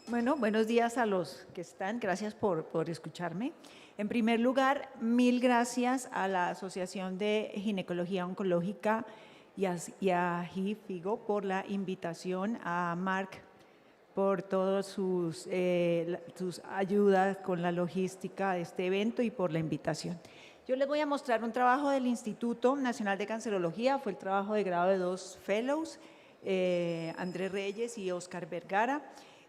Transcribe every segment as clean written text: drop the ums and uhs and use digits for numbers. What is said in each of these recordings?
Bueno, buenos días a los que están. Gracias por escucharme. En primer lugar, mil gracias a la Asociación de Ginecología Oncológica y a GIFIGO por la invitación, a Mark por todas sus ayudas con la logística de este evento y por la invitación. Yo les voy a mostrar un trabajo del Instituto Nacional de Cancerología. Fue el trabajo de grado de dos fellows, Andrés Reyes y Oscar Vergara.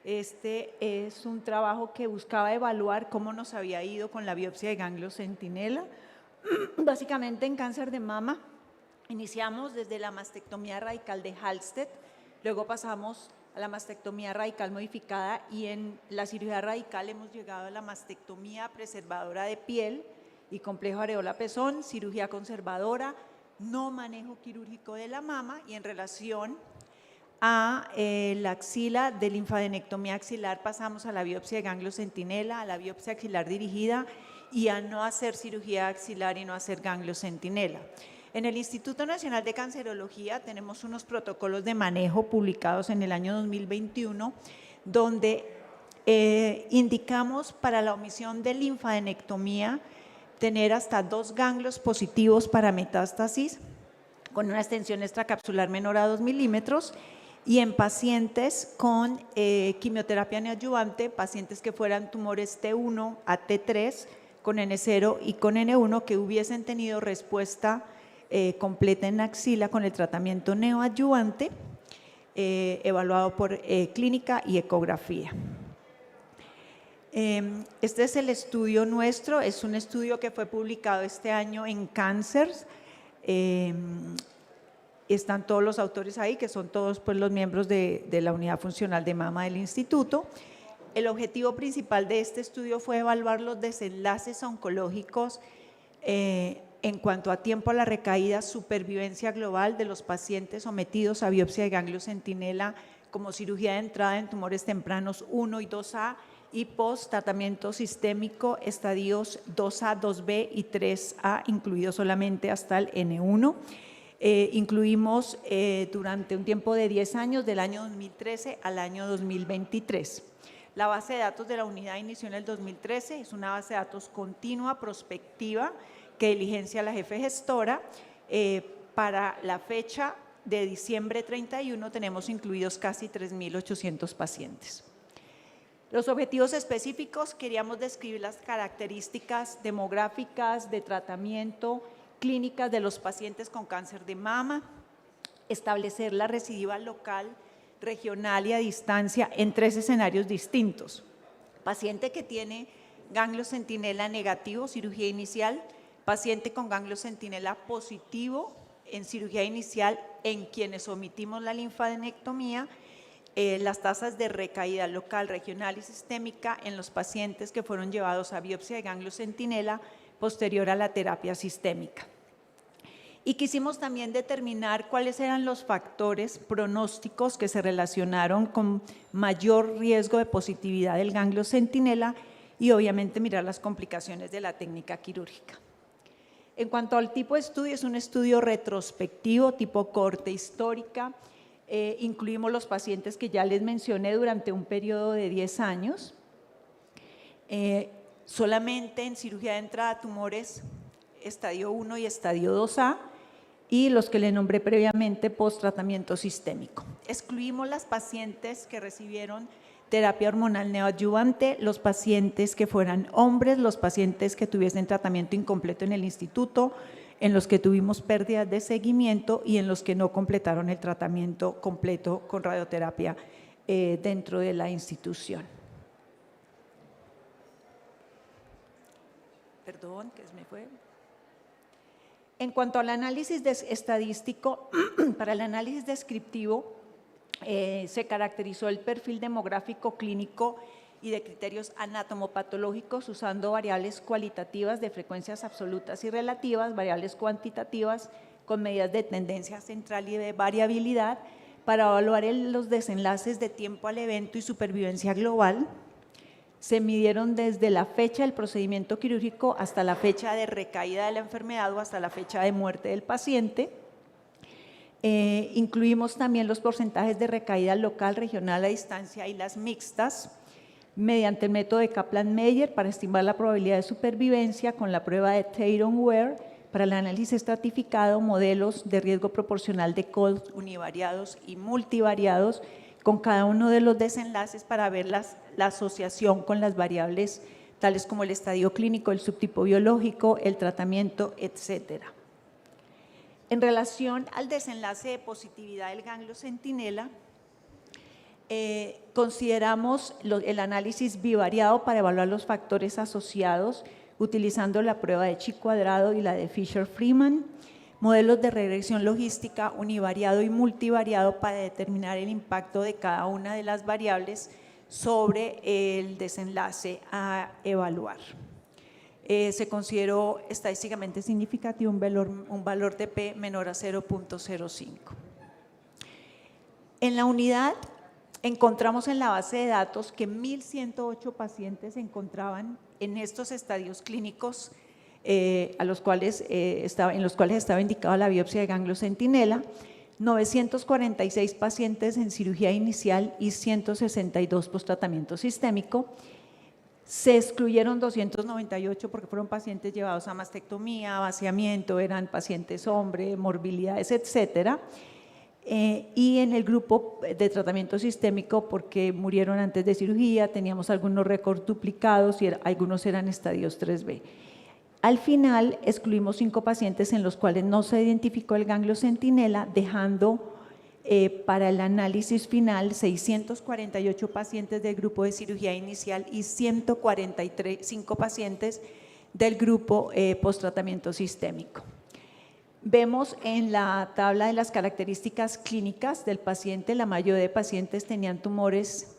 Este es un trabajo que buscaba evaluar cómo nos había ido con la biopsia de ganglio centinela, básicamente en cáncer de mama. Iniciamos desde la mastectomía radical de Halsted, luego pasamos a la mastectomía radical modificada y en la cirugía radical hemos llegado a la mastectomía preservadora de piel y complejo areola-pezón, cirugía conservadora, no manejo quirúrgico de la mama y en relación a la axila de linfadenectomía axilar pasamos a la biopsia de ganglio centinela, a la biopsia axilar dirigida y a no hacer cirugía axilar y no hacer ganglio centinela. En el Instituto Nacional de Cancerología tenemos unos protocolos de manejo publicados en el año 2021 donde indicamos para la omisión de linfadenectomía tener hasta 2 ganglios positivos para metástasis con una extensión extracapsular menor a 2 milímetros y en pacientes con quimioterapia neoadyuvante, pacientes que fueran tumores T1 a T3 con N0 y con N1 que hubiesen tenido respuesta completa en axila con el tratamiento neoadyuvante evaluado por clínica y ecografía. Este es el estudio nuestro, es un estudio que fue publicado este año en Cancers. Están todos los autores ahí, que son todos pues, los miembros de la unidad funcional de mama del instituto. El objetivo principal de este estudio fue evaluar los desenlaces oncológicos en cuanto a tiempo a la recaída, supervivencia global de los pacientes sometidos a biopsia de ganglio centinela como cirugía de entrada en tumores tempranos 1 y 2A y post tratamiento sistémico estadios 2A, 2B y 3A, incluidos solamente hasta el N1. Incluimos durante un tiempo de 10 años, del año 2013 al año 2023. La base de datos de la unidad inició en el 2013, es una base de datos continua, prospectiva, que diligencia la jefe gestora. Para la fecha de diciembre 31 tenemos incluidos casi 3.800 pacientes. Los objetivos específicos, queríamos describir las características demográficas de tratamiento, clínicas de los pacientes con cáncer de mama, establecer la recidiva local, regional y a distancia en 3 escenarios distintos. Paciente que tiene ganglio centinela negativo, cirugía inicial, paciente con ganglio centinela positivo en cirugía inicial en quienes omitimos la linfadenectomía, las tasas de recaída local, regional y sistémica en los pacientes que fueron llevados a biopsia de ganglio centinela posterior a la terapia sistémica. Y quisimos también determinar cuáles eran los factores pronósticos que se relacionaron con mayor riesgo de positividad del ganglio centinela y obviamente mirar las complicaciones de la técnica quirúrgica. En cuanto al tipo de estudio, es un estudio retrospectivo tipo cohorte histórica. Incluimos los pacientes que ya les mencioné durante un periodo de 10 años. Solamente en cirugía de entrada a tumores estadio 1 y estadio 2A y los que le nombré previamente post tratamiento sistémico. Excluimos las pacientes que recibieron terapia hormonal neoadyuvante, los pacientes que fueran hombres, los pacientes que tuviesen tratamiento incompleto en el instituto, en los que tuvimos pérdidas de seguimiento y en los que no completaron el tratamiento completo con radioterapia dentro de la institución. Perdón, que se me fue. En cuanto al análisis estadístico, para el análisis descriptivo se caracterizó el perfil demográfico clínico y de criterios anatomopatológicos usando variables cualitativas de frecuencias absolutas y relativas, variables cuantitativas con medidas de tendencia central y de variabilidad para evaluar los desenlaces de tiempo al evento y supervivencia global. Se midieron desde la fecha del procedimiento quirúrgico hasta la fecha de recaída de la enfermedad o hasta la fecha de muerte del paciente. Incluimos también los porcentajes de recaída local, regional, a distancia y las mixtas. mediante el método de Kaplan-Meier para estimar la probabilidad de supervivencia con la prueba de Tatum-Ware para el análisis estratificado, modelos de riesgo proporcional de COLS univariados y multivariados con cada uno de los desenlaces para ver la asociación con las variables tales como el estadio clínico, el subtipo biológico, el tratamiento, etcétera. En relación al desenlace de positividad del ganglio centinela, consideramos el análisis bivariado para evaluar los factores asociados utilizando la prueba de chi cuadrado y la de Fisher-Freeman, modelos de regresión logística univariado y multivariado para determinar el impacto de cada una de las variables sobre el desenlace a evaluar. Se consideró estadísticamente significativo un valor de P menor a 0.05. En la unidad encontramos en la base de datos que 1.108 pacientes se encontraban en estos estadios clínicos en los cuales estaba indicada la biopsia de ganglio centinela, 946 pacientes en cirugía inicial y 162 post-tratamiento sistémico. Se excluyeron 298 porque fueron pacientes llevados a mastectomía, vaciamiento, eran pacientes hombres, morbilidades, etcétera. Y en el grupo de tratamiento sistémico porque murieron antes de cirugía, teníamos algunos récords duplicados y algunos eran estadios 3B. Al final excluimos 5 pacientes en los cuales no se identificó el ganglio centinela, dejando para el análisis final 648 pacientes del grupo de cirugía inicial y 145 pacientes del grupo post-tratamiento sistémico. Vemos en la tabla de las características clínicas del paciente, la mayoría de pacientes tenían tumores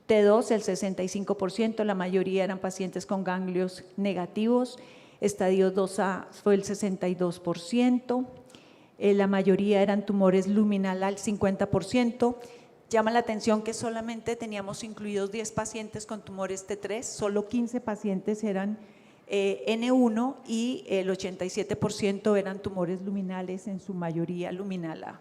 T2, el 65%, la mayoría eran pacientes con ganglios negativos, estadio 2A fue el 62%, la mayoría eran tumores luminal al 50%. Llama la atención que solamente teníamos incluidos 10 pacientes con tumores T3, solo 15 pacientes eran N1 y el 87% eran tumores luminales, en su mayoría luminal A.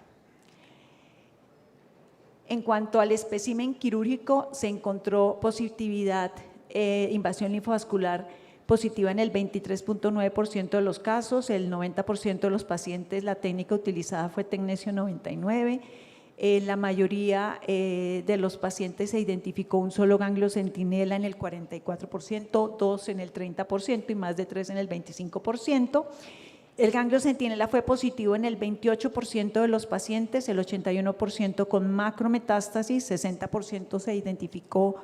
En cuanto al espécimen quirúrgico, se encontró positividad, invasión linfovascular positiva en el 23.9% de los casos, el 90% de los pacientes, la técnica utilizada fue Tecnesio 99, la mayoría de los pacientes se identificó un solo ganglio centinela en el 44%, 2 en el 30% y más de 3 en el 25%. El ganglio centinela fue positivo en el 28% de los pacientes, el 81% con macrometástasis, 60% se identificó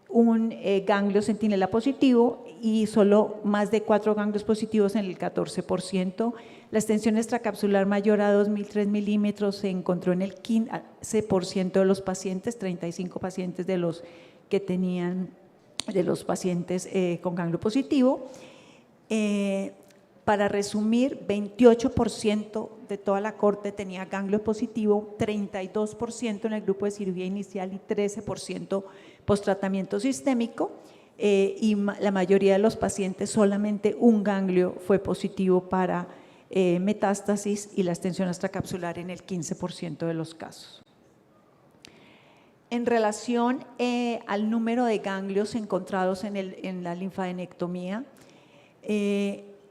un ganglio centinela positivo y solo más de 4 ganglios positivos en el 14%. La extensión extracapsular mayor a 2.003 milímetros se encontró en el 15% de los pacientes, 35 pacientes de los que tenían, de los pacientes con ganglio positivo. Para resumir, 28% de toda la corte tenía ganglio positivo, 32% en el grupo de cirugía inicial y 13% post-tratamiento sistémico, y la mayoría de los pacientes solamente un ganglio fue positivo para metástasis y la extensión extracapsular en el 15% de los casos. En relación al número de ganglios encontrados en la linfadenectomía,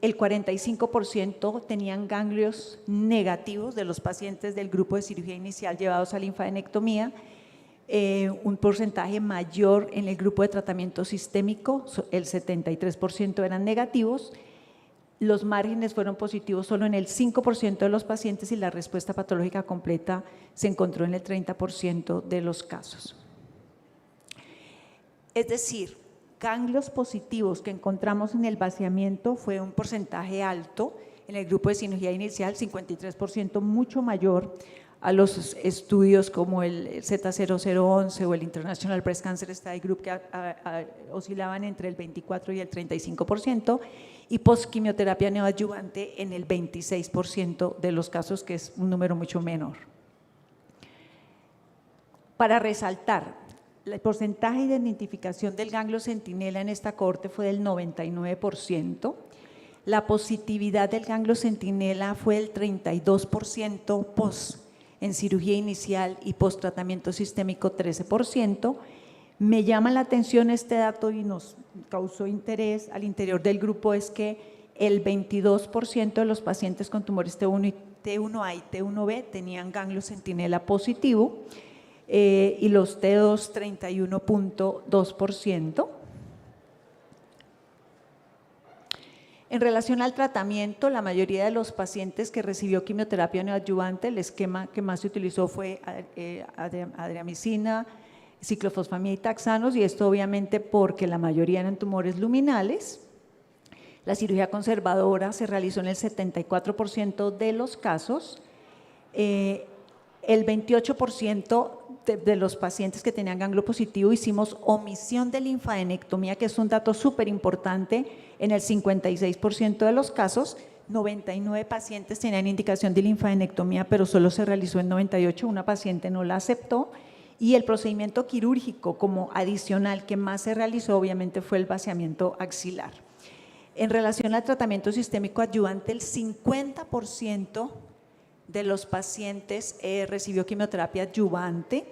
el 45% tenían ganglios negativos de los pacientes del grupo de cirugía inicial llevados a linfadenectomía, un porcentaje mayor en el grupo de tratamiento sistémico, el 73% eran negativos, los márgenes fueron positivos solo en el 5% de los pacientes y la respuesta patológica completa se encontró en el 30% de los casos. Es decir, ganglios positivos que encontramos en el vaciamiento fue un porcentaje alto, en el grupo de cirugía inicial 53%, mucho mayor a los estudios como el Z0011 o el International Breast Cancer Study Group que oscilaban entre el 24 y el 35% y postquimioterapia neoadyuvante en el 26% de los casos, que es un número mucho menor. Para resaltar, el porcentaje de identificación del ganglio centinela en esta corte fue del 99%, la positividad del ganglio centinela fue del 32% en cirugía inicial y post-tratamiento sistémico 13%, Me llama la atención este dato y nos causó interés al interior del grupo, es que el 22% de los pacientes con tumores T1 y T1A y T1B tenían ganglio centinela positivo y los T2 31.2%. En relación al tratamiento, la mayoría de los pacientes que recibió quimioterapia neoadyuvante, el esquema que más se utilizó fue adriamicina, ciclofosfamida y taxanos, y esto obviamente porque la mayoría eran tumores luminales. La cirugía conservadora se realizó en el 74% de los casos. El 28% de los pacientes que tenían ganglio positivo hicimos omisión de linfadenectomía, que es un dato súper importante, en el 56% de los casos. 99 pacientes tenían indicación de linfadenectomía, pero solo se realizó en 98, una paciente no la aceptó. Y el procedimiento quirúrgico como adicional que más se realizó obviamente fue el vaciamiento axilar. En relación al tratamiento sistémico adyuvante, el 50% de los pacientes recibió quimioterapia adyuvante.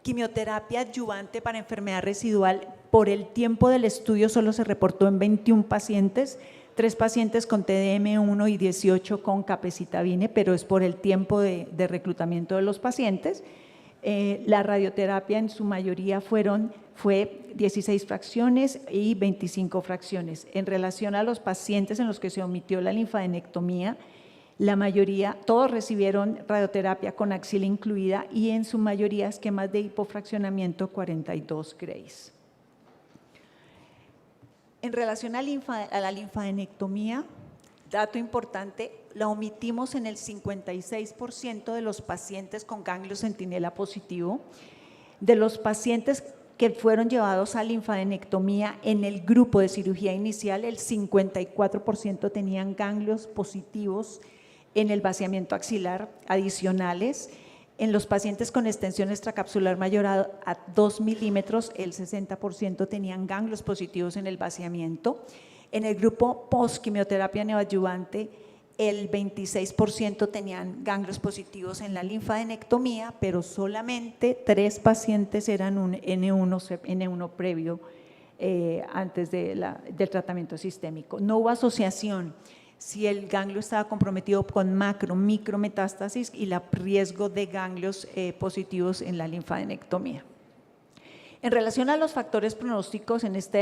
Quimioterapia adyuvante para enfermedad residual, por el tiempo del estudio solo se reportó en 21 pacientes, 3 pacientes con TDM1 y 18 con capecitabine, pero es por el tiempo de reclutamiento de los pacientes. La radioterapia en su mayoría fue 16 fracciones y 25 fracciones. En relación a los pacientes en los que se omitió la linfadenectomía, la mayoría, todos recibieron radioterapia con axila incluida y en su mayoría esquemas de hipofraccionamiento 42 Grays. En relación a la linfadenectomía, dato importante, la omitimos en el 56% de los pacientes con ganglio centinela positivo. De los pacientes que fueron llevados a linfadenectomía en el grupo de cirugía inicial, el 54% tenían ganglios positivos en el vaciamiento axilar adicionales. En los pacientes con extensión extracapsular mayor a 2 milímetros, el 60% tenían ganglios positivos en el vaciamiento. En el grupo post-quimioterapia neoadyuvante, el 26% tenían ganglios positivos en la linfadenectomía, pero solamente 3 pacientes eran un N1 previo antes del tratamiento sistémico. No hubo asociación si el ganglio estaba comprometido con micrometástasis y el riesgo de ganglios positivos en la linfadenectomía. En relación a los factores pronósticos, en esta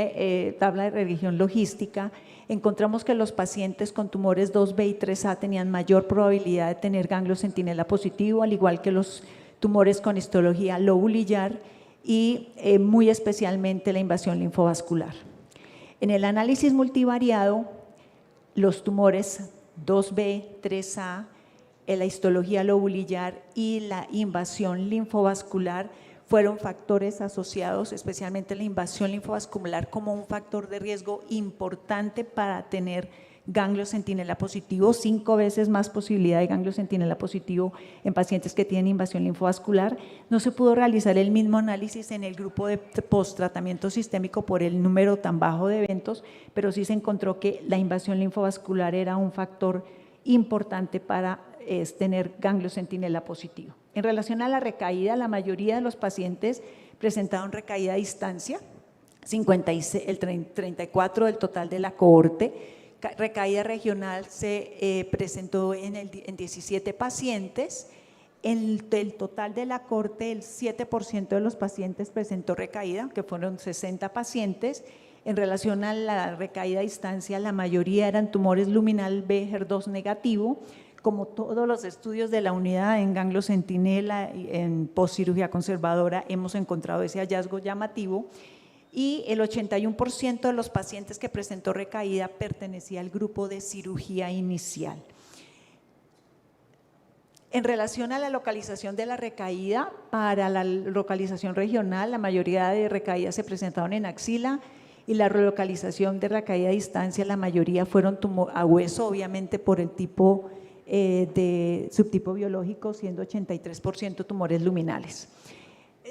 tabla de región logística, encontramos que los pacientes con tumores 2B y 3A tenían mayor probabilidad de tener ganglio centinela positivo, al igual que los tumores con histología lobulillar y muy especialmente la invasión linfovascular. En el análisis multivariado, los tumores 2B, 3A, la histología lobulillar y la invasión linfovascular fueron factores asociados, especialmente la invasión linfovascular, como un factor de riesgo importante para tener ganglio centinela positivo, 5 veces más posibilidad de ganglio centinela positivo en pacientes que tienen invasión linfovascular. No se pudo realizar el mismo análisis en el grupo de post-tratamiento sistémico por el número tan bajo de eventos, pero sí se encontró que la invasión linfovascular era un factor importante para tener ganglio centinela positivo. En relación a la recaída, la mayoría de los pacientes presentaron recaída a distancia, el 34% del total de la cohorte. Recaída regional se presentó en 17 pacientes. En el total de la cohorte, el 7% de los pacientes presentó recaída, que fueron 60 pacientes. En relación a la recaída a distancia, la mayoría eran tumores luminal B HER2 negativo. Como todos los estudios de la unidad en ganglio centinela y en postcirugía conservadora, hemos encontrado ese hallazgo llamativo. Y el 81% de los pacientes que presentó recaída pertenecía al grupo de cirugía inicial. En relación a la localización de la recaída, para la localización regional, la mayoría de recaídas se presentaron en axila y la relocalización de recaída a distancia, la mayoría fueron a hueso, obviamente por el tipo de subtipo biológico, siendo 83% tumores luminales.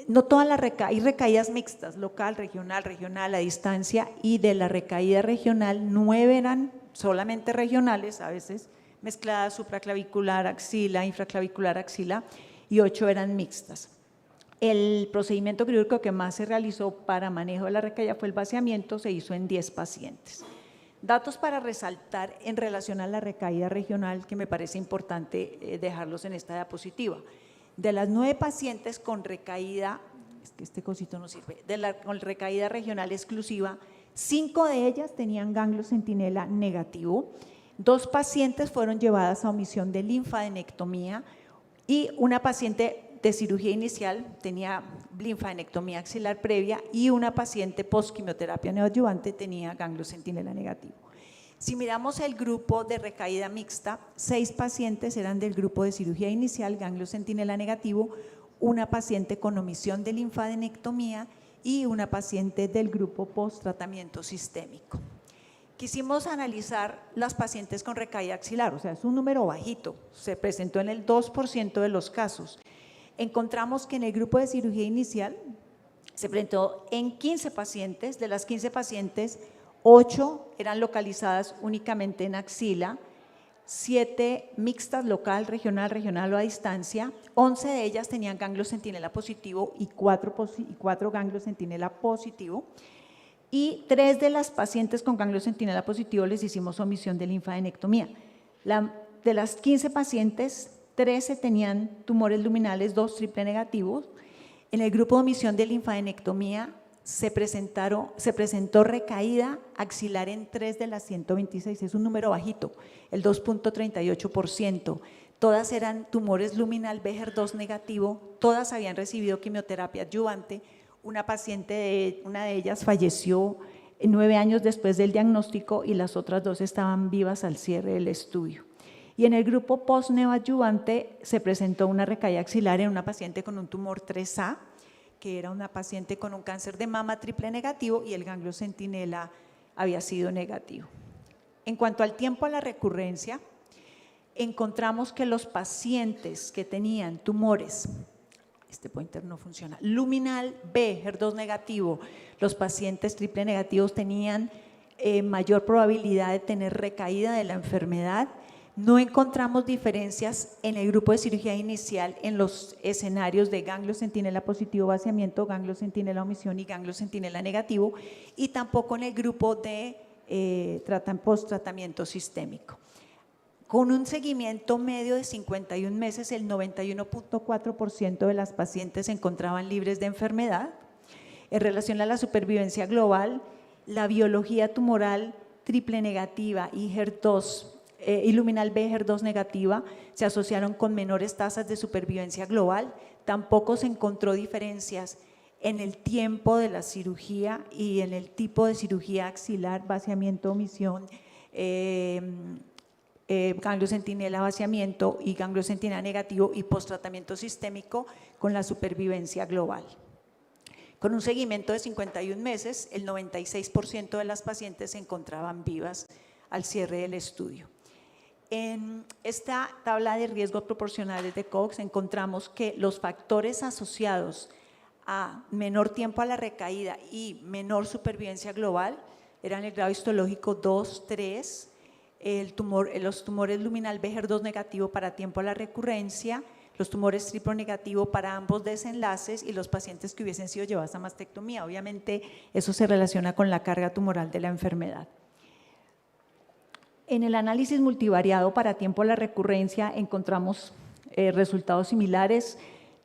No todas las hay recaídas mixtas, local, regional, a distancia, y de la recaída regional, 9 eran solamente regionales, a veces mezcladas, supraclavicular, axila, infraclavicular, axila, y 8 eran mixtas. El procedimiento quirúrgico que más se realizó para manejo de la recaída fue el vaciamiento, se hizo en 10 pacientes. Datos para resaltar en relación a la recaída regional que me parece importante dejarlos en esta diapositiva. De las 9 pacientes con recaída, es que este cosito no sirve, con recaída regional exclusiva, 5 de ellas tenían ganglio centinela negativo, 2 pacientes fueron llevadas a omisión de linfadenectomía y una paciente de cirugía inicial tenía linfadenectomía axilar previa y una paciente post-quimioterapia neoadyuvante tenía ganglio centinela negativo. Si miramos el grupo de recaída mixta, 6 pacientes eran del grupo de cirugía inicial, ganglio centinela negativo, una paciente con omisión de linfadenectomía y una paciente del grupo post-tratamiento sistémico. Quisimos analizar las pacientes con recaída axilar, o sea, es un número bajito, se presentó en el 2% de los casos. Encontramos que en el grupo de cirugía inicial se presentó en 15 pacientes, de las 15 pacientes, 8 eran localizadas únicamente en axila, 7 mixtas local, regional o a distancia, 11 de ellas tenían ganglio centinela positivo y 4 ganglios centinela positivo, y 3 de las pacientes con ganglio centinela positivo les hicimos omisión de linfadenectomía. De las 15 pacientes, 13 tenían tumores luminales, 2 triple negativos. En el grupo de omisión de linfadenectomía se presentó recaída axilar en 3 de las 126, es un número bajito, el 2.38%. Todas eran tumores luminal Beher2 negativo, todas habían recibido quimioterapia adyuvante. Una de ellas falleció 9 años después del diagnóstico y las otras 2 estaban vivas al cierre del estudio. Y en el grupo post-neoadyuvante se presentó una recaída axilar en una paciente con un tumor 3A, que era una paciente con un cáncer de mama triple negativo y el ganglio centinela había sido negativo. En cuanto al tiempo a la recurrencia, encontramos que los pacientes que tenían tumores, este pointer no funciona, luminal B, HER2 negativo, los pacientes triple negativos tenían mayor probabilidad de tener recaída de la enfermedad. No encontramos diferencias en el grupo de cirugía inicial en los escenarios de ganglio centinela positivo vaciamiento, ganglio centinela omisión y ganglio centinela negativo, y tampoco en el grupo de post-tratamiento sistémico. Con un seguimiento medio de 51 meses, el 91.4% de las pacientes se encontraban libres de enfermedad. En relación a la supervivencia global, la biología tumoral triple negativa y HER2 y luminal B HER2 negativa se asociaron con menores tasas de supervivencia global. Tampoco se encontró diferencias en el tiempo de la cirugía y en el tipo de cirugía axilar, vaciamiento, omisión, ganglio centinela vaciamiento y ganglio centinela negativo y post-tratamiento sistémico con la supervivencia global. Con un seguimiento de 51 meses, el 96% de las pacientes se encontraban vivas al cierre del estudio. En esta tabla de riesgos proporcionales de Cox encontramos que los factores asociados a menor tiempo a la recaída y menor supervivencia global eran el grado histológico 2, 3, los tumores luminal Beher2 negativo para tiempo a la recurrencia, los tumores triplo negativo para ambos desenlaces y los pacientes que hubiesen sido llevados a mastectomía. Obviamente eso se relaciona con la carga tumoral de la enfermedad. En el análisis multivariado para tiempo a la recurrencia encontramos resultados similares,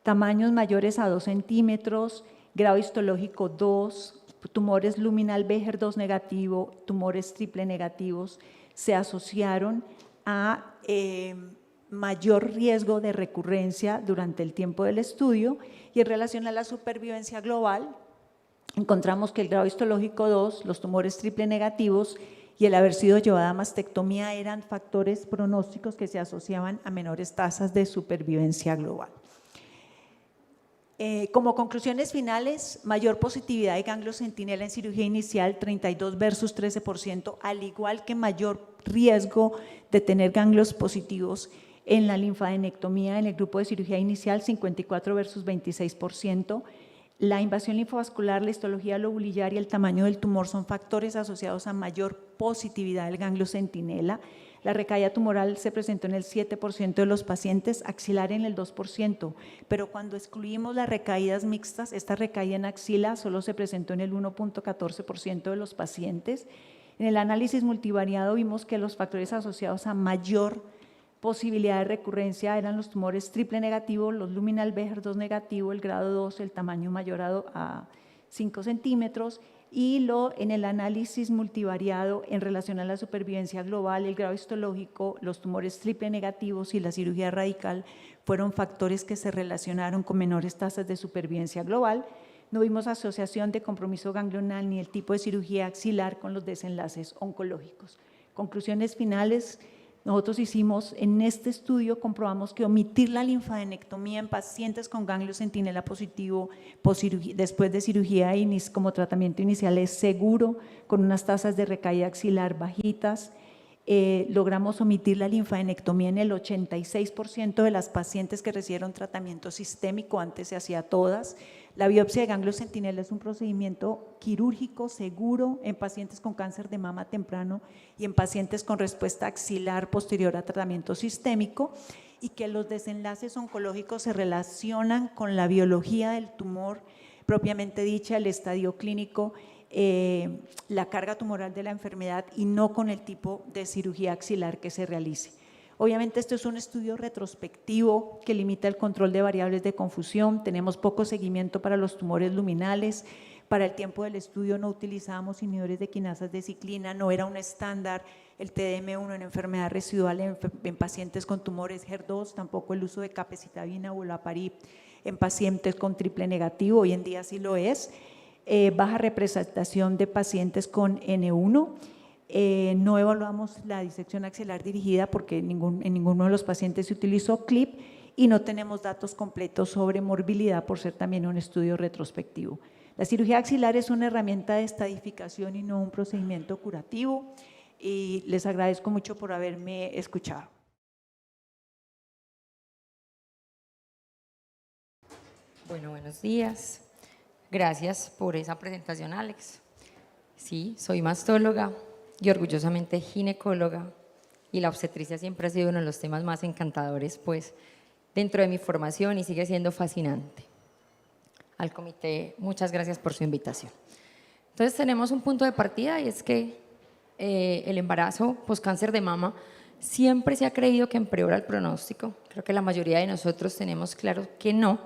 tamaños mayores a 2 centímetros, grado histológico 2, tumores luminal Beher2 negativo, tumores triple negativos, se asociaron a mayor riesgo de recurrencia durante el tiempo del estudio, y en relación a la supervivencia global encontramos que el grado histológico 2, los tumores triple negativos y el haber sido llevada a mastectomía eran factores pronósticos que se asociaban a menores tasas de supervivencia global. Como conclusiones finales, mayor positividad de ganglio centinela en cirugía inicial, 32 versus 13%, al igual que mayor riesgo de tener ganglios positivos en la linfadenectomía en el grupo de cirugía inicial, 54 versus 26%. La invasión linfovascular, la histología lobulillar y el tamaño del tumor son factores asociados a mayor positividad del ganglio centinela. La recaída tumoral se presentó en el 7% de los pacientes, axilar en el 2%, pero cuando excluimos las recaídas mixtas, esta recaída en axila solo se presentó en el 1.14% de los pacientes. En el análisis multivariado vimos que los factores asociados a mayor posibilidad de recurrencia eran los tumores triple negativo, los luminal Becher 2 negativo, el grado 2, el tamaño mayor a 5 centímetros, y en el análisis multivariado en relación a la supervivencia global, el grado histológico, los tumores triple negativos y la cirugía radical fueron factores que se relacionaron con menores tasas de supervivencia global. No vimos asociación de compromiso ganglional ni el tipo de cirugía axilar con los desenlaces oncológicos. Conclusiones finales. Nosotros hicimos, en este estudio comprobamos que omitir la linfadenectomía en pacientes con ganglio centinela positivo después de cirugía como tratamiento inicial es seguro, con unas tasas de recaída axilar bajitas. Logramos omitir la linfadenectomía en el 86% de las pacientes que recibieron tratamiento sistémico, antes se hacía todas. La biopsia de ganglio centinela es un procedimiento quirúrgico seguro en pacientes con cáncer de mama temprano y en pacientes con respuesta axilar posterior a tratamiento sistémico, y que los desenlaces oncológicos se relacionan con la biología del tumor propiamente dicha, el estadio clínico, la carga tumoral de la enfermedad, y no con el tipo de cirugía axilar que se realice. Obviamente esto es un estudio retrospectivo que limita el control de variables de confusión, tenemos poco seguimiento para los tumores luminales, para el tiempo del estudio no utilizábamos inhibidores de quinasas de ciclina, no era un estándar el TDM1 en enfermedad residual en pacientes con tumores HER2, tampoco el uso de capecitabina o olaparib en pacientes con triple negativo, hoy en día sí lo es. Baja representación de pacientes con N1, no evaluamos la disección axilar dirigida porque en ninguno de los pacientes se utilizó CLIP, y no tenemos datos completos sobre morbilidad por ser también un estudio retrospectivo. La cirugía axilar es una herramienta de estadificación y no un procedimiento curativo, y les agradezco mucho por haberme escuchado. Bueno, buenos días. Gracias por esa presentación, Alex. Sí, soy mastóloga y orgullosamente ginecóloga, y la obstetricia siempre ha sido uno de los temas más encantadores, pues, dentro de mi formación, y sigue siendo fascinante. Al comité, muchas gracias por su invitación. Entonces, tenemos un punto de partida, y es que el embarazo postcáncer de mama siempre se ha creído que empeora el pronóstico. Creo que la mayoría de nosotros tenemos claro que no,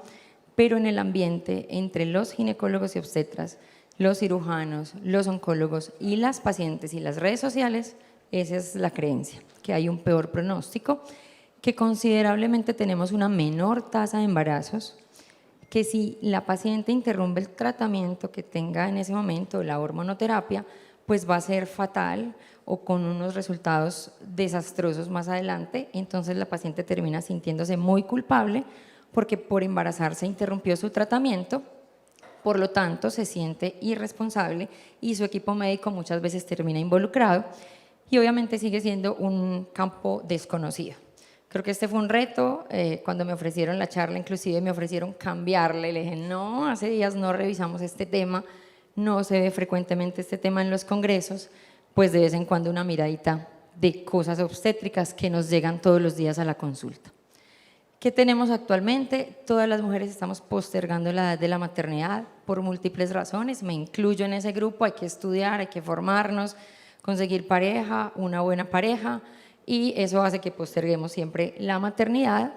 pero en el ambiente, entre los ginecólogos y obstetras, los cirujanos, los oncólogos y las pacientes y las redes sociales, esa es la creencia, que hay un peor pronóstico, que considerablemente tenemos una menor tasa de embarazos, que si la paciente interrumpe el tratamiento que tenga en ese momento, la hormonoterapia, pues va a ser fatal o con unos resultados desastrosos más adelante. Entonces la paciente termina sintiéndose muy culpable porque por embarazarse interrumpió su tratamiento, por lo tanto se siente irresponsable y su equipo médico muchas veces termina involucrado, y obviamente sigue siendo un campo desconocido. Creo que este fue un reto. Cuando me ofrecieron la charla, inclusive me ofrecieron cambiarle, le dije no, hace días no revisamos este tema, no se ve frecuentemente este tema en los congresos, pues de vez en cuando una miradita de cosas obstétricas que nos llegan todos los días a la consulta. ¿Qué tenemos actualmente? Todas las mujeres estamos postergando la edad de la maternidad por múltiples razones, me incluyo en ese grupo. Hay que estudiar, hay que formarnos, conseguir pareja, una buena pareja, y eso hace que posterguemos siempre la maternidad.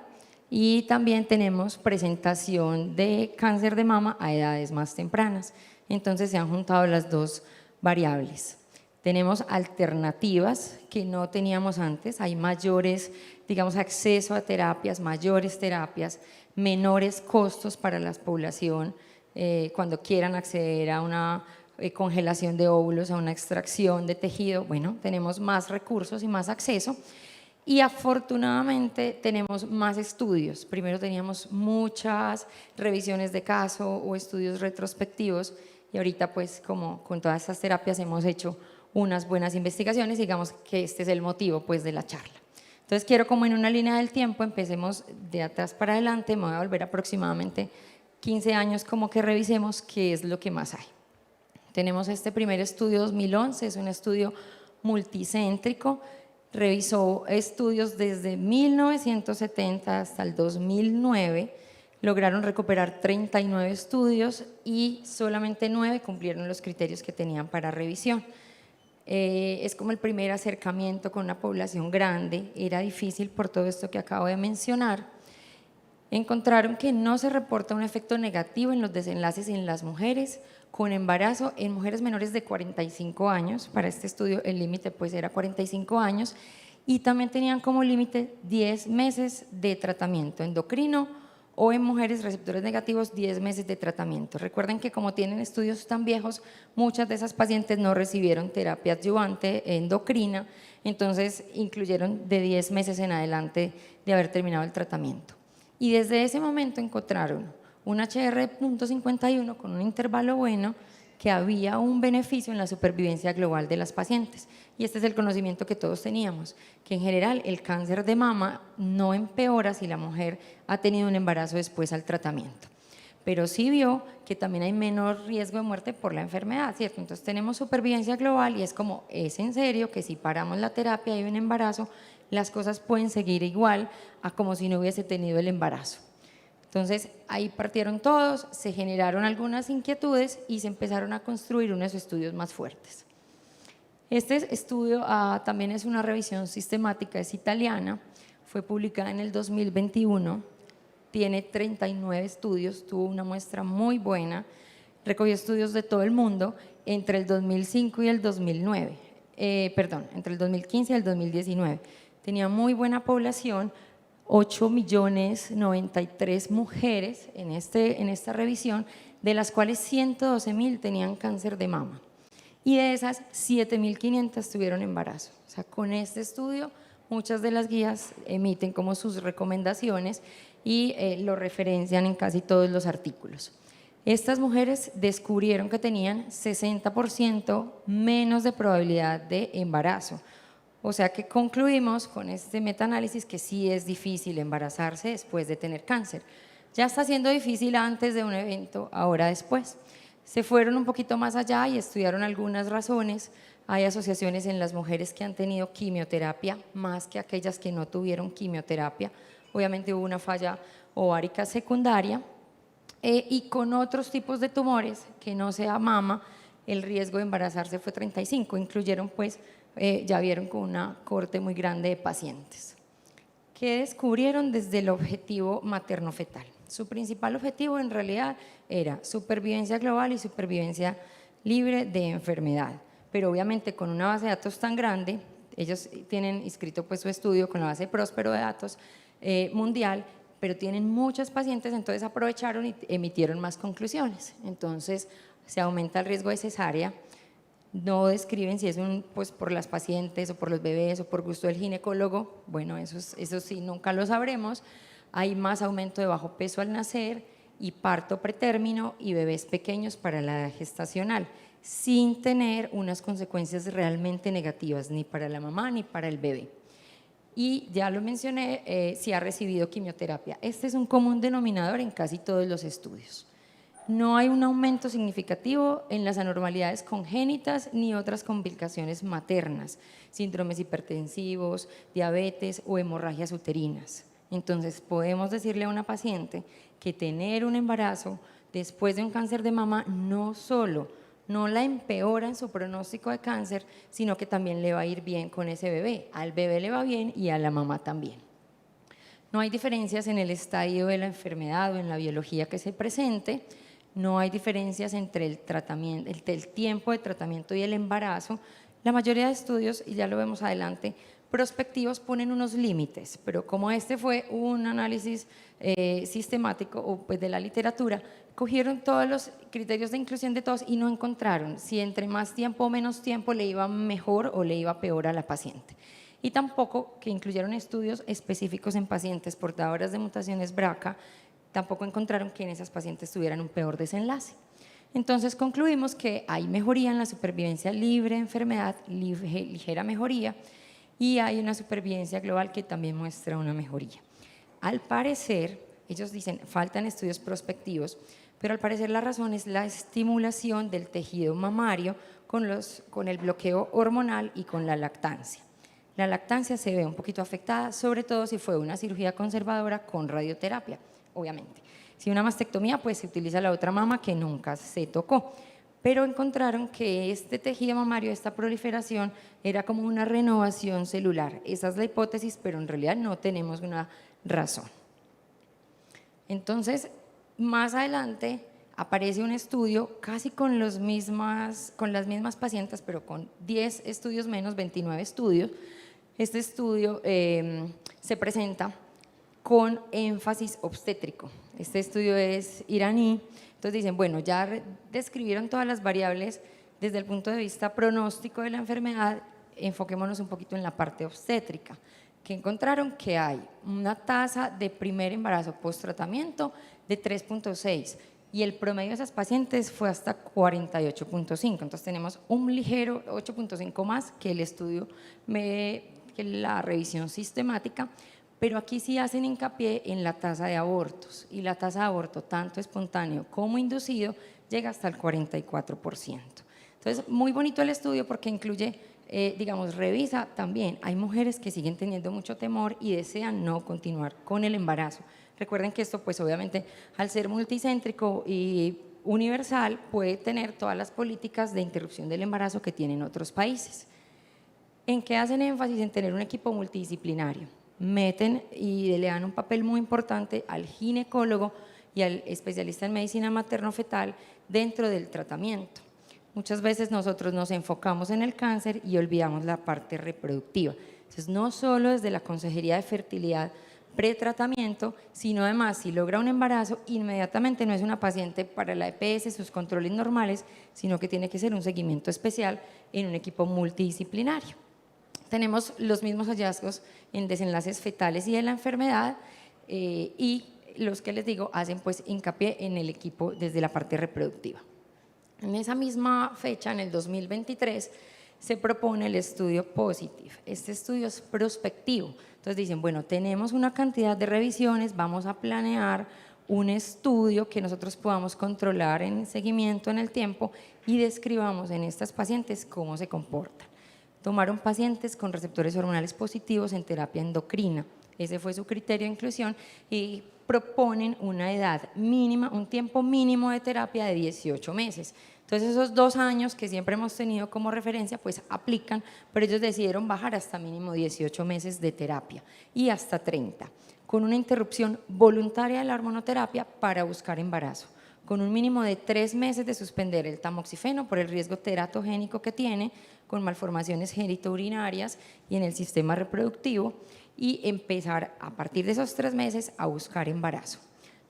Y también tenemos presentación de cáncer de mama a edades más tempranas, entonces se han juntado las dos variables. Tenemos alternativas que no teníamos antes, hay mayores, digamos, acceso a terapias, mayores terapias, menores costos para la población cuando quieran acceder a una congelación de óvulos, a una extracción de tejido. Bueno, tenemos más recursos y más acceso, y afortunadamente tenemos más estudios. Primero teníamos muchas revisiones de caso o estudios retrospectivos, y ahorita pues como con todas estas terapias hemos hecho unas buenas investigaciones, digamos que este es el motivo pues de la charla. Entonces quiero, como en una línea del tiempo, empecemos de atrás para adelante, me voy a volver aproximadamente 15 años como que revisemos qué es lo que más hay. Tenemos este primer estudio 2011, es un estudio multicéntrico revisó estudios desde 1970 hasta el 2009, lograron recuperar 39 estudios y solamente 9 cumplieron los criterios que tenían para revisión. Es como el primer acercamiento con una población grande, era difícil por todo esto que acabo de mencionar. Encontraron que no se reporta un efecto negativo en los desenlaces en las mujeres con embarazo en mujeres menores de 45 años. Para este estudio el límite pues era 45 años y también tenían como límite 10 meses de tratamiento endocrino o en mujeres receptores negativos 10 meses de tratamiento. Recuerden que como tienen estudios tan viejos, muchas de esas pacientes no recibieron terapia adyuvante endocrina, entonces incluyeron de 10 meses en adelante de haber terminado el tratamiento. Y desde ese momento encontraron un HR de 0.51 con un intervalo bueno, que había un beneficio en la supervivencia global de las pacientes. Y este es el conocimiento que todos teníamos, que en general el cáncer de mama no empeora si la mujer ha tenido un embarazo después al tratamiento. Pero sí vio que también hay menor riesgo de muerte por la enfermedad, ¿cierto? Entonces tenemos supervivencia global y es como, es en serio que si paramos la terapia y hay un embarazo, las cosas pueden seguir igual a como si no hubiese tenido el embarazo. Entonces ahí partieron todos, se generaron algunas inquietudes y se empezaron a construir unos estudios más fuertes. Este estudio también es una revisión sistemática, es italiana, fue publicada en el 2021, tiene 39 estudios, tuvo una muestra muy buena, recogió estudios de todo el mundo entre el 2005 y el 2009, entre el 2015 y el 2019. Tenía muy buena población, 8.093.000 mujeres en esta revisión, de las cuales 112.000 tenían cáncer de mama y de esas 7.500 tuvieron embarazo. O sea, con este estudio muchas de las guías emiten como sus recomendaciones y lo referencian en casi todos los artículos. Estas mujeres descubrieron que tenían 60% menos de probabilidad de embarazo. O sea que concluimos con este metaanálisis que sí es difícil embarazarse después de tener cáncer. Ya está siendo difícil antes de un evento, ahora después. Se fueron un poquito más allá y estudiaron algunas razones. Hay asociaciones en las mujeres que han tenido quimioterapia más que aquellas que no tuvieron quimioterapia. Obviamente hubo una falla ovárica secundaria y con otros tipos de tumores que no sea mama, el riesgo de embarazarse fue 35, incluyeron pues ya vieron con una cohorte muy grande de pacientes. ¿Qué descubrieron desde el objetivo materno-fetal? Su principal objetivo en realidad era supervivencia global y supervivencia libre de enfermedad, pero obviamente con una base de datos tan grande, ellos tienen inscrito pues su estudio con la base Próspero de datos mundial, pero tienen muchos pacientes, entonces aprovecharon y emitieron más conclusiones. Entonces se aumenta el riesgo de cesárea. No describen si es pues por las pacientes o por los bebés o por gusto del ginecólogo, bueno, eso sí nunca lo sabremos. Hay más aumento de bajo peso al nacer y parto pretérmino y bebés pequeños para la edad gestacional, sin tener unas consecuencias realmente negativas ni para la mamá ni para el bebé. Y ya lo mencioné, si ha recibido quimioterapia. Este es un común denominador en casi todos los estudios. No hay un aumento significativo en las anormalidades congénitas ni otras complicaciones maternas, síndromes hipertensivos, diabetes o hemorragias uterinas. Entonces podemos decirle a una paciente que tener un embarazo después de un cáncer de mama no solo no la empeora en su pronóstico de cáncer, sino que también le va a ir bien con ese bebé. Al bebé le va bien y a la mamá también. No hay diferencias en el estadio de la enfermedad o en la biología que se presente. No hay diferencias entre el tiempo de tratamiento y el embarazo. La mayoría de estudios, y ya lo vemos adelante, prospectivos ponen unos límites, pero como este fue un análisis sistemático o pues de la literatura, cogieron todos los criterios de inclusión de todos y no encontraron si entre más tiempo o menos tiempo le iba mejor o le iba peor a la paciente. Y tampoco que incluyeron estudios específicos en pacientes portadoras de mutaciones BRCA, tampoco encontraron que en esas pacientes tuvieran un peor desenlace. Entonces concluimos que hay mejoría en la supervivencia libre de enfermedad, ligera mejoría, y hay una supervivencia global que también muestra una mejoría. Al parecer, ellos dicen, faltan estudios prospectivos, pero al parecer la razón es la estimulación del tejido mamario con el bloqueo hormonal y con la lactancia. La lactancia se ve un poquito afectada, sobre todo si fue una cirugía conservadora con radioterapia, obviamente. Si una mastectomía, pues se utiliza la otra mama que nunca se tocó. Pero encontraron que este tejido mamario, esta proliferación, era como una renovación celular. Esa es la hipótesis, pero en realidad no tenemos una razón. Entonces, más adelante aparece un estudio casi con las mismas pacientes, pero con 10 estudios menos, 29 estudios. Este estudio se presenta con énfasis obstétrico. Este estudio es iraní. Entonces dicen, bueno, ya describieron todas las variables desde el punto de vista pronóstico de la enfermedad, enfoquémonos un poquito en la parte obstétrica, que encontraron que hay una tasa de primer embarazo post-tratamiento de 3.6 y el promedio de esas pacientes fue hasta 48.5, entonces tenemos un ligero 8.5 más que el estudio, que la revisión sistemática, pero aquí sí hacen hincapié en la tasa de abortos y la tasa de aborto tanto espontáneo como inducido llega hasta el 44%. Entonces, muy bonito el estudio porque incluye, digamos, revisa también, hay mujeres que siguen teniendo mucho temor y desean no continuar con el embarazo. Recuerden que esto, pues obviamente, al ser multicéntrico y universal, puede tener todas las políticas de interrupción del embarazo que tienen otros países. ¿En qué hacen énfasis? En tener un equipo multidisciplinario. Meten y le dan un papel muy importante al ginecólogo y al especialista en medicina materno-fetal dentro del tratamiento. Muchas veces nosotros nos enfocamos en el cáncer y olvidamos la parte reproductiva. Entonces, no solo desde la consejería de fertilidad pretratamiento, sino además si logra un embarazo, inmediatamente no es una paciente para la EPS, sus controles normales, sino que tiene que ser un seguimiento especial en un equipo multidisciplinario. Tenemos los mismos hallazgos en desenlaces fetales y de la enfermedad y los que les digo hacen pues hincapié en el equipo desde la parte reproductiva. En esa misma fecha, en el 2023, se propone el estudio POSITIVE. Este estudio es prospectivo. Entonces dicen, bueno, tenemos una cantidad de revisiones, vamos a planear un estudio que nosotros podamos controlar en seguimiento en el tiempo y describamos en estas pacientes cómo se comportan. Tomaron pacientes con receptores hormonales positivos en terapia endocrina. Ese fue su criterio de inclusión y proponen una edad mínima, un tiempo mínimo de terapia de 18 meses. Entonces esos 2 años que siempre hemos tenido como referencia pues aplican, pero ellos decidieron bajar hasta mínimo 18 meses de terapia y hasta 30, con una interrupción voluntaria de la hormonoterapia para buscar embarazo, con un mínimo de 3 meses de suspender el tamoxifeno por el riesgo teratogénico que tiene, con malformaciones genitourinarias y en el sistema reproductivo, y empezar a partir de esos 3 meses a buscar embarazo.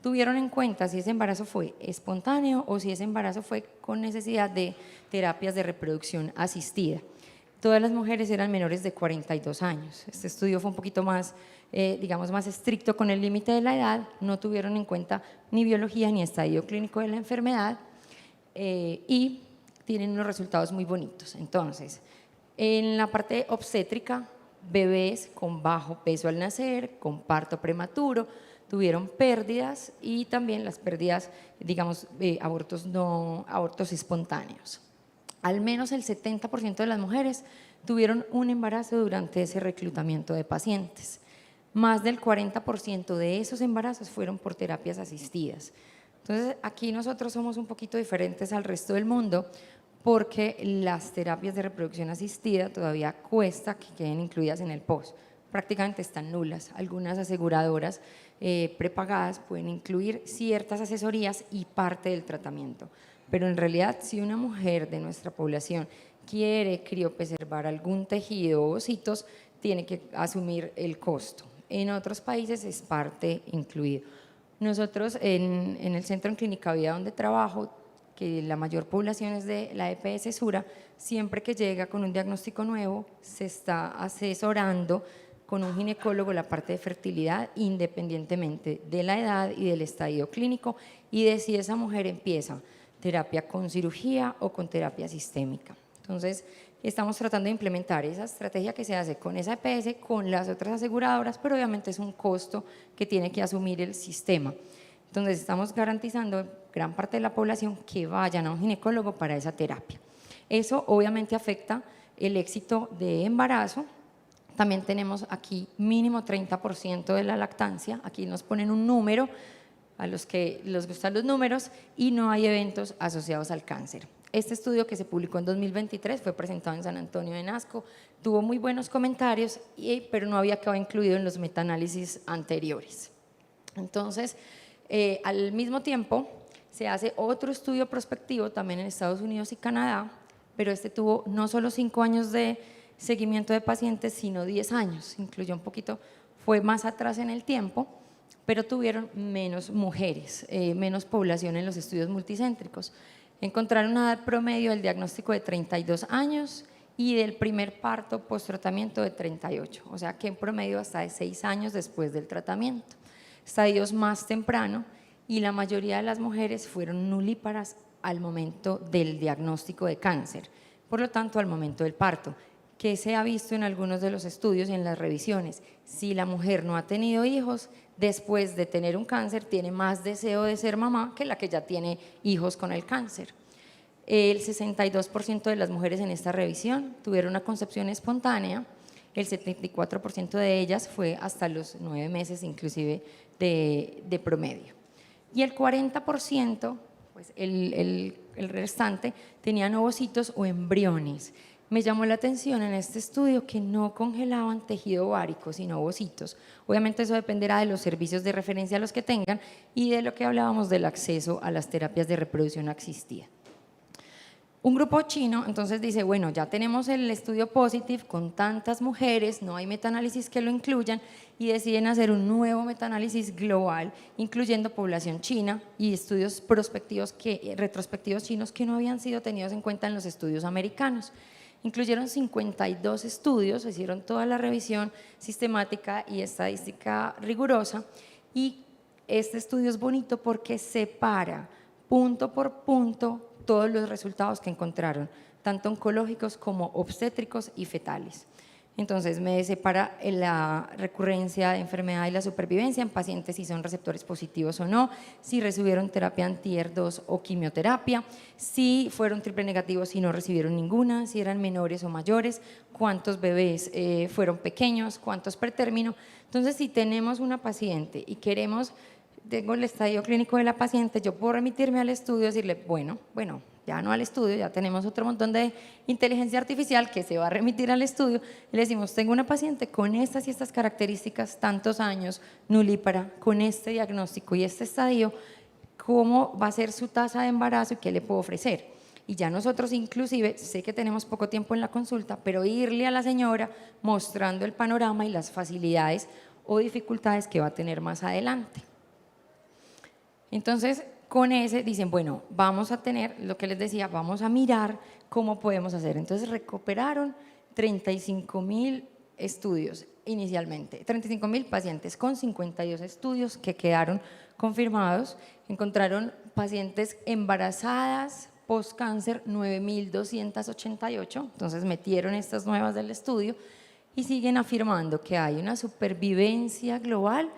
Tuvieron en cuenta si ese embarazo fue espontáneo o si ese embarazo fue con necesidad de terapias de reproducción asistida. Todas las mujeres eran menores de 42 años. Este estudio fue un poquito más, digamos, más estricto con el límite de la edad. No tuvieron en cuenta ni biología ni estadio clínico de la enfermedad y tienen unos resultados muy bonitos. Entonces, en la parte obstétrica, bebés con bajo peso al nacer, con parto prematuro, tuvieron pérdidas y también las pérdidas, digamos, abortos espontáneos. Al menos el 70% de las mujeres tuvieron un embarazo durante ese reclutamiento de pacientes. Más del 40% de esos embarazos fueron por terapias asistidas. Entonces, aquí nosotros somos un poquito diferentes al resto del mundo porque las terapias de reproducción asistida todavía cuesta que queden incluidas en el POS. Prácticamente están nulas. Algunas aseguradoras prepagadas pueden incluir ciertas asesorías y parte del tratamiento. Pero en realidad, si una mujer de nuestra población quiere criopreservar algún tejido o ositos, tiene que asumir el costo. En otros países es parte incluido. Nosotros en el Centro en Clínica Vida donde trabajo, que la mayor población es de la EPS Sura, siempre que llega con un diagnóstico nuevo, se está asesorando con un ginecólogo la parte de fertilidad independientemente de la edad y del estadio clínico y de si esa mujer empieza terapia con cirugía o con terapia sistémica. Entonces, estamos tratando de implementar esa estrategia que se hace con esa EPS, con las otras aseguradoras, pero obviamente es un costo que tiene que asumir el sistema. Entonces, estamos garantizando gran parte de la población que vayan a un ginecólogo para esa terapia. Eso obviamente afecta el éxito de embarazo, También tenemos aquí mínimo 30% de la lactancia, aquí nos ponen un número a los que les gustan los números, y no hay eventos asociados al cáncer. Este estudio, que se publicó en 2023, fue presentado en San Antonio de Nasco, tuvo muy buenos comentarios, pero no había quedado incluido en los metaanálisis anteriores. Entonces, al mismo tiempo, se hace otro estudio prospectivo también en Estados Unidos y Canadá, pero este tuvo no solo 5 años de seguimiento de pacientes, sino 10 años, incluyó un poquito, fue más atrás en el tiempo, pero tuvieron menos mujeres, menos población en los estudios multicéntricos. Encontraron una edad promedio del diagnóstico de 32 años y del primer parto post-tratamiento de 38, o sea que en promedio hasta de 6 años después del tratamiento. Estadios más temprano, y la mayoría de las mujeres fueron nulíparas al momento del diagnóstico de cáncer, por lo tanto al momento del parto, que se ha visto en algunos de los estudios y en las revisiones. Si la mujer no ha tenido hijos, después de tener un cáncer tiene más deseo de ser mamá que la que ya tiene hijos con el cáncer. El 62% de las mujeres en esta revisión tuvieron una concepción espontánea, el 74% de ellas fue hasta los 9 meses inclusive de promedio. Y el 40%, pues el restante, tenían ovocitos o embriones. Me llamó la atención en este estudio que no congelaban tejido ovárico, sino ovocitos. Obviamente eso dependerá de los servicios de referencia a los que tengan y de lo que hablábamos del acceso a las terapias de reproducción asistida. Un grupo chino entonces dice, bueno, ya tenemos el estudio POSITIVE con tantas mujeres, no hay metaanálisis que lo incluyan, y deciden hacer un nuevo metaanálisis global, incluyendo población china y estudios retrospectivos chinos que no habían sido tenidos en cuenta en los estudios americanos. Incluyeron 52 estudios, hicieron toda la revisión sistemática y estadística rigurosa, y este estudio es bonito porque separa punto por punto todos los resultados que encontraron, tanto oncológicos como obstétricos y fetales. Entonces me separa la recurrencia de enfermedad y la supervivencia en pacientes si son receptores positivos o no, si recibieron terapia anti-HER2 o quimioterapia, si fueron triple negativos, si no recibieron ninguna, si eran menores o mayores, cuántos bebés fueron pequeños, cuántos pretérmino. Entonces, si tenemos una paciente y tengo el estadio clínico de la paciente, yo puedo remitirme al estudio y decirle, bueno, ya no al estudio, ya tenemos otro montón de inteligencia artificial que se va a remitir al estudio, y le decimos, tengo una paciente con estas y estas características, tantos años, nulípara, con este diagnóstico y este estadio, ¿cómo va a ser su tasa de embarazo y qué le puedo ofrecer? Y ya nosotros inclusive, sé que tenemos poco tiempo en la consulta, pero irle a la señora mostrando el panorama y las facilidades o dificultades que va a tener más adelante. Entonces, con ese dicen, bueno, vamos a tener, lo que les decía, vamos a mirar cómo podemos hacer. Entonces, recuperaron 35.000 estudios inicialmente, 35.000 pacientes con 52 estudios que quedaron confirmados. Encontraron pacientes embarazadas post-cáncer 9.288, entonces metieron estas nuevas del estudio y siguen afirmando que hay una supervivencia global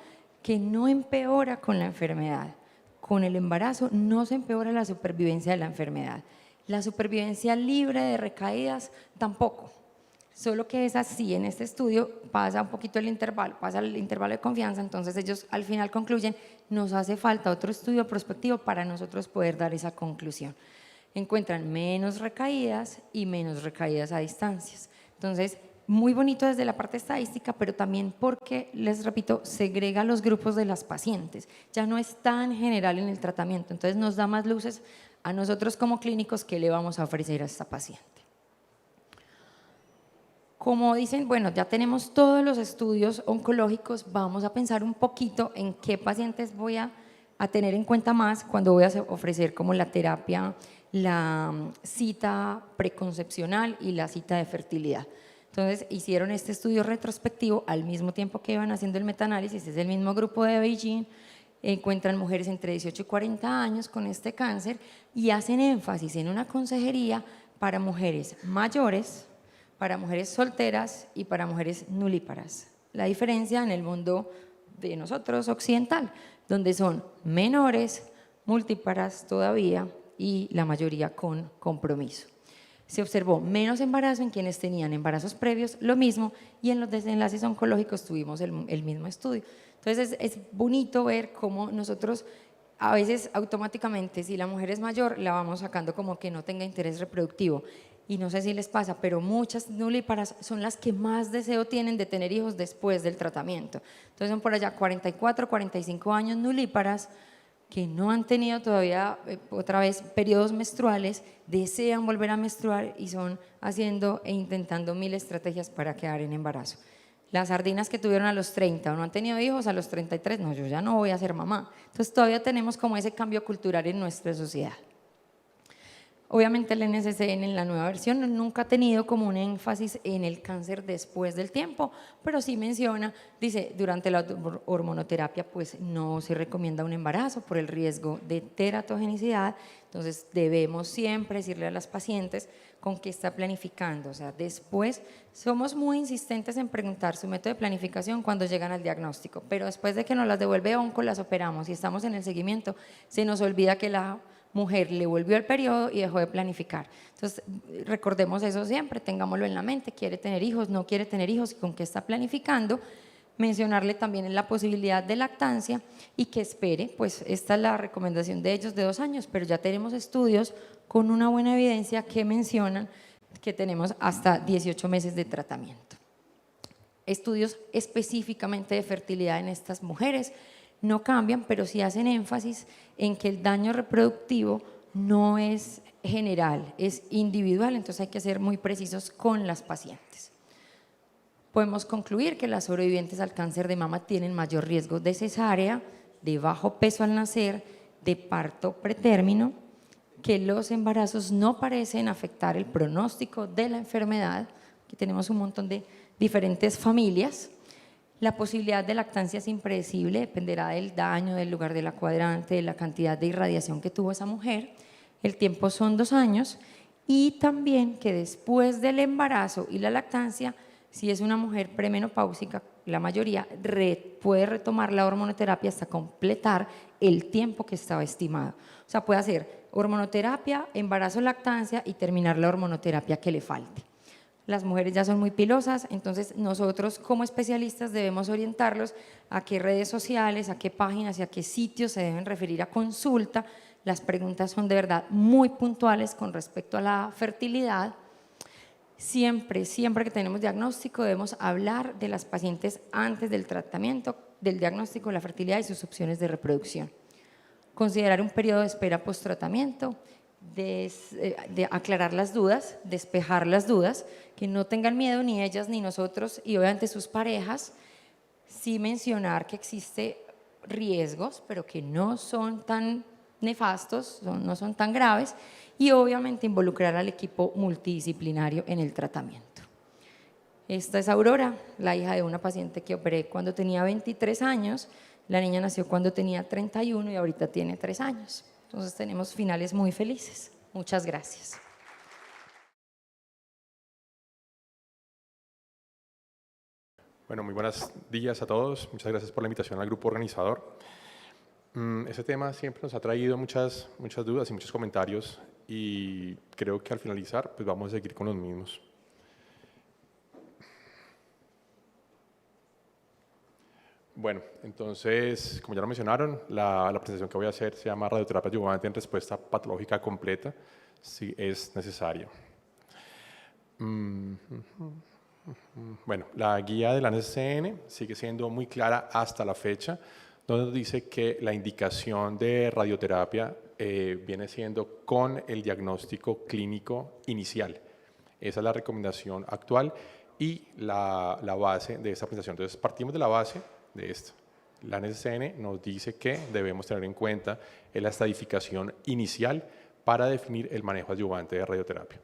que no empeora con la enfermedad. Con el embarazo no se empeora la supervivencia de la enfermedad. La supervivencia libre de recaídas tampoco. Solo que es así, en este estudio pasa un poquito el intervalo, pasa el intervalo de confianza, entonces ellos al final concluyen, nos hace falta otro estudio prospectivo para nosotros poder dar esa conclusión. Encuentran menos recaídas y menos recaídas a distancias. Entonces, muy bonito desde la parte estadística, pero también porque, les repito, segrega los grupos de las pacientes, ya no es tan general en el tratamiento, entonces nos da más luces a nosotros como clínicos que le vamos a ofrecer a esta paciente. Como dicen, bueno, ya tenemos todos los estudios oncológicos, vamos a pensar un poquito en qué pacientes voy a tener en cuenta más cuando voy a ofrecer como la terapia, la cita preconcepcional y la cita de fertilidad. Entonces hicieron este estudio retrospectivo al mismo tiempo que iban haciendo el metaanálisis, es el mismo grupo de Beijing, encuentran mujeres entre 18 y 40 años con este cáncer y hacen énfasis en una consejería para mujeres mayores, para mujeres solteras y para mujeres nulíparas. La diferencia en el mundo de nosotros occidental, donde son menores, multíparas todavía y la mayoría con compromiso. Se observó menos embarazo en quienes tenían embarazos previos, lo mismo, y en los desenlaces oncológicos tuvimos el mismo estudio. Entonces es bonito ver cómo nosotros a veces automáticamente, si la mujer es mayor, la vamos sacando como que no tenga interés reproductivo. Y no sé si les pasa, pero muchas nulíparas son las que más deseo tienen de tener hijos después del tratamiento. Entonces son por allá 44, 45 años nulíparas que no han tenido todavía otra vez periodos menstruales, desean volver a menstruar y son haciendo e intentando 1000 estrategias para quedar en embarazo. Las sardinas que tuvieron a los 30 o no han tenido hijos a los 33, no, yo ya no voy a ser mamá. Entonces todavía tenemos como ese cambio cultural en nuestra sociedad. Obviamente el NCCN en la nueva versión nunca ha tenido como un énfasis en el cáncer después del tiempo, pero sí menciona, dice, durante la hormonoterapia pues no se recomienda un embarazo por el riesgo de teratogenicidad, entonces debemos siempre decirle a las pacientes con qué está planificando, o sea, después somos muy insistentes en preguntar su método de planificación cuando llegan al diagnóstico, pero después de que nos las devuelve onco, las operamos y estamos en el seguimiento, se nos olvida que la mujer le volvió el periodo y dejó de planificar. Entonces, recordemos eso siempre, tengámoslo en la mente, quiere tener hijos, no quiere tener hijos, con qué está planificando, mencionarle también en la posibilidad de lactancia y que espere, pues esta es la recomendación de ellos de 2 años, pero ya tenemos estudios con una buena evidencia que mencionan que tenemos hasta 18 meses de tratamiento. Estudios específicamente de fertilidad en estas mujeres no cambian, pero sí hacen énfasis en que el daño reproductivo no es general, es individual, entonces hay que ser muy precisos con las pacientes. Podemos concluir que las sobrevivientes al cáncer de mama tienen mayor riesgo de cesárea, de bajo peso al nacer, de parto pretérmino, que los embarazos no parecen afectar el pronóstico de la enfermedad. Aquí tenemos un montón de diferentes familias. La posibilidad de lactancia es impredecible, dependerá del daño, del lugar de la cuadrante, de la cantidad de irradiación que tuvo esa mujer. El tiempo son 2 años y también que después del embarazo y la lactancia, si es una mujer premenopáusica, la mayoría puede retomar la hormonoterapia hasta completar el tiempo que estaba estimado. O sea, puede hacer hormonoterapia, embarazo, lactancia y terminar la hormonoterapia que le falte. Las mujeres ya son muy pilosas, entonces nosotros como especialistas debemos orientarlos a qué redes sociales, a qué páginas y a qué sitios se deben referir a consulta. Las preguntas son de verdad muy puntuales con respecto a la fertilidad. Siempre que tenemos diagnóstico debemos hablar de las pacientes antes del tratamiento, del diagnóstico de la fertilidad y sus opciones de reproducción. Considerar un periodo de espera post-tratamiento, de aclarar las dudas, despejar las dudas, que no tengan miedo ni ellas ni nosotros y obviamente sus parejas, sí mencionar que existe riesgos, pero que no son tan nefastos, no son tan graves y obviamente involucrar al equipo multidisciplinario en el tratamiento. Esta es Aurora, la hija de una paciente que operé cuando tenía 23 años, la niña nació cuando tenía 31 y ahorita tiene 3 años. Entonces tenemos finales muy felices. Muchas gracias. Bueno, muy buenos días a todos. Muchas gracias por la invitación al grupo organizador. Este tema siempre nos ha traído muchas dudas y muchos comentarios y creo que al finalizar pues vamos a seguir con los mismos. Bueno, entonces, como ya lo mencionaron, la presentación que voy a hacer se llama radioterapia adyuvante en respuesta patológica completa, si es necesario. Bueno, la guía de la NCCN sigue siendo muy clara hasta la fecha, donde dice que la indicación de radioterapia viene siendo con el diagnóstico clínico inicial. Esa es la recomendación actual y la base de esta presentación. Entonces, partimos de la base de esto. La NCCN nos dice que debemos tener en cuenta la estadificación inicial para definir el manejo adyuvante de radioterapia.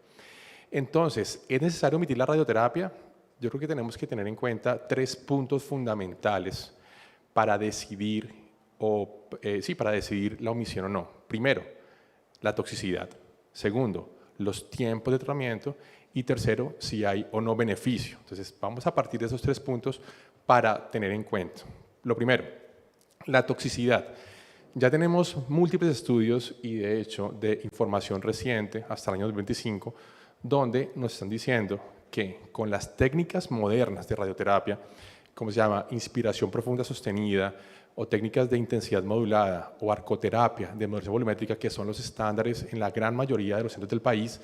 Entonces, ¿es necesario omitir la radioterapia? Yo creo que tenemos que tener en cuenta 3 puntos fundamentales para decidir, para decidir la omisión o no. Primero, la toxicidad. Segundo, los tiempos de tratamiento. Y tercero, si hay o no beneficio. Entonces, vamos a partir de esos 3 puntos para tener en cuenta. Lo primero, la toxicidad. Ya tenemos múltiples estudios y de hecho de información reciente hasta el año 2025 donde nos están diciendo que con las técnicas modernas de radioterapia, como se llama inspiración profunda sostenida, o técnicas de intensidad modulada, o arcoterapia de modulación volumétrica, que son los estándares en la gran mayoría de los centros del país,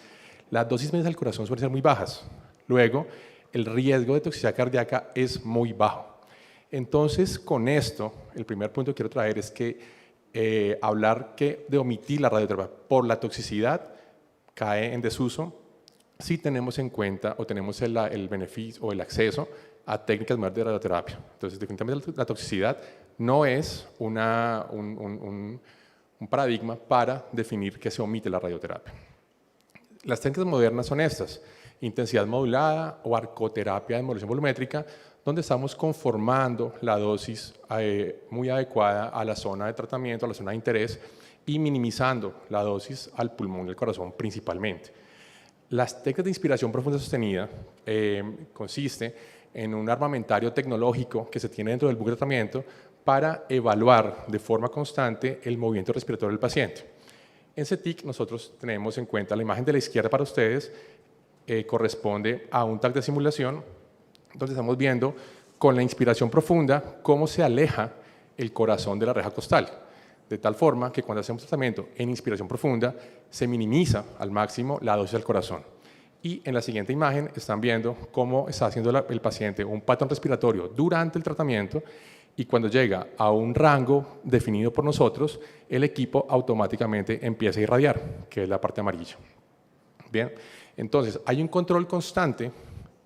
las dosis medias al corazón suelen ser muy bajas. Luego, el riesgo de toxicidad cardíaca es muy bajo. Entonces, con esto, el primer punto que quiero traer es que hablar de omitir la radioterapia por la toxicidad cae en desuso si tenemos en cuenta o tenemos el beneficio o el acceso a técnicas modernas de radioterapia. Entonces, definitivamente la toxicidad no es un paradigma para definir que se omite la radioterapia. Las técnicas modernas son estas: intensidad modulada o arcoterapia de modulación volumétrica, donde estamos conformando la dosis muy adecuada a la zona de tratamiento, a la zona de interés, y minimizando la dosis al pulmón y al corazón principalmente. Las técnicas de inspiración profunda sostenida consiste en un armamentario tecnológico que se tiene dentro del buque de tratamiento para evaluar de forma constante el movimiento respiratorio del paciente. En CETIC nosotros tenemos en cuenta la imagen de la izquierda para ustedes, corresponde a un TAC de simulación, donde estamos viendo con la inspiración profunda cómo se aleja el corazón de la reja costal, de tal forma que cuando hacemos tratamiento en inspiración profunda se minimiza al máximo la dosis al corazón. Y en la siguiente imagen están viendo cómo está haciendo el paciente un patrón respiratorio durante el tratamiento, y cuando llega a un rango definido por nosotros, el equipo automáticamente empieza a irradiar, que es la parte amarilla. Bien, entonces hay un control constante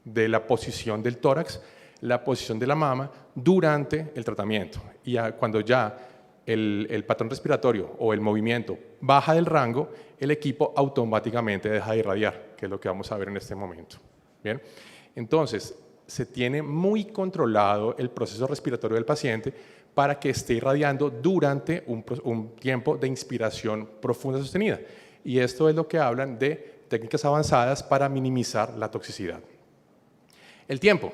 de la posición del tórax, la posición de la mama durante el tratamiento, y cuando ya el patrón respiratorio o el movimiento baja del rango, el equipo automáticamente deja de irradiar, que es lo que vamos a ver en este momento. Bien, entonces se tiene muy controlado el proceso respiratorio del paciente para que esté irradiando durante un tiempo de inspiración profunda sostenida, y esto es lo que hablan de técnicas avanzadas para minimizar la toxicidad. El tiempo.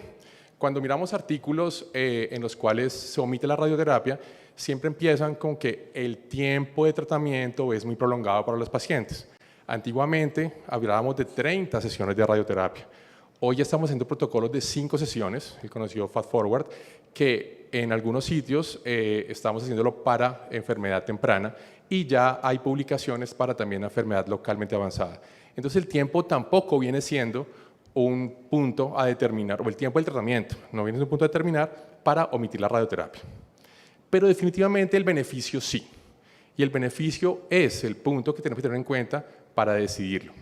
Cuando miramos artículos en los cuales se omite la radioterapia, siempre empiezan con que el tiempo de tratamiento es muy prolongado para los pacientes. Antiguamente hablábamos de 30 sesiones de radioterapia. Hoy ya estamos haciendo protocolos de 5 sesiones, el conocido Fast Forward, que en algunos sitios estamos haciéndolo para enfermedad temprana, y ya hay publicaciones para también enfermedad localmente avanzada. Entonces el tiempo tampoco viene siendo un punto a determinar, o el tiempo del tratamiento no viene siendo un punto a determinar para omitir la radioterapia. Pero definitivamente el beneficio sí, y el beneficio es el punto que tenemos que tener en cuenta para decidirlo.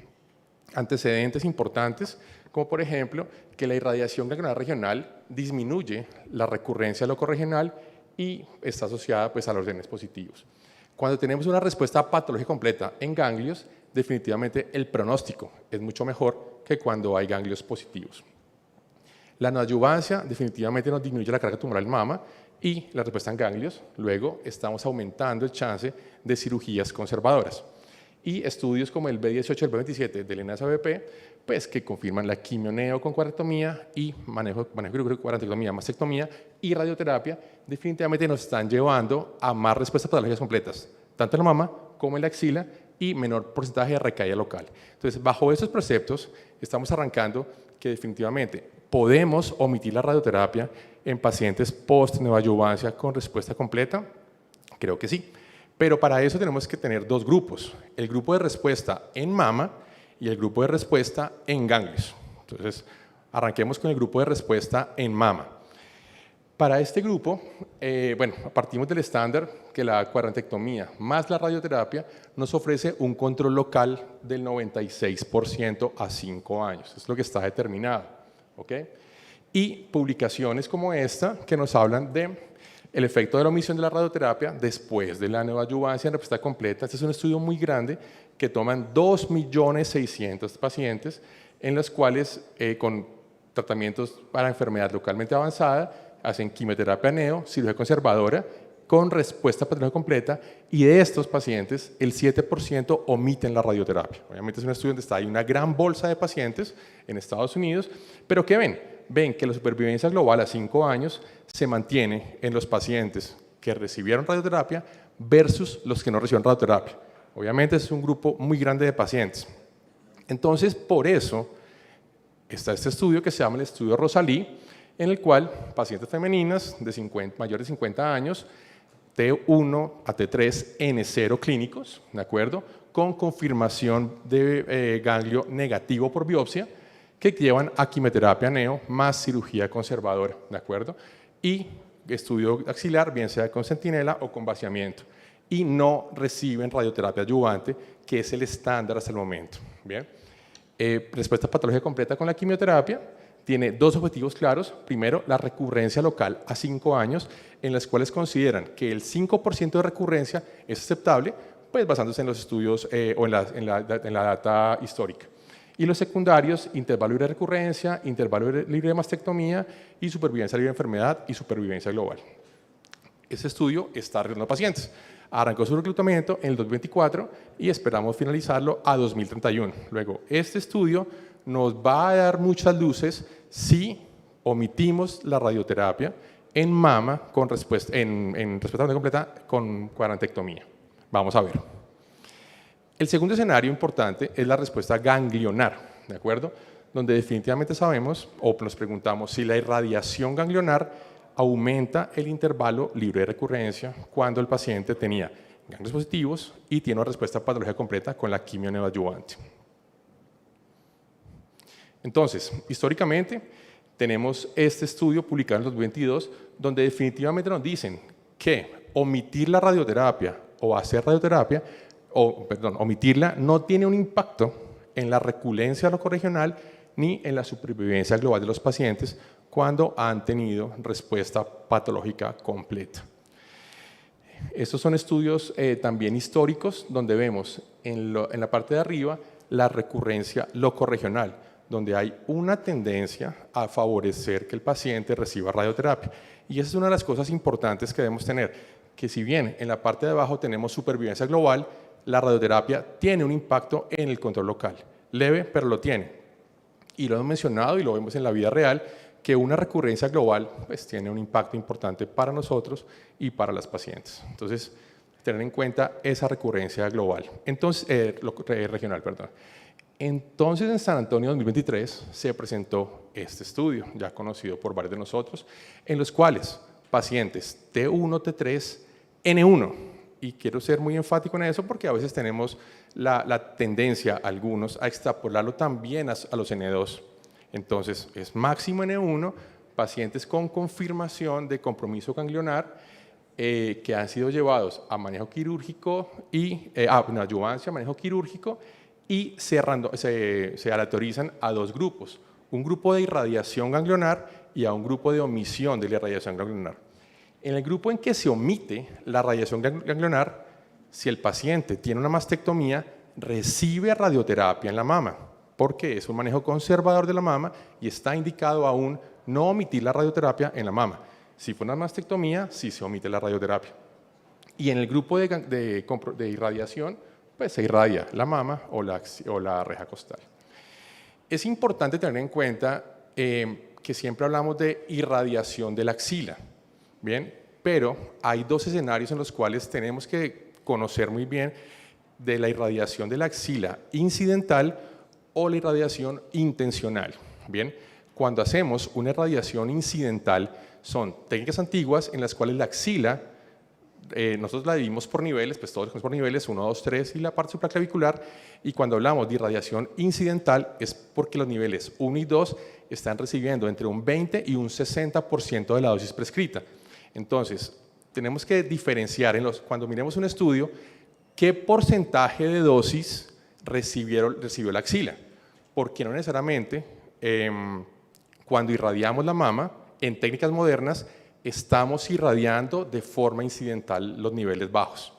Antecedentes importantes, como por ejemplo que la irradiación ganglionar regional disminuye la recurrencia locorregional y está asociada pues, a los genes positivos. Cuando tenemos una respuesta patológica completa en ganglios, definitivamente el pronóstico es mucho mejor que cuando hay ganglios positivos. La neoadyuvancia definitivamente nos disminuye la carga tumoral en mama y la respuesta en ganglios. Luego estamos aumentando el chance de cirugías conservadoras. Y estudios como el B18 y el B27 del NSABP, pues que confirman la quimioneo con cuadrectomía y manejo quirúrgico, cuadrectomía, mastectomía y radioterapia, definitivamente nos están llevando a más respuestas patológicas completas, tanto en la mama como en la axila, y menor porcentaje de recaída local. Entonces, bajo esos preceptos, estamos arrancando que definitivamente podemos omitir la radioterapia en pacientes post-neoadyuvancia con respuesta completa. Creo que sí. Pero para eso tenemos que tener dos grupos: el grupo de respuesta en mama y el grupo de respuesta en ganglios. Entonces, arranquemos con el grupo de respuesta en mama. Para este grupo, partimos del estándar que la cuadrantectomía más la radioterapia nos ofrece un control local del 96% a 5 años. Es lo que está determinado. ¿Okay? Y publicaciones como esta que nos hablan de el efecto de la omisión de la radioterapia después de la neoadyuvancia en respuesta completa. Este es un estudio muy grande que toman 2.600.000 pacientes, en los cuales con tratamientos para enfermedad localmente avanzada hacen quimioterapia neo, cirugía conservadora, con respuesta patológica completa, y de estos pacientes el 7% omiten la radioterapia. Obviamente es un estudio donde hay una gran bolsa de pacientes en Estados Unidos, pero ¿qué ven? Ven que la supervivencia global a 5 años se mantiene en los pacientes que recibieron radioterapia versus los que no recibieron radioterapia. Obviamente es un grupo muy grande de pacientes. Entonces, por eso está este estudio que se llama el estudio Rosalí, en el cual pacientes femeninas de mayores de 50 años, T1 a T3 N0 clínicos, ¿de acuerdo?, con confirmación de ganglio negativo por biopsia, que llevan a quimioterapia neo más cirugía conservadora, ¿de acuerdo? Y estudio axilar, bien sea con centinela o con vaciamiento. Y no reciben radioterapia adyuvante, que es el estándar hasta el momento. Bien. Respuesta patológica completa con la quimioterapia tiene dos objetivos claros. Primero, la recurrencia local a 5 años, en las cuales consideran que el 5% de recurrencia es aceptable, pues basándose en los estudios o en la data histórica. Y los secundarios, intervalo libre de recurrencia, intervalo libre de mastectomía y supervivencia libre de enfermedad y supervivencia global. Este estudio está arreglando pacientes. Arrancó su reclutamiento en el 2024 y esperamos finalizarlo a 2031. Luego, este estudio nos va a dar muchas luces si omitimos la radioterapia en mama con respuesta, en respuesta completa con cuadrantectomía. Vamos a ver. El segundo escenario importante es la respuesta ganglionar, ¿de acuerdo? Donde definitivamente sabemos o nos preguntamos si la irradiación ganglionar aumenta el intervalo libre de recurrencia cuando el paciente tenía ganglios positivos y tiene una respuesta patológica completa con la quimio neoadyuvante. Entonces, históricamente, tenemos este estudio publicado en el 2022 donde definitivamente nos dicen que omitir la radioterapia o hacer radioterapia, omitirla no tiene un impacto en la recurrencia locorregional ni en la supervivencia global de los pacientes cuando han tenido respuesta patológica completa. Estos son estudios también históricos donde vemos en la parte de arriba la recurrencia locorregional, donde hay una tendencia a favorecer que el paciente reciba radioterapia. Y esa es una de las cosas importantes que debemos tener, que si bien en la parte de abajo tenemos supervivencia global, la radioterapia tiene un impacto en el control local. Leve, pero lo tiene. Y lo hemos mencionado y lo vemos en la vida real, que una recurrencia global pues, tiene un impacto importante para nosotros y para las pacientes. Entonces, tener en cuenta esa recurrencia global. Entonces, regional, perdón. Entonces, en San Antonio 2023 se presentó este estudio, ya conocido por varios de nosotros, en los cuales pacientes T1, T3, N1, y quiero ser muy enfático en eso porque a veces tenemos la tendencia, algunos, a extrapolarlo también a los N2. Entonces, es máximo N1, pacientes con confirmación de compromiso ganglionar que han sido llevados a manejo quirúrgico y adyuvancia, manejo quirúrgico, y se aleatorizan a dos grupos, un grupo de irradiación ganglionar y a un grupo de omisión de la irradiación ganglionar. En el grupo en que se omite la radiación ganglionar, si el paciente tiene una mastectomía, recibe radioterapia en la mama, porque es un manejo conservador de la mama y está indicado aún no omitir la radioterapia en la mama. Si fue una mastectomía, sí se omite la radioterapia. Y en el grupo de irradiación, pues se irradia la mama o la reja costal. Es importante tener en cuenta que siempre hablamos de irradiación de la axila, ¿bien? Pero hay dos escenarios en los cuales tenemos que conocer muy bien de la irradiación de la axila incidental o la irradiación intencional, ¿bien? Cuando hacemos una irradiación incidental, son técnicas antiguas en las cuales la axila, nosotros la dividimos por niveles, pues todos por niveles, 1, 2, 3 y la parte supraclavicular, y cuando hablamos de irradiación incidental es porque los niveles 1 y 2 están recibiendo entre un 20 y un 60% de la dosis prescrita. Entonces, tenemos que diferenciar cuando miremos un estudio, qué porcentaje de dosis recibió la axila, porque no necesariamente cuando irradiamos la mama, en técnicas modernas, estamos irradiando de forma incidental los niveles bajos.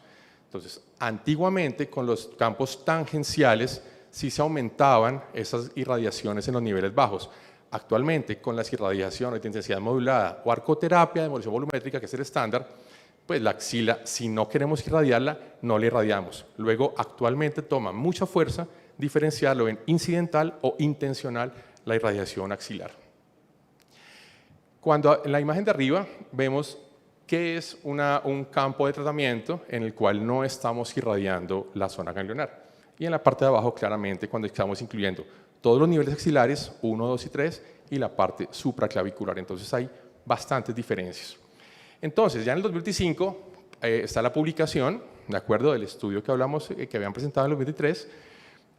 Entonces, antiguamente con los campos tangenciales sí se aumentaban esas irradiaciones en los niveles bajos. Actualmente, con las irradiaciones de intensidad modulada o arcoterapia de demolición volumétrica, que es el estándar, pues la axila, si no queremos irradiarla, no la irradiamos. Luego, actualmente toma mucha fuerza diferenciarlo en incidental o intencional la irradiación axilar. Cuando en la imagen de arriba vemos que es un campo de tratamiento en el cual no estamos irradiando la zona ganglionar. y en la parte de abajo claramente cuando estamos incluyendo todos los niveles axilares, 1, 2 y 3, y la parte supraclavicular. Entonces hay bastantes diferencias. Entonces, ya en el 2025 está la publicación, de acuerdo, del estudio que hablamos, que habían presentado en el 2023,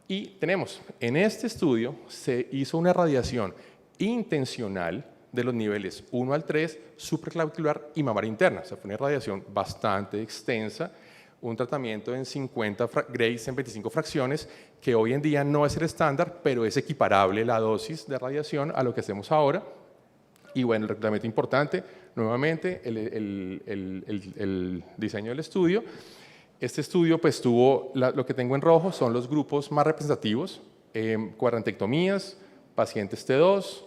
y tenemos, en este estudio se hizo una radiación intencional de los niveles 1 al 3, supraclavicular y mamaria interna. O sea, fue una radiación bastante extensa, un tratamiento en 50 Grays en 25 fracciones, que hoy en día no es el estándar, pero es equiparable la dosis de radiación a lo que hacemos ahora. Y bueno, el tratamiento importante, nuevamente, el diseño del estudio. Este estudio pues tuvo, lo que tengo en rojo son los grupos más representativos, cuadrantectomías, pacientes T2,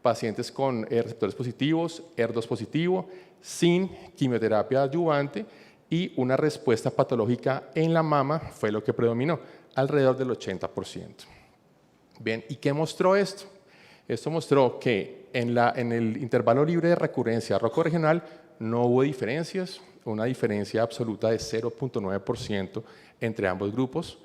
pacientes con receptores positivos, ER2 positivo, sin quimioterapia adyuvante y una respuesta patológica en la mama fue lo que predominó, alrededor del 80%. Bien, ¿y qué mostró esto? Esto mostró que en el intervalo libre de recurrencia roco regional no hubo diferencias, una diferencia absoluta de 0.9% entre ambos grupos.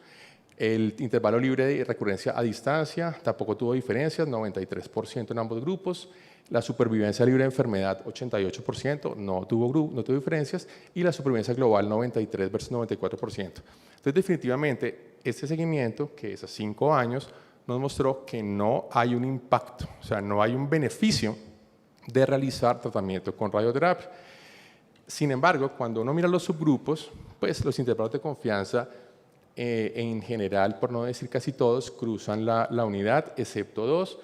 El intervalo libre de recurrencia a distancia tampoco tuvo diferencias, 93% en ambos grupos. La supervivencia libre de enfermedad, 88%, no tuvo diferencias. Y la supervivencia global, 93 versus 94%. Entonces, definitivamente, este seguimiento, que es a 5 años, nos mostró que no hay un impacto, o sea, no hay un beneficio de realizar tratamiento con radioterapia. Sin embargo, cuando uno mira los subgrupos, pues los intervalos de confianza en general, por no decir casi todos, cruzan la unidad, excepto 2.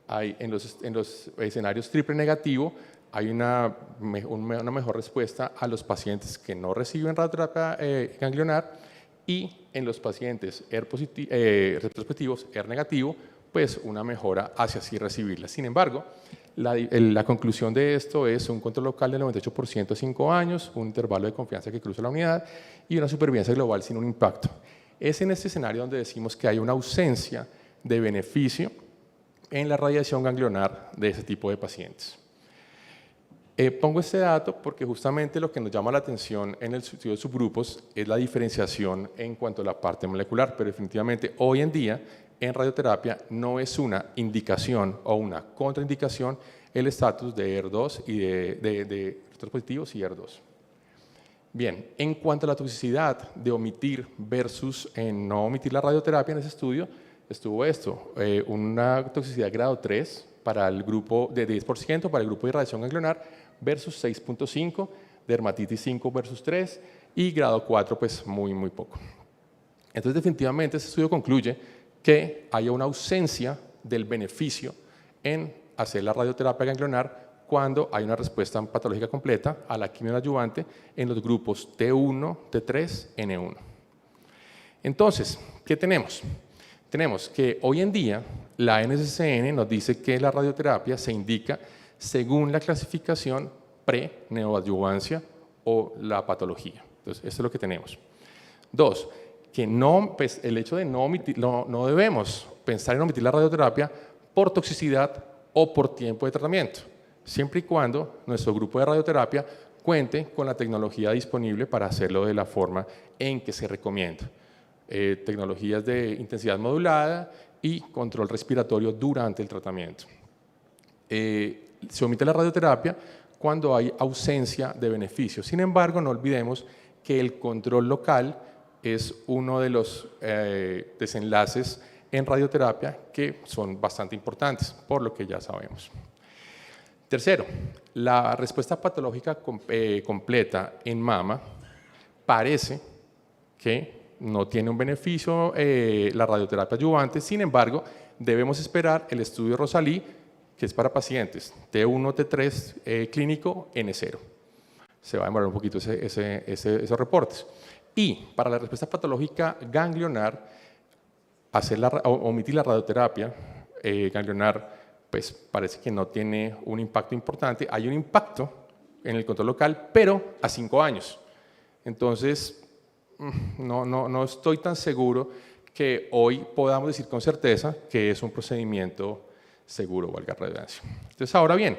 Hay, en los escenarios triple negativo hay una mejor respuesta a los pacientes que no reciben radioterapia ganglionar, y en los pacientes receptores positivos, ER negativo, pues una mejora hacia sí recibirla. Sin embargo, la conclusión de esto es un control local del 98% a 5 años, un intervalo de confianza que cruza la unidad y una supervivencia global sin un impacto. Es en este escenario donde decimos que hay una ausencia de beneficio en la radiación ganglionar de ese tipo de pacientes. Pongo este dato porque justamente lo que nos llama la atención en el estudio de subgrupos es la diferenciación en cuanto a la parte molecular, pero definitivamente hoy en día en radioterapia no es una indicación o una contraindicación el estatus de ER2 y de receptores positivos y ER2. Bien, en cuanto a la toxicidad de omitir versus no omitir la radioterapia en ese estudio, estuvo esto, una toxicidad grado 3 para el grupo de 10%, para el grupo de irradiación ganglionar, versus 6.5, dermatitis 5 versus 3 y grado 4 pues muy poco. Entonces definitivamente este estudio concluye que haya una ausencia del beneficio en hacer la radioterapia ganglionar cuando hay una respuesta patológica completa a la quimioadyuvante en los grupos T1, T3, N1. Entonces, ¿qué tenemos? Tenemos que hoy en día la NCCN nos dice que la radioterapia se indica según la clasificación pre-neoadyuvancia o la patología. Entonces, esto es lo que tenemos. 2, que pues, el hecho de no debemos pensar en omitir la radioterapia por toxicidad o por tiempo de tratamiento, siempre y cuando nuestro grupo de radioterapia cuente con la tecnología disponible para hacerlo de la forma en que se recomienda. Tecnologías de intensidad modulada y control respiratorio durante el tratamiento. Se omite la radioterapia cuando hay ausencia de beneficio. Sin embargo, no olvidemos que el control local es uno de los desenlaces en radioterapia que son bastante importantes, por lo que ya sabemos. Tercero, la respuesta patológica completa en mama parece que no tiene un beneficio la radioterapia adyuvante. Sin embargo, debemos esperar el estudio Rosalí, que es para pacientes T1, T3 clínico, N0. Se va a demorar un poquito esos reportes. Y para la respuesta patológica ganglionar, omitir la radioterapia ganglionar, pues parece que no tiene un impacto importante. Hay un impacto en el control local, pero a 5 años. Entonces, no estoy tan seguro que hoy podamos decir con certeza que es un procedimiento seguro, valga la redundancia. Entonces, ahora bien,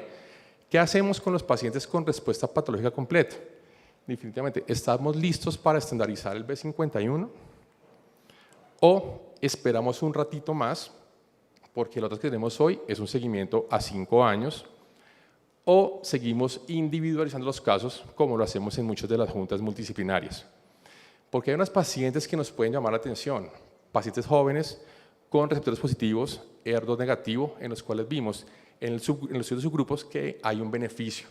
¿qué hacemos con los pacientes con respuesta patológica completa? Definitivamente, ¿estamos listos para estandarizar el B51? o esperamos un ratito más, porque lo otro que tenemos hoy es un seguimiento a 5 años, o seguimos individualizando los casos como lo hacemos en muchas de las juntas multidisciplinarias. Porque hay unas pacientes que nos pueden llamar la atención, pacientes jóvenes con receptores positivos, ER2 negativo, en los cuales vimos en los estudios de subgrupos que hay un beneficio.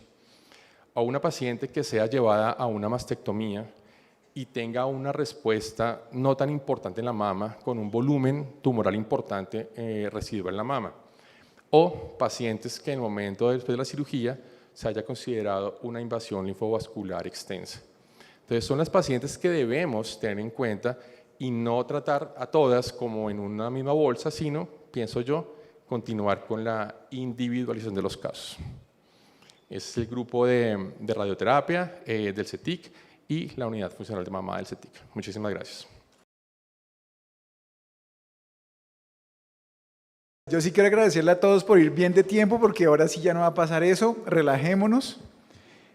O una paciente que sea llevada a una mastectomía y tenga una respuesta no tan importante en la mama, con un volumen tumoral importante residual en la mama. O pacientes que en el momento después de la cirugía se haya considerado una invasión linfovascular extensa. Entonces son las pacientes que debemos tener en cuenta y no tratar a todas como en una misma bolsa, sino, pienso yo, continuar con la individualización de los casos. Ese es el grupo de radioterapia del CETIC y la unidad funcional de mama del CETIC. Muchísimas gracias. Yo sí quiero agradecerle a todos por ir bien de tiempo, porque ahora sí ya no va a pasar eso, relajémonos.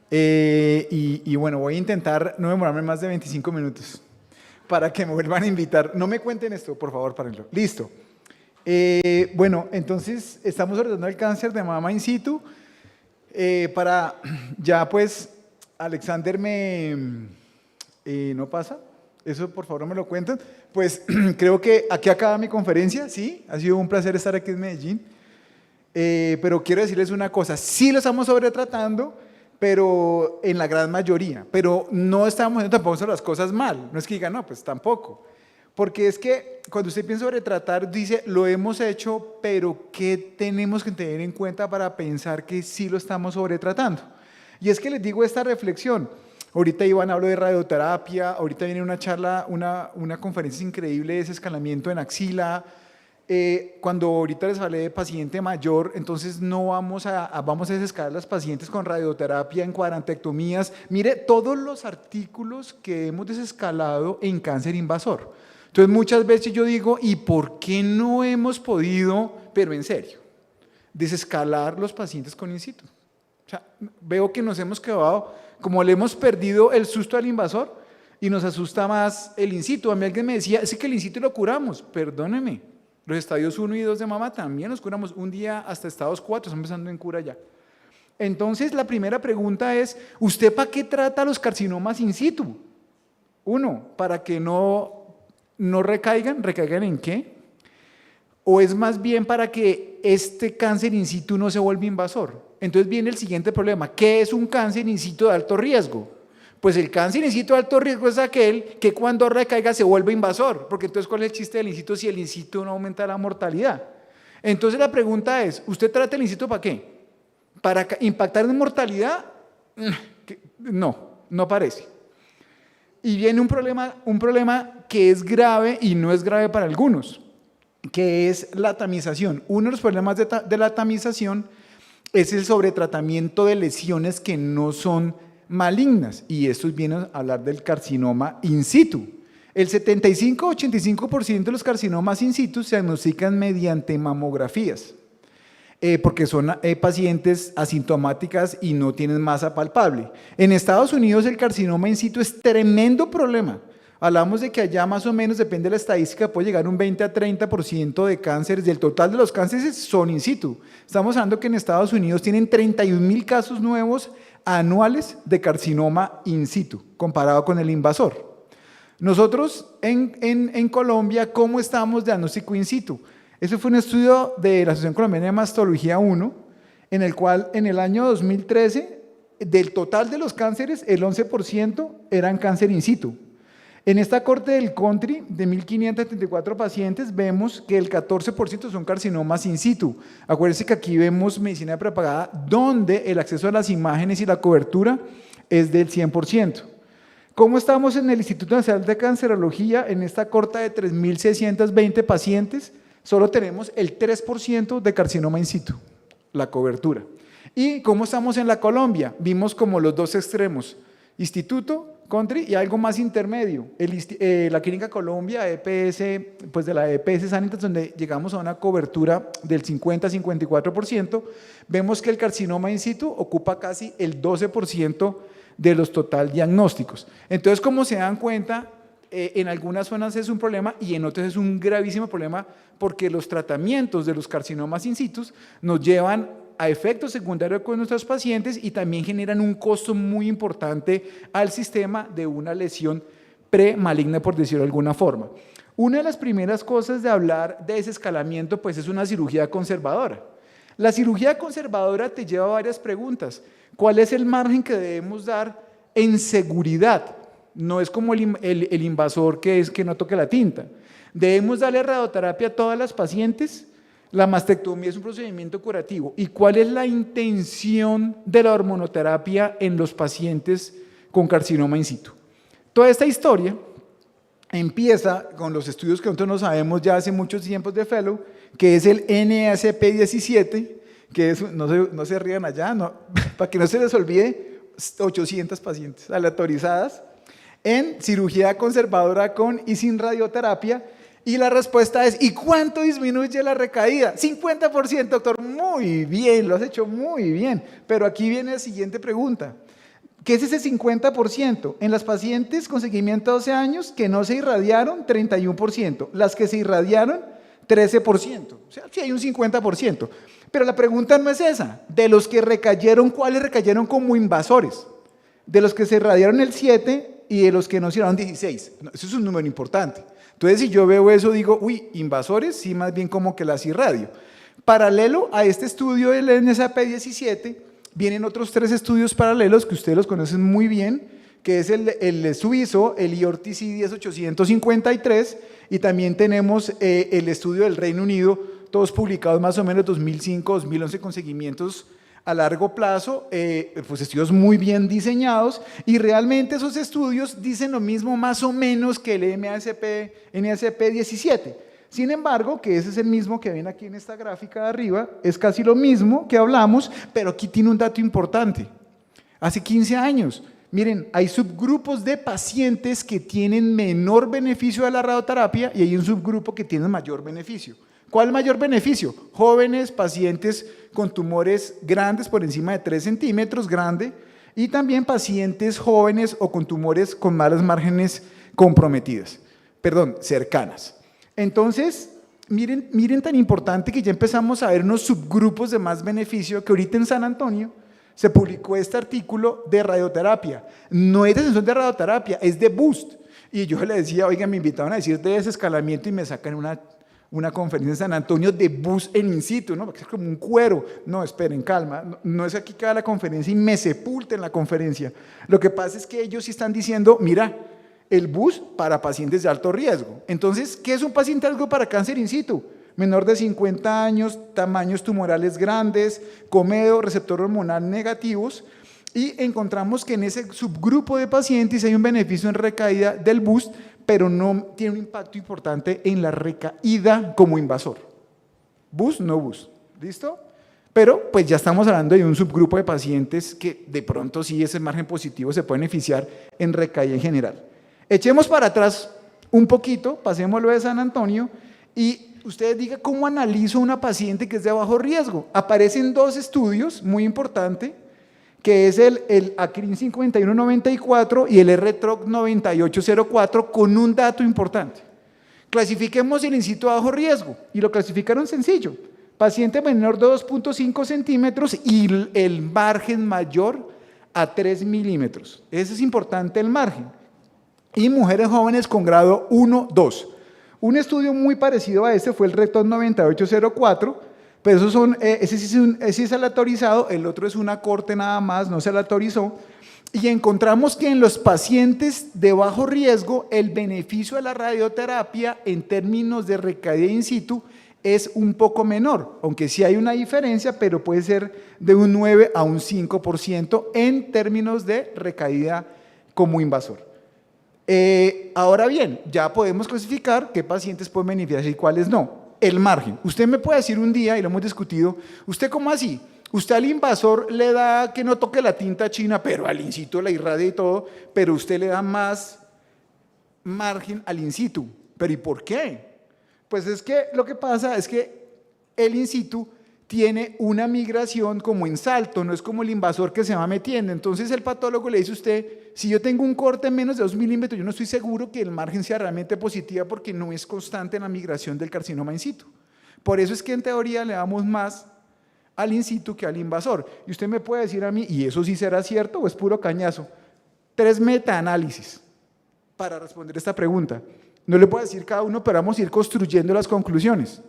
Y bueno, voy a intentar no demorarme más de 25 minutos para que me vuelvan a invitar. No me cuenten esto, por favor, párenlo. Listo. Bueno, entonces estamos tratando el cáncer de mama in situ. Para ya pues, Alexander ¿no pasa? Eso por favor me lo cuentan. Pues creo que aquí acaba mi conferencia, sí, ha sido un placer estar aquí en Medellín. Pero quiero decirles una cosa, sí lo estamos sobretratando, pero en la gran mayoría, pero no estamos haciendo tampoco las cosas mal, no es que digan, no, pues tampoco, porque es que cuando usted piensa sobre tratar, dice, lo hemos hecho, pero ¿qué tenemos que tener en cuenta para pensar que sí lo estamos sobretratando? Y es que les digo esta reflexión, ahorita Iván habló de radioterapia, ahorita viene una charla, una conferencia increíble de desescalamiento en axila. Cuando ahorita les hablé de paciente mayor, entonces no vamos a desescalar a las pacientes con radioterapia en cuadrantectomías. Mire, todos los artículos que hemos desescalado en cáncer invasor. Entonces muchas veces yo digo, ¿y por qué no hemos podido, pero en serio, desescalar los pacientes con in situ? O sea, veo que nos hemos quedado, como le hemos perdido el susto al invasor y nos asusta más el in situ. A mí alguien me decía, es que el in situ lo curamos, perdóneme. Los estadios 1 y 2 de mama también los curamos un día hasta estados 4, están empezando en cura ya. Entonces, la primera pregunta es, ¿usted para qué trata los carcinomas in situ? Uno, para que no recaigan ¿en qué? ¿O es más bien para que este cáncer in situ no se vuelva invasor? Entonces viene el siguiente problema, ¿qué es un cáncer in situ de alto riesgo? Pues el cáncer in situ de alto riesgo es aquel que cuando recaiga se vuelve invasor, porque entonces ¿cuál es el chiste del in situ si el in situ no aumenta la mortalidad? Entonces la pregunta es, ¿usted trata el in situ para qué? ¿Para impactar en mortalidad? No parece. Y viene un problema que es grave y no es grave para algunos, que es la tamización. Uno de los problemas de la tamización es el sobretratamiento de lesiones que no son malignas, y estos vienen a hablar del carcinoma in situ. El 75-85% de los carcinomas in situ se diagnostican mediante mamografías, porque son pacientes asintomáticas y no tienen masa palpable. En Estados Unidos el carcinoma in situ es tremendo problema. Hablamos de que allá más o menos, depende de la estadística, puede llegar un 20 a 30% de cánceres, del total de los cánceres son in situ. Estamos hablando que en Estados Unidos tienen 31.000 casos nuevos anuales de carcinoma in situ, comparado con el invasor. Nosotros en Colombia, ¿cómo estamos de diagnóstico in situ? Ese fue un estudio de la Asociación Colombiana de Mastología 1, en el cual en el año 2013, del total de los cánceres, el 11% eran cáncer in situ. En esta corte del country de 1.574 pacientes vemos que el 14% son carcinomas in situ. Acuérdense que aquí vemos medicina prepagada donde el acceso a las imágenes y la cobertura es del 100%. ¿Cómo estamos en el Instituto Nacional de Cancerología? En esta corte de 3.620 pacientes solo tenemos el 3% de carcinoma in situ, la cobertura. ¿Y cómo estamos en la Colombia? Vimos como los dos extremos, instituto, country y algo más intermedio. La Clínica Colombia, EPS, pues de la EPS Sanitas, donde llegamos a una cobertura del 50-54%, vemos que el carcinoma in situ ocupa casi el 12% de los total diagnósticos. Entonces, como se dan cuenta, en algunas zonas es un problema y en otras es un gravísimo problema porque los tratamientos de los carcinomas in situ nos llevan a efectos secundarios con nuestros pacientes y también generan un costo muy importante al sistema de una lesión premaligna, por decirlo de alguna forma. Una de las primeras cosas de hablar de desescalamiento pues es una cirugía conservadora. La cirugía conservadora te lleva a varias preguntas. ¿Cuál es el margen que debemos dar en seguridad? No es como el invasor que es que no toque la tinta. ¿Debemos darle radioterapia a todas las pacientes? La mastectomía es un procedimiento curativo. ¿Y cuál es la intención de la hormonoterapia en los pacientes con carcinoma in situ? Toda esta historia empieza con los estudios que nosotros no sabemos ya hace muchos tiempos de Fellow, que es el NACP17, que es, no se rían allá, no, para que no se les olvide, 800 pacientes aleatorizadas en cirugía conservadora con y sin radioterapia. Y la respuesta es, ¿y cuánto disminuye la recaída? 50%, doctor. Muy bien, lo has hecho muy bien. Pero aquí viene la siguiente pregunta. ¿Qué es ese 50%? En las pacientes con seguimiento a 12 años que no se irradiaron, 31%. Las que se irradiaron, 13%. O sea, sí hay un 50%. Pero la pregunta no es esa. De los que recayeron, ¿cuáles recayeron como invasores? De los que se irradiaron el 7 y de los que no se irradiaron 16. No, eso es un número importante. Entonces, si yo veo eso, digo, uy, invasores, sí, más bien como que las irradio. Paralelo a este estudio del NSAP17, vienen otros 3 estudios paralelos que ustedes los conocen muy bien, que es el suizo, el IORTIC 10853, y también tenemos el estudio del Reino Unido, todos publicados más o menos 2005-2011 con seguimientos a largo plazo, pues estudios muy bien diseñados, y realmente esos estudios dicen lo mismo más o menos que el NACP17. Sin embargo, que ese es el mismo que ven aquí en esta gráfica de arriba, es casi lo mismo que hablamos, pero aquí tiene un dato importante. Hace 15 años, miren, hay subgrupos de pacientes que tienen menor beneficio de la radioterapia y hay un subgrupo que tiene mayor beneficio. ¿Cuál mayor beneficio? Jóvenes, pacientes con tumores grandes por encima de 3 centímetros, grande, y también pacientes jóvenes o con tumores con malas márgenes cercanas. Entonces, miren tan importante que ya empezamos a ver unos subgrupos de más beneficio, que ahorita en San Antonio se publicó este artículo de radioterapia. No es de sesión de radioterapia, es de boost. Y yo le decía, oiga, me invitaron a decir de desescalamiento y me sacan una conferencia en San Antonio de boost en in situ, ¿no? Porque es como un cuero. No, esperen, calma. No es aquí que haga la conferencia y me sepulten la conferencia. Lo que pasa es que ellos sí están diciendo, mira, el BUS para pacientes de alto riesgo. Entonces, ¿qué es un paciente de riesgo para cáncer in situ? Menor de 50 años, tamaños tumorales grandes, comedo, receptor hormonal negativos, y encontramos que en ese subgrupo de pacientes hay un beneficio en recaída del BUS, pero no tiene un impacto importante en la recaída como invasor. BUS, no BUS. ¿Listo? Pero pues ya estamos hablando de un subgrupo de pacientes que de pronto sí ese margen positivo se puede beneficiar en recaída en general. Echemos para atrás un poquito, pasémoslo de San Antonio y ustedes digan cómo analizo una paciente que es de bajo riesgo. Aparecen 2 estudios muy importantes, que es el ACRIN 5194 y el RTROC 9804, con un dato importante. Clasifiquemos el in situ a bajo riesgo y lo clasificaron sencillo. Paciente menor de 2.5 centímetros y el margen mayor a 3 milímetros. Ese es importante, el margen. Y mujeres jóvenes con grado 1, 2. Un estudio muy parecido a este fue el RTROC 9804, pero esos son, ese sí es aleatorizado, el otro es una corte nada más, no se aleatorizó, y encontramos que en los pacientes de bajo riesgo el beneficio de la radioterapia en términos de recaída in situ es un poco menor, aunque sí hay una diferencia, pero puede ser de un 9 a un 5% en términos de recaída como invasor. Ahora bien, ya podemos clasificar qué pacientes pueden beneficiarse y cuáles no. El margen. Usted me puede decir un día, y lo hemos discutido, ¿usted cómo así? Usted al invasor le da que no toque la tinta china, pero al in situ la irradia y todo, pero usted le da más margen al in situ. ¿Pero y por qué? Pues es que lo que pasa es que el in situ tiene una migración como en salto, no es como el invasor que se va metiendo. Entonces el patólogo le dice a usted, si yo tengo un corte en menos de 2 milímetros, yo no estoy seguro que el margen sea realmente positiva porque no es constante en la migración del carcinoma in situ. Por eso es que en teoría le damos más al in situ que al invasor. Y usted me puede decir a mí, ¿y eso sí será cierto o es puro cañazo? 3 metaanálisis para responder esta pregunta. No le puedo decir cada uno, pero vamos a ir construyendo las conclusiones.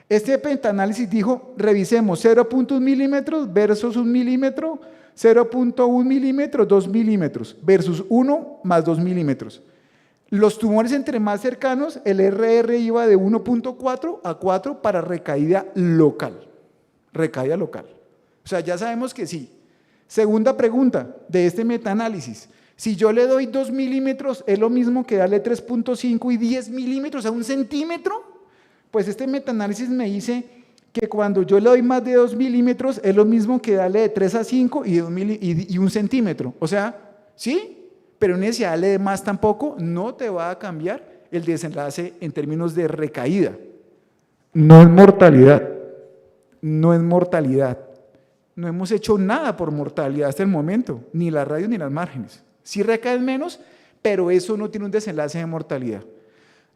Este metaanálisis dijo, revisemos 0.1 milímetros versus 1 milímetro, 0.1 milímetro, 2 milímetros, versus 1 más 2 milímetros. Los tumores entre más cercanos, el RR iba de 1.4 a 4 para recaída local. Recaída local. O sea, ya sabemos que sí. Segunda pregunta de este metaanálisis. Si yo le doy 2 milímetros, ¿es lo mismo que darle 3.5 y 10 milímetros a 1 centímetro? Pues este metaanálisis me dice que cuando yo le doy más de 2 milímetros, es lo mismo que darle de 3 a 5 y 1 centímetro. O sea, ¿sí? Pero si darle de más tampoco, no te va a cambiar el desenlace en términos de recaída. No es mortalidad. No es mortalidad. No hemos hecho nada por mortalidad hasta el momento, ni las radios ni las márgenes. Sí recaen menos, pero eso no tiene un desenlace de mortalidad.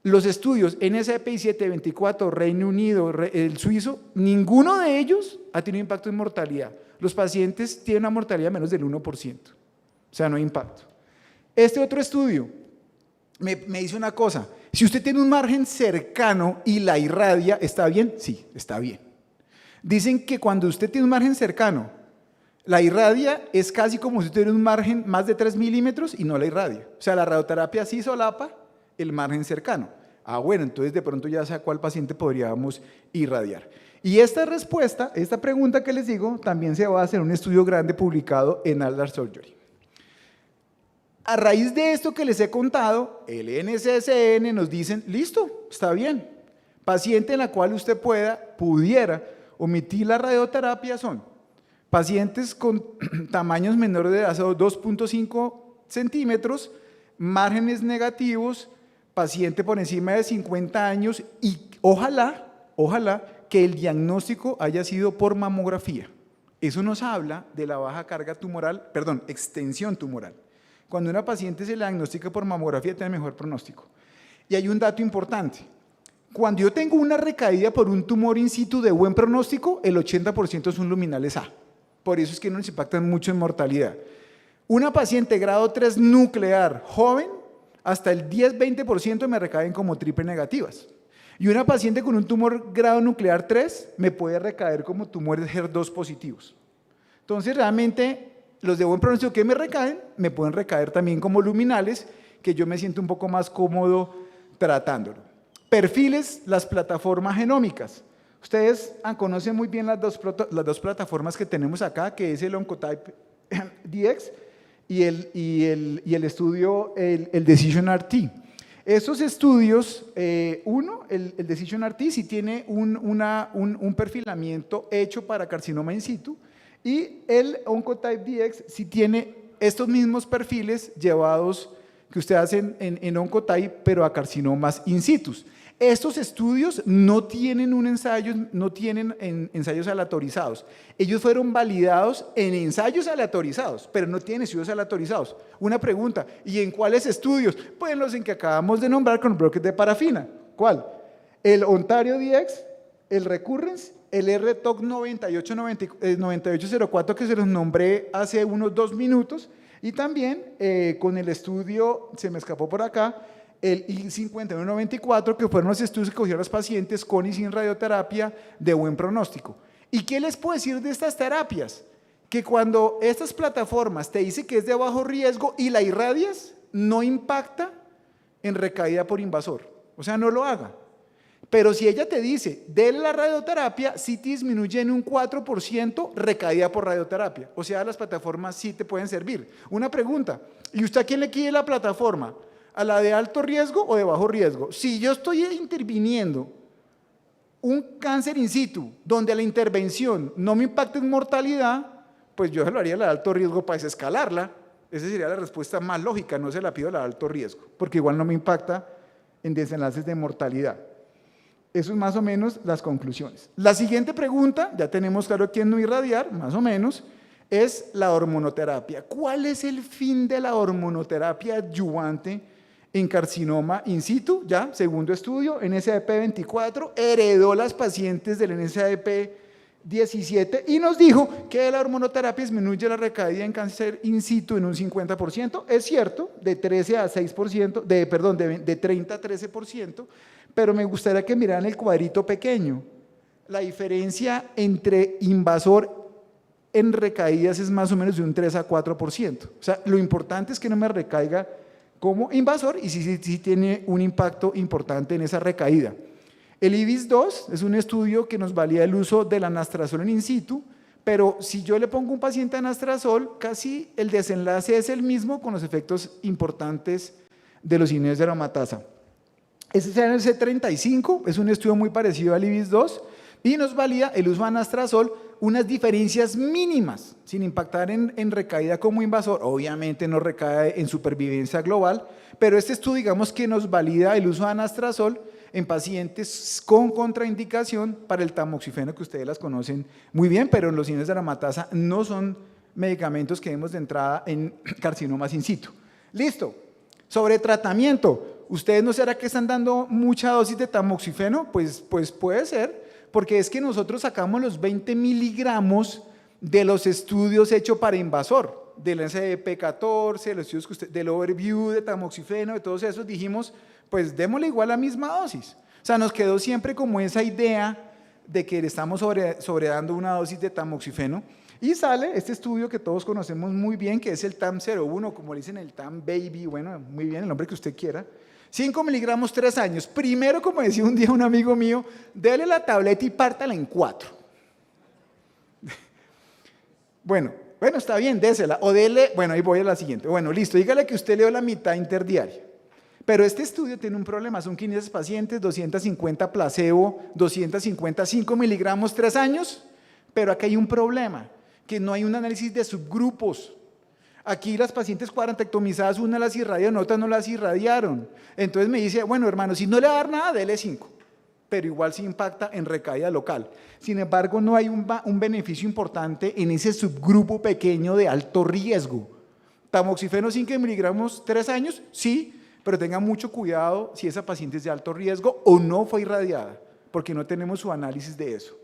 Los estudios NSPI 724, Reino Unido, el suizo, ninguno de ellos ha tenido impacto en mortalidad. Los pacientes tienen una mortalidad menos del 1%, o sea, no hay impacto. Este otro estudio me dice una cosa, si usted tiene un margen cercano y la irradia, ¿está bien? Sí, está bien. Dicen que cuando usted tiene un margen cercano, la irradia es casi como si usted tuviera un margen más de 3 milímetros y no la irradia. O sea, la radioterapia sí solapa el margen cercano. Bueno, entonces de pronto ya sé a cuál paciente podríamos irradiar. Y esta respuesta, esta pregunta que les digo, también se va a hacer un estudio grande publicado en Allar Surgery. A raíz de esto que les he contado, el NCCN nos dicen, listo, está bien. Paciente en la cual usted pudiera omitir la radioterapia son pacientes con tamaños menores de 2.5 centímetros, márgenes negativos, paciente por encima de 50 años y ojalá que el diagnóstico haya sido por mamografía. Eso nos habla de la baja carga tumoral, extensión tumoral. Cuando una paciente se le diagnostica por mamografía tiene mejor pronóstico. Y hay un dato importante. Cuando yo tengo una recaída por un tumor in situ de buen pronóstico, el 80% son luminales A. Por eso es que no nos impactan mucho en mortalidad. Una paciente grado 3 nuclear joven, hasta el 10-20% me recaen como triple negativas. Y una paciente con un tumor grado nuclear 3 me puede recaer como tumores HER2 positivos. Entonces, realmente, los de buen pronóstico que me recaen, me pueden recaer también como luminales, que yo me siento un poco más cómodo tratándolo. Perfiles, las plataformas genómicas. Ustedes conocen muy bien las dos plataformas que tenemos acá, que es el Oncotype DX y el estudio, el Decision-RT. Esos estudios, el Decision-RT sí tiene un perfilamiento hecho para carcinoma in situ y el Oncotype DX sí tiene estos mismos perfiles llevados que ustedes hacen en Oncotype, pero a carcinomas in situ. Estos estudios no tienen ensayos aleatorizados. Ellos fueron validados en ensayos aleatorizados, pero no tienen estudios aleatorizados. Una pregunta, ¿y en cuáles estudios? Pues en los en que acabamos de nombrar con bloques de parafina. ¿Cuál? El Ontario DX, el Recurrence, el RTOC 9804 que se los nombré hace unos 2 minutos y también con el estudio, se me escapó por acá, el I5194, que fueron los estudios que cogieron a los pacientes con y sin radioterapia de buen pronóstico. ¿Y qué les puedo decir de estas terapias? Que cuando estas plataformas te dicen que es de bajo riesgo y la irradias, no impacta en recaída por invasor. O sea, no lo haga. Pero si ella te dice, déle la radioterapia, sí te disminuye en un 4% recaída por radioterapia. O sea, las plataformas sí te pueden servir. Una pregunta, ¿y usted a quién le quiere la plataforma? ¿A la de alto riesgo o de bajo riesgo? Si yo estoy interviniendo un cáncer in situ donde la intervención no me impacta en mortalidad, pues yo se lo haría a la de alto riesgo para desescalarla. Esa sería la respuesta más lógica, no se la pido a la de alto riesgo, porque igual no me impacta en desenlaces de mortalidad. Eso es más o menos las conclusiones. La siguiente pregunta, ya tenemos claro quién no irradiar, más o menos, es la hormonoterapia. ¿Cuál es el fin de la hormonoterapia adyuvante en carcinoma in situ? Ya, segundo estudio, NSAIP-24, heredó las pacientes del NSAIP-17 y nos dijo que la hormonoterapia disminuye la recaída en cáncer in situ en un 50%. Es cierto, de 13 a 6%, de 30 a 13%, pero me gustaría que miraran el cuadrito pequeño. La diferencia entre invasor en recaídas es más o menos de un 3 a 4%. O sea, lo importante es que no me recaiga como invasor y sí tiene un impacto importante en esa recaída. El IBIS-2 es un estudio que nos valida el uso del anastrozol en in situ, pero si yo le pongo un paciente anastrozol, casi el desenlace es el mismo con los efectos importantes de los inhibidores de aromatasa. Este es el C35, es un estudio muy parecido al IBIS-2 y nos valida el uso de anastrozol unas diferencias mínimas, sin impactar en recaída como invasor. Obviamente no recae en supervivencia global, pero este estudio digamos que nos valida el uso de anastrozol en pacientes con contraindicación para el tamoxifeno, que ustedes las conocen muy bien, pero los inhibidores de aromatasa no son medicamentos que demos de entrada en carcinomas in situ. Listo. Sobre tratamiento, ¿ustedes no será que están dando mucha dosis de tamoxifeno? Pues puede ser, porque es que nosotros sacamos los 20 miligramos de los estudios hechos para invasor, del NSAIP-14, los estudios del overview de tamoxifeno, de todos esos, dijimos, pues démosle igual la misma dosis. O sea, nos quedó siempre como esa idea de que le estamos sobredando una dosis de tamoxifeno. Y sale este estudio que todos conocemos muy bien, que es el TAM-01, como le dicen el TAM-Baby, bueno, muy bien, el nombre que usted quiera. 5 miligramos, 3 años. Primero, como decía un día un amigo mío, dele la tableta y pártala en 4. Bueno, está bien, désela. O dele, bueno, ahí voy a la siguiente. Bueno, listo, dígale que usted le dio la mitad interdiaria. Pero este estudio tiene un problema, son 500 pacientes, 250 placebo, 250, 5 miligramos, 3 años. Pero acá hay un problema, que no hay un análisis de subgrupos. Aquí las pacientes cuadrantectomizadas, unas las irradiaron, otras no las irradiaron. Entonces me dice, bueno hermano, si no le va a dar nada, dele 5, pero igual sí impacta en recaída local. Sin embargo, no hay un beneficio importante en ese subgrupo pequeño de alto riesgo. Tamoxifeno 5 miligramos, 3 años, sí, pero tenga mucho cuidado si esa paciente es de alto riesgo o no fue irradiada, porque no tenemos su análisis de eso.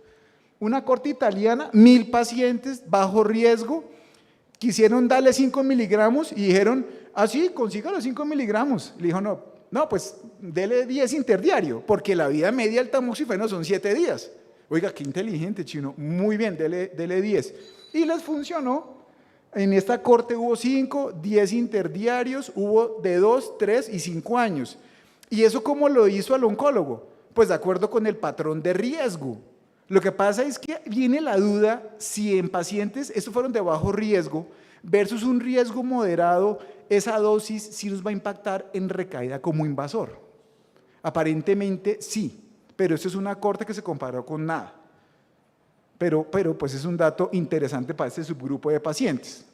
Una corte italiana, 1000 pacientes, bajo riesgo, quisieron darle 5 miligramos y dijeron, sí, consiga los 5 miligramos. Le dijo, no, pues dele 10 interdiario, porque la vida media del tamoxifeno son 7 días. Oiga, qué inteligente, chino, muy bien, dele 10. Y les funcionó. En esta corte hubo 5, 10 interdiarios, hubo de 2, 3 y 5 años. ¿Y eso cómo lo hizo el oncólogo? Pues de acuerdo con el patrón de riesgo. Lo que pasa es que viene la duda si en pacientes, estos fueron de bajo riesgo, versus un riesgo moderado, esa dosis sí nos va a impactar en recaída como invasor. Aparentemente sí, pero esto es una corte que se comparó con nada. Pero pues es un dato interesante para este subgrupo de pacientes.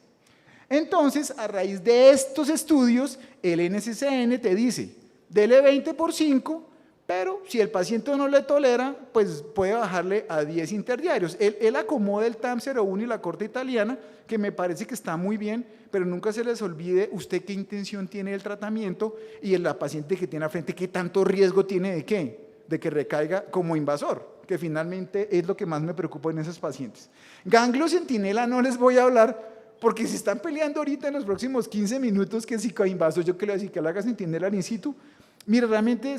Entonces, a raíz de estos estudios, el NCCN te dice, dele 20 por 5, pero si el paciente no le tolera, pues puede bajarle a 10 interdiarios. Él acomoda el TAM-01 y la corte italiana, que me parece que está muy bien, pero nunca se les olvide usted qué intención tiene el tratamiento y la paciente que tiene a frente qué tanto riesgo tiene de qué, de que recaiga como invasor, que finalmente es lo que más me preocupa en esos pacientes. Ganglio centinela no les voy a hablar, porque si están peleando ahorita en los próximos 15 minutos que si coinvasor, yo que le voy a decir que le haga centinela in situ, mira, realmente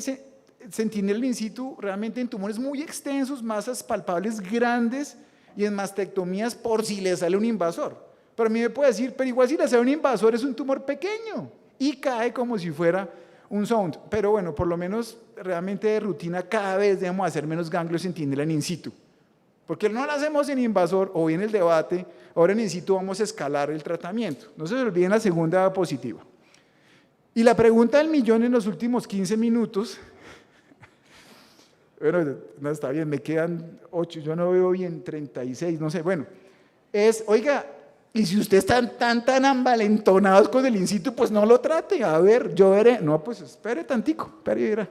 centinela in situ, realmente en tumores muy extensos, masas palpables grandes y en mastectomías por si le sale un invasor. Pero a mí me puede decir, pero igual si le sale un invasor es un tumor pequeño y cae como si fuera un sound. Pero bueno, por lo menos realmente de rutina cada vez debemos hacer menos ganglios centinela en in situ. Porque no lo hacemos en invasor o en el debate, ahora en in situ vamos a escalar el tratamiento. No se olviden la segunda diapositiva. Y la pregunta del millón en los últimos 15 minutos, bueno, no está bien, me quedan 8, yo no veo bien, 36, no sé, bueno, es, oiga, y si ustedes están tan envalentonados con el in situ, pues no lo trate, a ver, yo veré, no, pues espere tantico, espere y verá.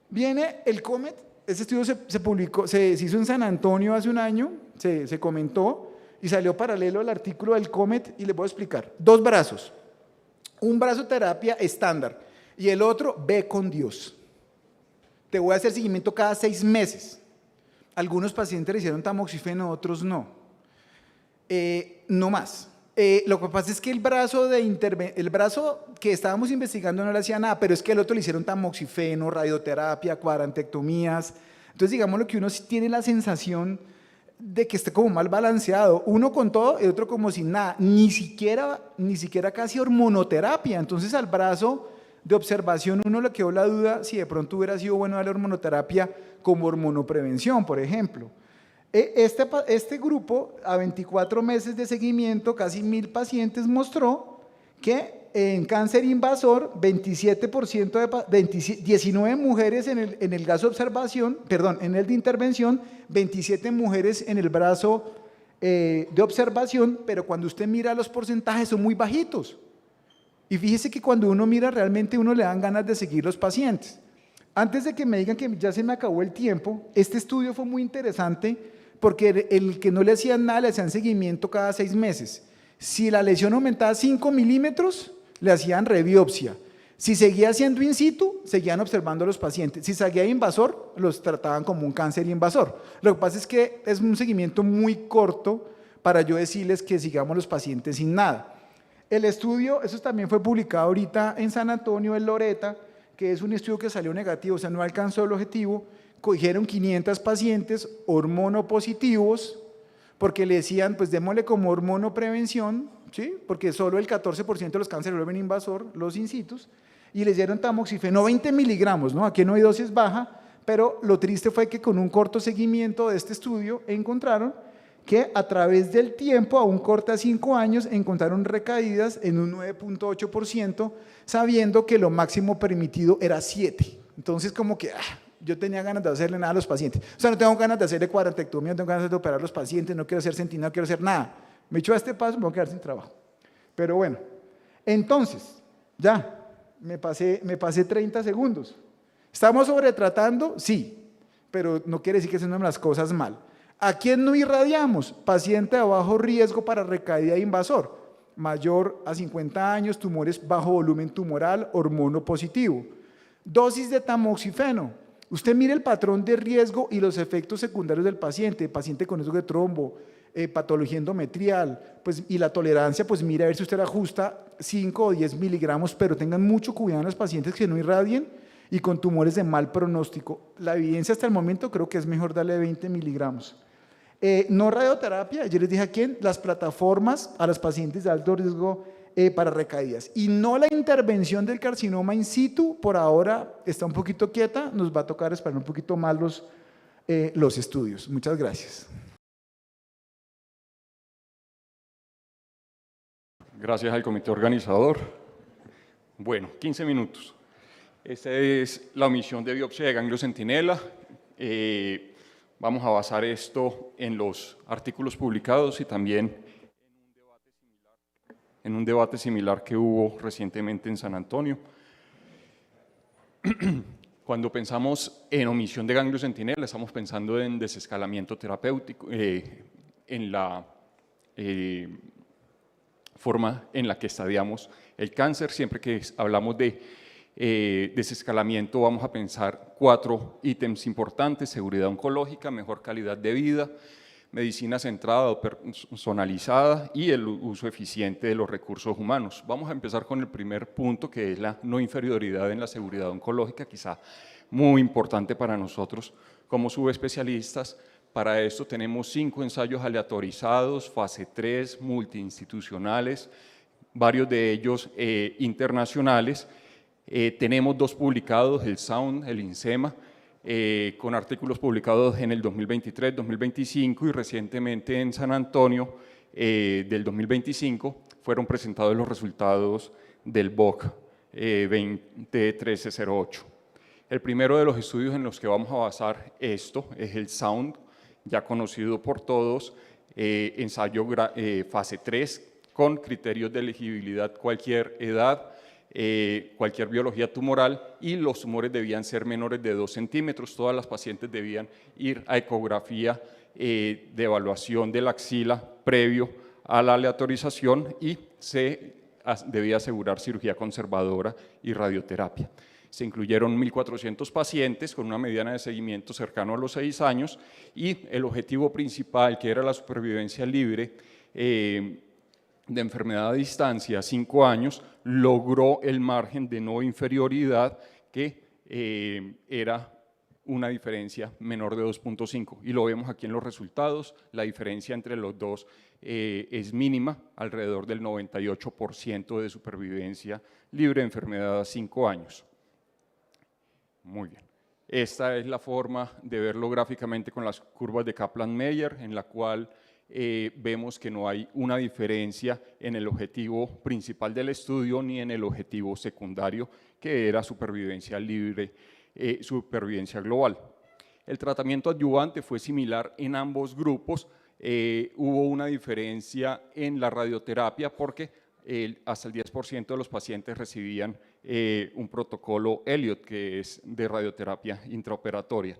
Viene el COMET Este estudio se publicó, se hizo en San Antonio hace un año, se comentó y salió paralelo al artículo del COMET y les voy a explicar. 2 brazos, un brazo terapia estándar y el otro ve con Dios. Te voy a hacer seguimiento cada 6 meses. Algunos pacientes le hicieron tamoxifeno, otros no. No más. Lo que pasa es que el brazo que estábamos investigando no le hacía nada, pero es que el otro le hicieron tamoxifeno, radioterapia, cuadrantectomías. Entonces, digamos lo que uno sí tiene la sensación de que esté como mal balanceado. Uno con todo y otro como sin nada. Ni siquiera casi hormonoterapia. Entonces, al brazo de observación uno le quedó la duda si de pronto hubiera sido bueno darle hormonoterapia como hormonoprevención, por ejemplo. Este grupo, a 24 meses de seguimiento, casi 1000 pacientes, mostró que en cáncer invasor, 19 mujeres en el brazo de observación, perdón, en el de intervención, 27 mujeres en el brazo de observación, pero cuando usted mira los porcentajes son muy bajitos. Y fíjese que cuando uno mira realmente uno le dan ganas de seguir los pacientes. Antes de que me digan que ya se me acabó el tiempo, este estudio fue muy interesante porque el que no le hacían nada le hacían seguimiento cada 6 meses. Si la lesión aumentaba 5 milímetros, le hacían rebiopsia. Si seguía siendo in situ, seguían observando a los pacientes. Si seguía invasor, los trataban como un cáncer invasor. Lo que pasa es que es un seguimiento muy corto para yo decirles que sigamos los pacientes sin nada. El estudio, eso también fue publicado ahorita en San Antonio, en Loretta, que es un estudio que salió negativo, o sea, no alcanzó el objetivo. Cogieron 500 pacientes hormonopositivos, porque le decían, pues démosle como hormonoprevención, ¿sí? Porque solo el 14% de los cánceres vuelven invasor, los in situ, y les dieron tamoxifeno 20 miligramos, ¿no? Aquí no hay dosis baja, pero lo triste fue que con un corto seguimiento de este estudio encontraron que a través del tiempo, a un corte a 5 años, encontraron recaídas en un 9.8%, sabiendo que lo máximo permitido era 7. Entonces, como que yo tenía ganas de hacerle nada a los pacientes. O sea, no tengo ganas de hacerle cuadrantectomía, no tengo ganas de operar a los pacientes, no quiero hacer sentina, no quiero hacer nada. Me echo a este paso, me voy a quedar sin trabajo. Pero bueno, entonces, ya, me pasé 30 segundos. ¿Estamos sobretratando? Sí, pero no quiere decir que se las cosas mal. ¿A quién no irradiamos? Paciente de bajo riesgo para recaída invasor, mayor a 50 años, tumores bajo volumen tumoral, hormono positivo. Dosis de tamoxifeno. Usted mire el patrón de riesgo y los efectos secundarios del paciente con riesgo de trombo, patología endometrial, pues, y la tolerancia, pues mire a ver si usted la ajusta 5 o 10 miligramos, pero tengan mucho cuidado en los pacientes que no irradien y con tumores de mal pronóstico. La evidencia hasta el momento creo que es mejor darle 20 miligramos. No radioterapia, yo les dije a quién, las plataformas a los pacientes de alto riesgo para recaídas. Y no la intervención del carcinoma in situ, por ahora está un poquito quieta, nos va a tocar esperar un poquito más los estudios. Muchas gracias. Gracias al comité organizador. Bueno, 15 minutos. Esta es la omisión de biopsia de ganglio centinela. Vamos a basar esto en los artículos publicados y también en un debate similar que hubo recientemente en San Antonio. Cuando pensamos en omisión de ganglio centinela, estamos pensando en desescalamiento terapéutico, en la forma en la que estadiamos el cáncer. Siempre que hablamos de desescalamiento vamos a pensar 4 ítems importantes: seguridad oncológica, mejor calidad de vida, medicina centrada o personalizada y el uso eficiente de los recursos humanos. Vamos a empezar con el primer punto, que es la no inferioridad en la seguridad oncológica, quizá muy importante para nosotros como subespecialistas. Para esto tenemos 5 ensayos aleatorizados, fase 3, multiinstitucionales, varios de ellos internacionales. Tenemos 2 publicados, el SOUND, el INSEMA, con artículos publicados en el 2023, 2025 y recientemente en San Antonio del 2025 fueron presentados los resultados del BOC 201308. El primero de los estudios en los que vamos a basar esto es el SOUND, ya conocido por todos, ensayo fase 3 con criterios de elegibilidad cualquier edad, cualquier biología tumoral, y los tumores debían ser menores de 2 centímetros. Todas las pacientes debían ir a ecografía de evaluación de la axila previo a la aleatorización y se debía asegurar cirugía conservadora y radioterapia. Se incluyeron 1.400 pacientes con una mediana de seguimiento cercano a los 6 años y el objetivo principal, que era la supervivencia libre de enfermedad a distancia, 5 años, logró el margen de no inferioridad que era una diferencia menor de 2.5 y lo vemos aquí en los resultados. La diferencia entre los dos es mínima, alrededor del 98% de supervivencia libre de enfermedad a 5 años. Muy bien. Esta es la forma de verlo gráficamente con las curvas de Kaplan-Meier, en la cual vemos que no hay una diferencia en el objetivo principal del estudio ni en el objetivo secundario, que era supervivencia libre, supervivencia global. El tratamiento adyuvante fue similar en ambos grupos. Hubo una diferencia en la radioterapia porque hasta el 10% de los pacientes recibían un protocolo Elliott, que es de radioterapia intraoperatoria.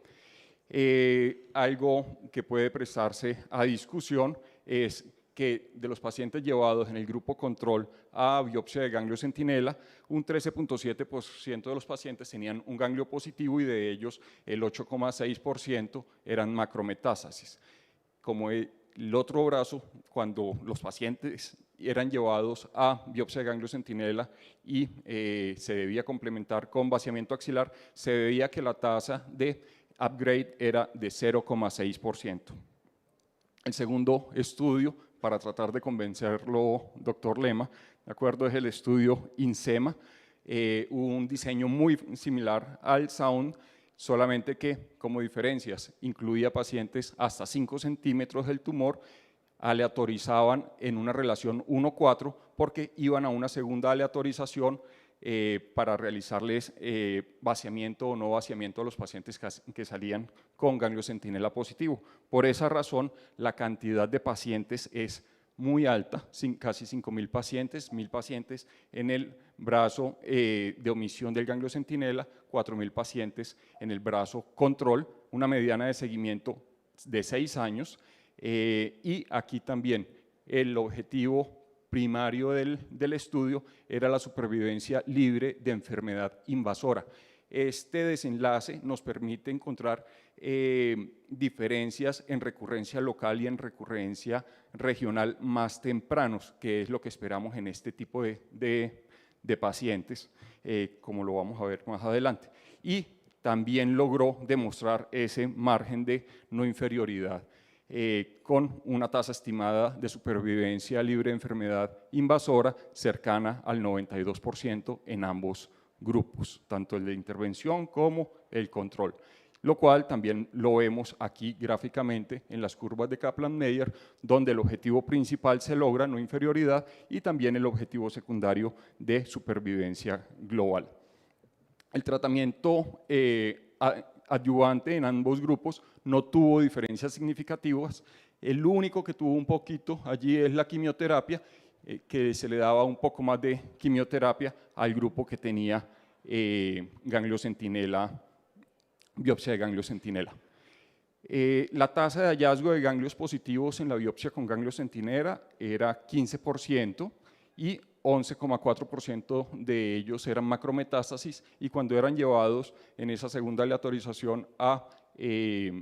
Algo que puede prestarse a discusión es que de los pacientes llevados en el grupo control a biopsia de ganglio centinela, un 13.7% de los pacientes tenían un ganglio positivo y de ellos el 8.6% eran macrometástasis. Como el otro brazo, cuando los pacientes eran llevados a biopsia de ganglio centinela y se debía complementar con vaciamiento axilar, se veía que la tasa de upgrade era de 0.6%. El segundo estudio, para tratar de convencerlo, doctor Lema, de acuerdo, es el estudio INSEMA, un diseño muy similar al SOUND, solamente que como diferencias incluía pacientes hasta 5 centímetros del tumor, aleatorizaban en una relación 1:4 porque iban a una segunda aleatorización para realizarles vaciamiento o no vaciamiento a los pacientes que salían con ganglio centinela positivo. Por esa razón, la cantidad de pacientes es muy alta, casi 5.000 pacientes, 1.000 pacientes en el brazo de omisión del ganglio centinela, 4.000 pacientes en el brazo control, una mediana de seguimiento de 6 años, y aquí también el objetivo primario del estudio era la supervivencia libre de enfermedad invasora. Este desenlace nos permite encontrar diferencias en recurrencia local y en recurrencia regional más tempranos, que es lo que esperamos en este tipo de pacientes, como lo vamos a ver más adelante. Y también logró demostrar ese margen de no inferioridad, con una tasa estimada de supervivencia libre de enfermedad invasora cercana al 92% en ambos grupos, tanto el de intervención como el control, lo cual también lo vemos aquí gráficamente en las curvas de Kaplan-Meier, donde el objetivo principal se logra, no inferioridad, y también el objetivo secundario de supervivencia global. El tratamiento adyuvante en ambos grupos no tuvo diferencias significativas. El único que tuvo un poquito allí es la quimioterapia, que se le daba un poco más de quimioterapia al grupo que tenía ganglio centinela, biopsia de ganglio centinela. La tasa de hallazgo de ganglios positivos en la biopsia con ganglio centinela era 15% y 11,4% de ellos eran macrometástasis, y cuando eran llevados en esa segunda aleatorización a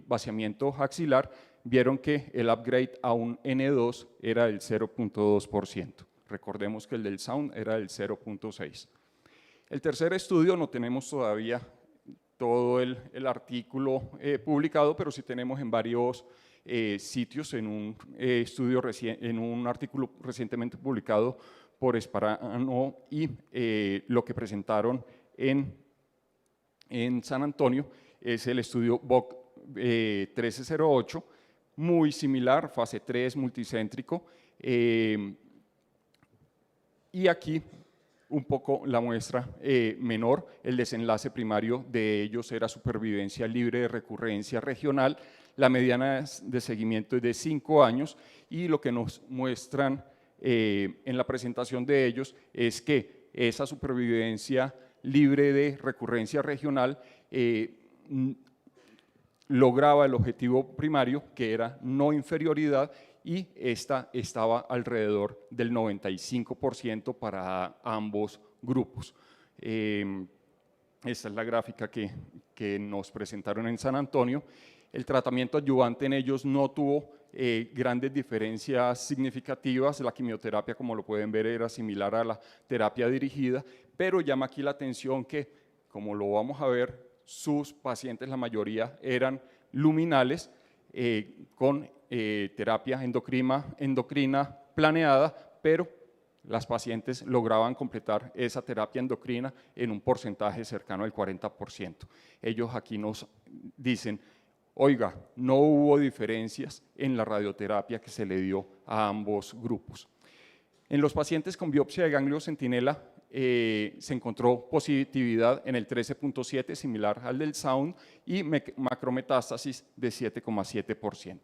vaciamiento axilar, vieron que el upgrade a un N2 era del 0.2%. Recordemos que el del SOUND era del 0.6%. El tercer estudio no tenemos todavía todo el artículo publicado, pero sí tenemos en varios sitios, en un en un artículo recientemente publicado por Sparano y lo que presentaron en San Antonio es el estudio BOC 1308, muy similar, fase 3, multicéntrico, y aquí un poco la muestra menor. El desenlace primario de ellos era supervivencia libre de recurrencia regional, la mediana de seguimiento es de 5 años, y lo que nos muestran en la presentación de ellos es que esa supervivencia libre de recurrencia regional lograba el objetivo primario, que era no inferioridad, y esta estaba alrededor del 95% para ambos grupos. Esta es la gráfica que nos presentaron en San Antonio. El tratamiento adyuvante en ellos no tuvo grandes diferencias significativas. La quimioterapia, como lo pueden ver, era similar a la terapia dirigida, pero llama aquí la atención que, como lo vamos a ver, sus pacientes, la mayoría, eran luminales con terapia endocrina planeada, pero las pacientes lograban completar esa terapia endocrina en un porcentaje cercano al 40%. Ellos aquí nos dicen, oiga, no hubo diferencias en la radioterapia que se le dio a ambos grupos. En los pacientes con biopsia de ganglio centinela se encontró positividad en el 13.7, similar al del Sound, y macrometástasis de 7,7%.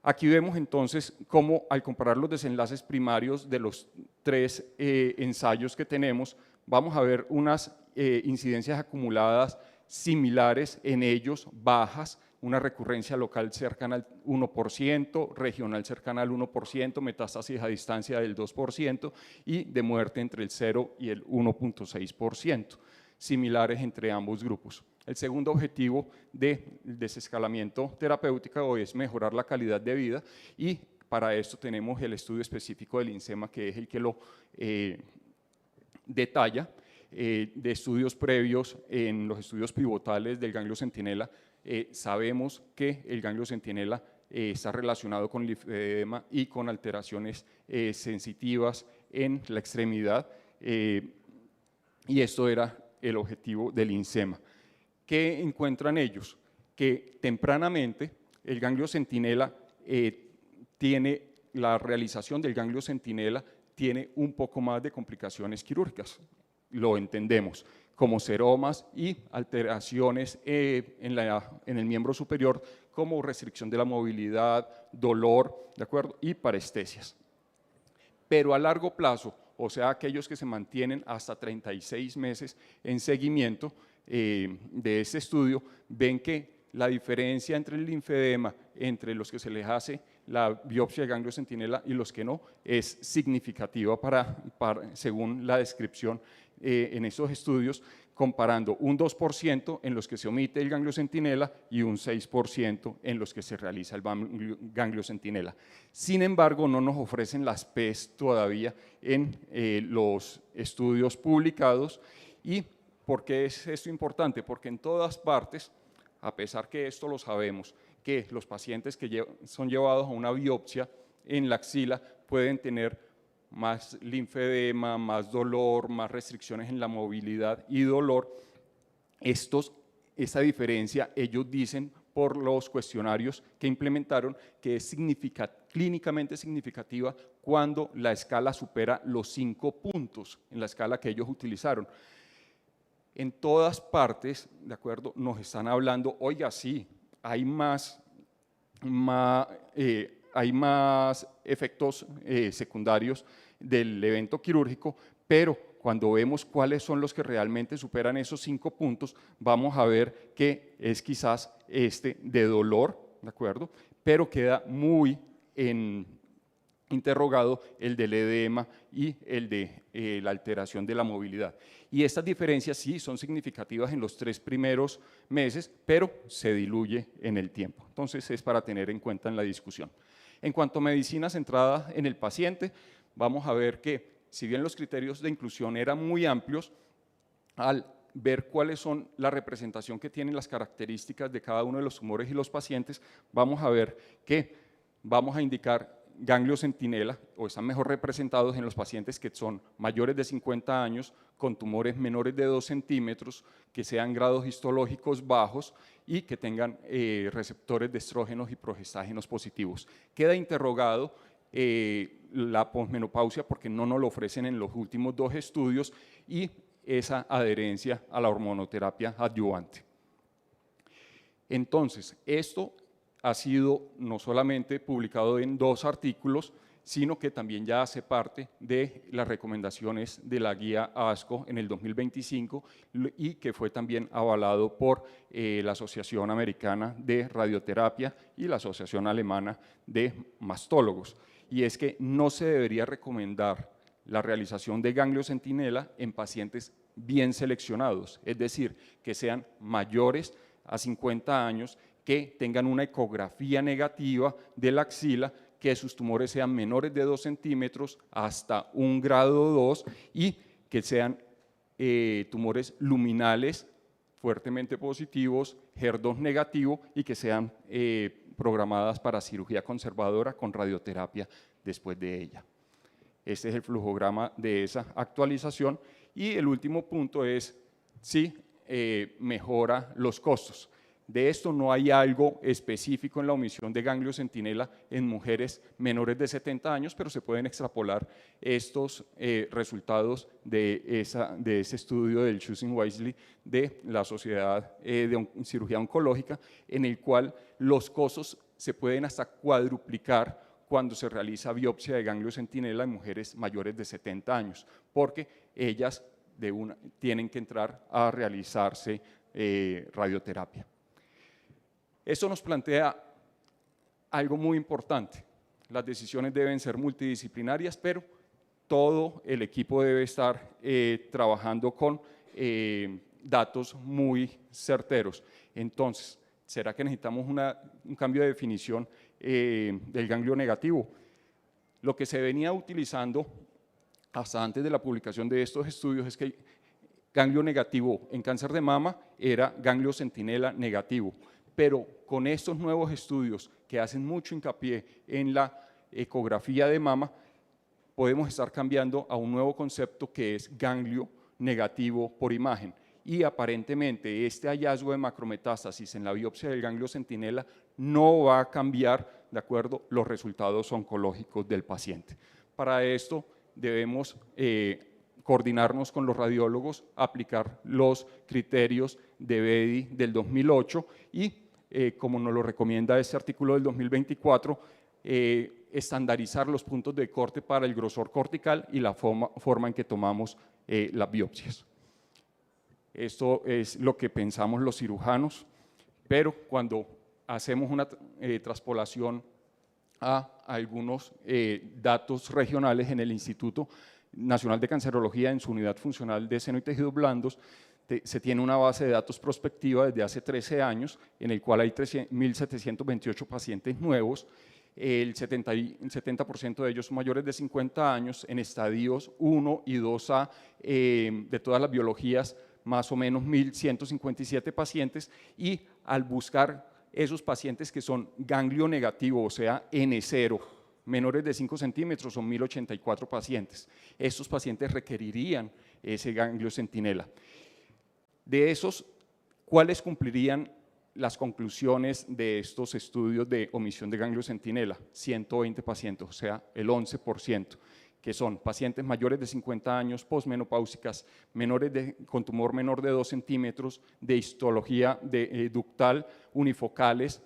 Aquí vemos entonces cómo, al comparar los desenlaces primarios de los 3 ensayos que tenemos, vamos a ver unas incidencias acumuladas similares en ellos, bajas, una recurrencia local cercana al 1%, regional cercana al 1%, metástasis a distancia del 2% y de muerte entre el 0 y el 1.6%, similares entre ambos grupos. El segundo objetivo del desescalamiento terapéutico es mejorar la calidad de vida, y para esto tenemos el estudio específico del INSEMA, que es el que lo detalla. De estudios previos, en los estudios pivotales del ganglio centinela, sabemos que el ganglio centinela está relacionado con linfedema y con alteraciones sensitivas en la extremidad, y esto era el objetivo del INSEMA. ¿Qué encuentran ellos? Que tempranamente el ganglio centinela tiene, la realización del ganglio centinela tiene un poco más de complicaciones quirúrgicas, lo entendemos, como seromas y alteraciones en el miembro superior, como restricción de la movilidad, dolor, ¿de acuerdo? Y parestesias. Pero a largo plazo, o sea, aquellos que se mantienen hasta 36 meses en seguimiento de este estudio, ven que la diferencia entre el linfedema, entre los que se les hace la biopsia de ganglio centinela y los que no, es significativa según la descripción en esos estudios, comparando un 2% en los que se omite el ganglio centinela y un 6% en los que se realiza el ganglio centinela. Sin embargo, no nos ofrecen las PES todavía en los estudios publicados. ¿Y por qué es esto importante? Porque en todas partes, a pesar que esto lo sabemos, que los pacientes que son llevados a una biopsia en la axila pueden tener más linfedema, más dolor, más restricciones en la movilidad y dolor. Esa diferencia, ellos dicen por los cuestionarios que implementaron, que es clínicamente significativa cuando la escala supera los 5 puntos en la escala que ellos utilizaron. En todas partes, ¿de acuerdo?, nos están hablando, oiga, sí, hay más efectos secundarios del evento quirúrgico, pero cuando vemos cuáles son los que realmente superan esos 5 puntos, vamos a ver que es quizás este de dolor, ¿de acuerdo? Pero queda muy interrogado el del edema y el de la alteración de la movilidad. Y estas diferencias sí son significativas en los 3 primeros meses, pero se diluye en el tiempo. Entonces es para tener en cuenta en la discusión. En cuanto a medicina centrada en el paciente, vamos a ver que si bien los criterios de inclusión eran muy amplios, al ver cuáles son la representación que tienen las características de cada uno de los tumores y los pacientes, vamos a ver que vamos a indicar ganglio centinela, o están mejor representados en los pacientes que son mayores de 50 años, con tumores menores de 2 centímetros, que sean grados histológicos bajos y que tengan receptores de estrógenos y progestágenos positivos. Queda interrogado la posmenopausia porque no nos lo ofrecen en los últimos 2 estudios, y esa adherencia a la hormonoterapia adyuvante. Entonces, esto ha sido no solamente publicado en 2 artículos, sino que también ya hace parte de las recomendaciones de la guía ASCO en el 2025 y que fue también avalado por la Asociación Americana de Radioterapia y la Asociación Alemana de Mastólogos. Y es que no se debería recomendar la realización de ganglio centinela en pacientes bien seleccionados, es decir, que sean mayores a 50 años, que tengan una ecografía negativa de la axila, que sus tumores sean menores de 2 centímetros hasta 1 grado 2 y que sean tumores luminales fuertemente positivos, HER2 negativo y que sean programadas para cirugía conservadora con radioterapia después de ella. Este es el flujograma de esa actualización. Y el último punto es si mejora los costos. De esto no hay algo específico en la omisión de ganglio centinela en mujeres menores de 70 años, pero se pueden extrapolar estos resultados de ese estudio del Choosing Wisely de la Sociedad de Cirugía Oncológica, en el cual los costos se pueden hasta cuadruplicar cuando se realiza biopsia de ganglio centinela en mujeres mayores de 70 años, porque ellas tienen que entrar a realizarse radioterapia. Esto nos plantea algo muy importante. Las decisiones deben ser multidisciplinarias, pero todo el equipo debe estar trabajando con datos muy certeros. Entonces, ¿será que necesitamos un cambio de definición del ganglio negativo? Lo que se venía utilizando hasta antes de la publicación de estos estudios es que ganglio negativo en cáncer de mama era ganglio centinela negativo, pero con estos nuevos estudios que hacen mucho hincapié en la ecografía de mama, podemos estar cambiando a un nuevo concepto que es ganglio negativo por imagen. Y aparentemente este hallazgo de macrometástasis en la biopsia del ganglio centinela no va a cambiar, de acuerdo, los resultados oncológicos del paciente. Para esto debemos coordinarnos con los radiólogos, aplicar los criterios de BEDI del 2008 y, como nos lo recomienda este artículo del 2024, estandarizar los puntos de corte para el grosor cortical y la forma en que tomamos las biopsias. Esto es lo que pensamos los cirujanos, pero cuando hacemos una traspolación a algunos datos regionales en el Instituto Nacional de Cancerología, en su unidad funcional de seno y tejidos blandos, se tiene una base de datos prospectiva desde hace 13 años, en el cual hay 1.728 pacientes nuevos. El 70% de ellos son mayores de 50 años, en estadios 1 y 2A de todas las biologías, más o menos 1.157 pacientes, y al buscar esos pacientes que son ganglio negativo, o sea, N0, menores de 5 centímetros, son 1.084 pacientes. Estos pacientes requerirían ese ganglio centinela. De esos, ¿cuáles cumplirían las conclusiones de estos estudios de omisión de ganglio centinela? 120 pacientes, o sea, el 11%, que son pacientes mayores de 50 años, posmenopáusicas, con tumor menor de 2 centímetros, de histología ductal, unifocales,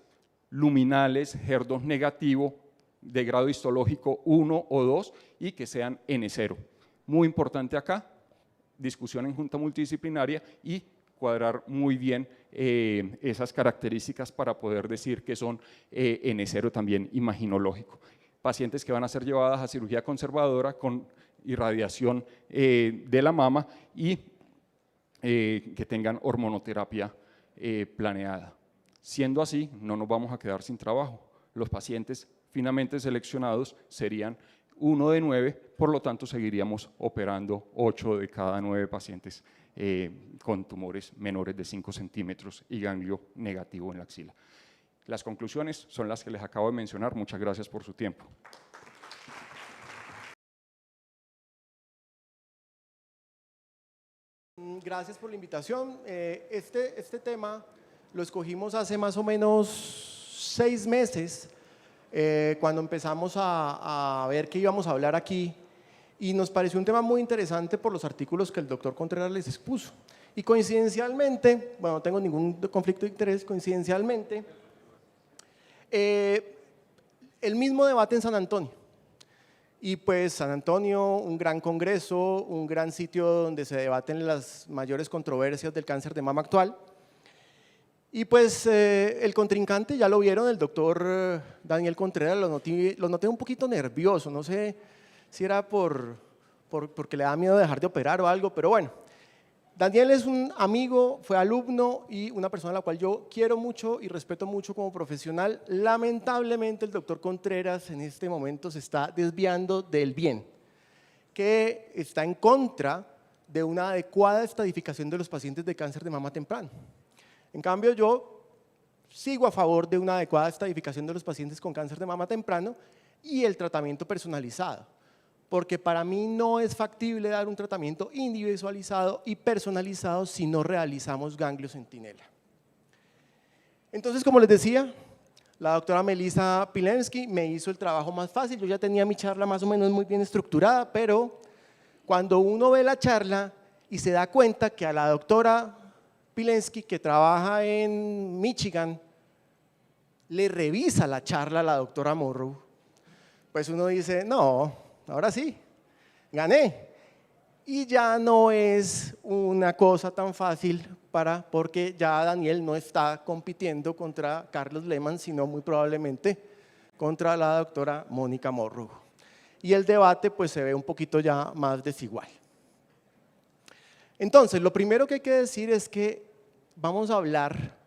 luminales, HER2 negativo, de grado histológico 1 o 2 y que sean N0. Muy importante acá, discusión en junta multidisciplinaria y cuadrar muy bien esas características para poder decir que son N0 también imaginológico. Pacientes que van a ser llevadas a cirugía conservadora con irradiación de la mama y que tengan hormonoterapia planeada. Siendo así, no nos vamos a quedar sin trabajo. Los pacientes finalmente seleccionados serían 1 de 9, por lo tanto seguiríamos operando 8 de cada 9 pacientes con tumores menores de 5 centímetros y ganglio negativo en la axila. Las conclusiones son las que les acabo de mencionar. Muchas gracias por su tiempo. Gracias por la invitación. Este tema lo escogimos hace más o menos 6 meses, cuando empezamos a ver que íbamos a hablar aquí, y nos pareció un tema muy interesante por los artículos que el doctor Contreras les expuso. Y coincidencialmente, bueno, no tengo ningún conflicto de interés, coincidencialmente, el mismo debate en San Antonio. Y pues San Antonio, un gran congreso, un gran sitio donde se debaten las mayores controversias del cáncer de mama actual. Y pues el contrincante, ya lo vieron, el doctor Daniel Contreras, lo noté un poquito nervioso, no sé si era porque le da miedo dejar de operar o algo, pero bueno. Daniel es un amigo, fue alumno y una persona a la cual yo quiero mucho y respeto mucho como profesional. Lamentablemente el doctor Contreras en este momento se está desviando del bien, que está en contra de una adecuada estadificación de los pacientes de cáncer de mama temprano. En cambio, yo sigo a favor de una adecuada estadificación de los pacientes con cáncer de mama temprano y el tratamiento personalizado, porque para mí no es factible dar un tratamiento individualizado y personalizado si no realizamos ganglio centinela. Entonces, como les decía, la doctora Melissa Pilensky me hizo el trabajo más fácil. Yo ya tenía mi charla más o menos muy bien estructurada, pero cuando uno ve la charla y se da cuenta que a la doctora Pilensky, que trabaja en Michigan, le revisa la charla a la doctora Morrow, pues uno dice, no, ahora sí, gané. Y ya no es una cosa tan fácil porque ya Daniel no está compitiendo contra Carlos Lehmann, sino muy probablemente contra la doctora Mónica Morrow. Y el debate pues se ve un poquito ya más desigual. Entonces, lo primero que hay que decir es que vamos a hablar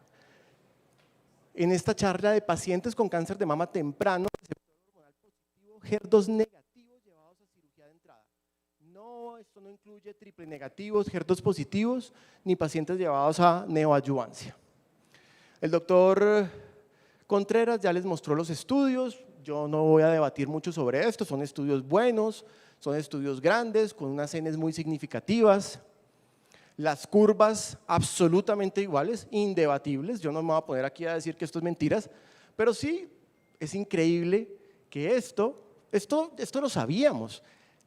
en esta charla de pacientes con cáncer de mama temprano, HER2 negativos llevados a cirugía de entrada. No, esto no incluye triple negativos, HER2 positivos, ni pacientes llevados a neoadyuvancia. El doctor Contreras ya les mostró los estudios, yo no voy a debatir mucho sobre esto, son estudios buenos, son estudios grandes, con unas Ns muy significativas. Las curvas absolutamente iguales, indebatibles. Yo no me voy a poner aquí a decir que esto es mentiras, pero sí es increíble que esto lo sabíamos.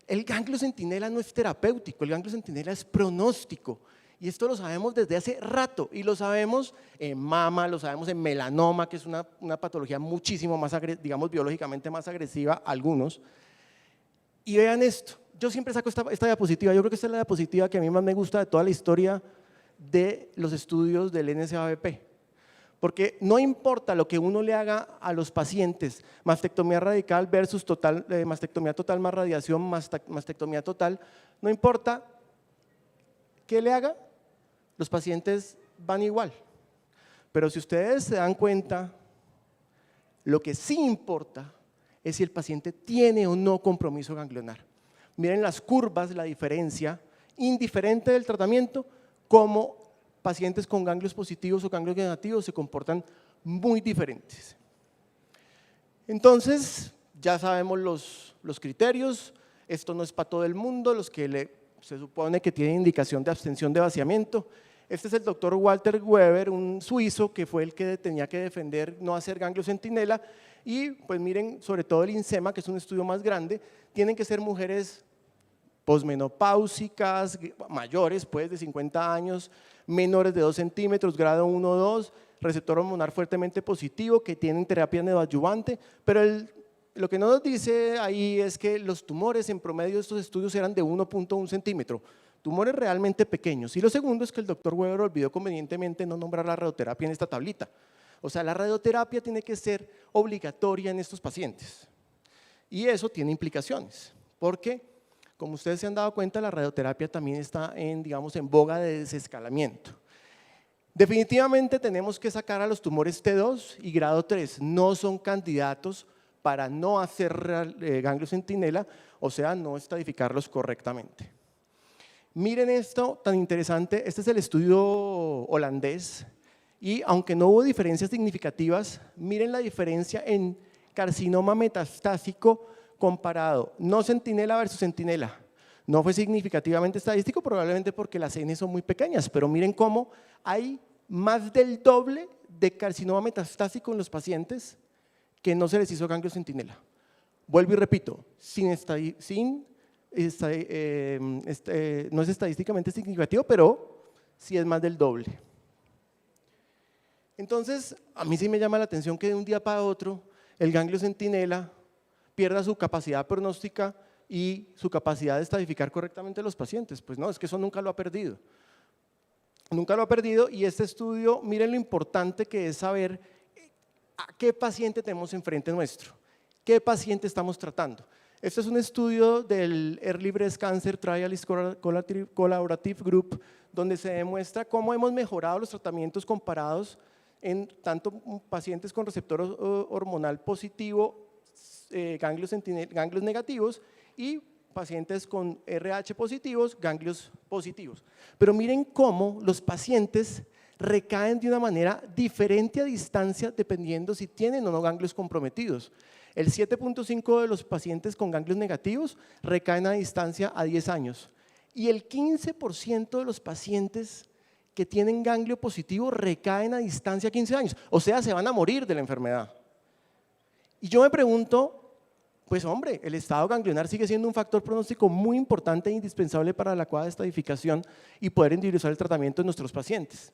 El ganglio centinela no es terapéutico, el ganglio centinela es pronóstico. Y esto lo sabemos desde hace rato y lo sabemos en mama, lo sabemos en melanoma, que es una patología muchísimo más, digamos, biológicamente más agresiva, algunos. Y vean esto. Yo siempre saco esta diapositiva, yo creo que esta es la diapositiva que a mí más me gusta de toda la historia de los estudios del NSABP, porque no importa lo que uno le haga a los pacientes, mastectomía radical versus mastectomía total más radiación, mastectomía total, no importa qué le haga, los pacientes van igual. Pero si ustedes se dan cuenta, lo que sí importa es si el paciente tiene o no compromiso ganglionar. Miren las curvas, la diferencia, indiferente del tratamiento, cómo pacientes con ganglios positivos o ganglios negativos se comportan muy diferentes. Entonces, ya sabemos los criterios, esto no es para todo el mundo, los que se supone que tienen indicación de abstención de vaciamiento. Este es el doctor Walter Weber, un suizo que fue el que tenía que defender no hacer ganglio centinela. Y pues miren, sobre todo el INSEMA, que es un estudio más grande, tienen que ser mujeres posmenopáusicas, mayores pues de 50 años, menores de 2 centímetros, grado 1 o 2, receptor hormonal fuertemente positivo, que tienen terapia neoadyuvante, pero lo que no nos dice ahí es que los tumores en promedio de estos estudios eran de 1.1 centímetro, tumores realmente pequeños. Y lo segundo es que el doctor Weber olvidó convenientemente no nombrar la radioterapia en esta tablita. O sea, la radioterapia tiene que ser obligatoria en estos pacientes. Y eso tiene implicaciones, porque como ustedes se han dado cuenta, la radioterapia también está en boga de desescalamiento. Definitivamente tenemos que sacar a los tumores T2 y grado 3, no son candidatos para no hacer ganglio centinela, o sea, no estadificarlos correctamente. Miren esto tan interesante, este es el estudio holandés y aunque no hubo diferencias significativas, miren la diferencia en carcinoma metastásico comparado, no centinela versus centinela. No fue significativamente estadístico, probablemente porque las N son muy pequeñas, pero miren cómo hay más del doble de carcinoma metastásico en los pacientes que no se les hizo ganglio centinela. Vuelvo y repito, no es estadísticamente significativo, pero sí es más del doble. Entonces, a mí sí me llama la atención que de un día para otro el ganglio centinela pierda su capacidad pronóstica y su capacidad de estadificar correctamente a los pacientes. Pues no, es que eso nunca lo ha perdido. Nunca lo ha perdido, y este estudio, miren lo importante que es saber a qué paciente tenemos enfrente nuestro, qué paciente estamos tratando. Este es un estudio del Early Breast Cancer Trialist Collaborative Group, donde se demuestra cómo hemos mejorado los tratamientos comparados en tanto pacientes con receptor hormonal positivo, ganglios negativos, y pacientes con RH positivos, ganglios positivos. Pero miren cómo los pacientes recaen de una manera diferente a distancia dependiendo si tienen o no ganglios comprometidos. El 7.5 de los pacientes con ganglios negativos recaen a distancia a 10 años y el 15% de los pacientes que tienen ganglio positivo recaen a distancia a 15 años, o sea, se van a morir de la enfermedad. Y yo me pregunto, pues hombre, el estado ganglionar sigue siendo un factor pronóstico muy importante e indispensable para la adecuada estadificación y poder individualizar el tratamiento de nuestros pacientes.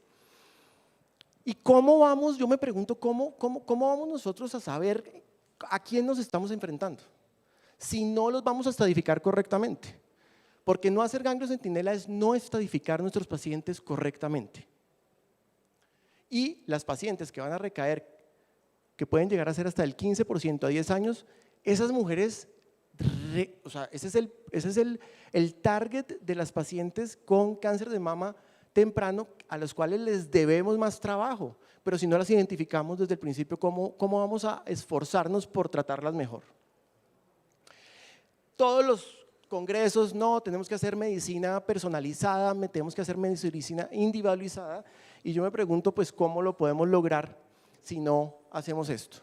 ¿Y cómo vamos? Yo me pregunto, ¿cómo vamos nosotros a saber a quién nos estamos enfrentando si no los vamos a estadificar correctamente? Porque no hacer ganglio centinela es no estadificar nuestros pacientes correctamente. Y las pacientes que van a recaer, que pueden llegar a ser hasta el 15% a 10 años, esas mujeres, o sea, ese es el target de las pacientes con cáncer de mama temprano, a los cuales les debemos más trabajo, pero si no las identificamos desde el principio, ¿cómo vamos a esforzarnos por tratarlas mejor? Todos los congresos, no, tenemos que hacer medicina personalizada, tenemos que hacer medicina individualizada, y yo me pregunto, pues, ¿cómo lo podemos lograr si no hacemos esto?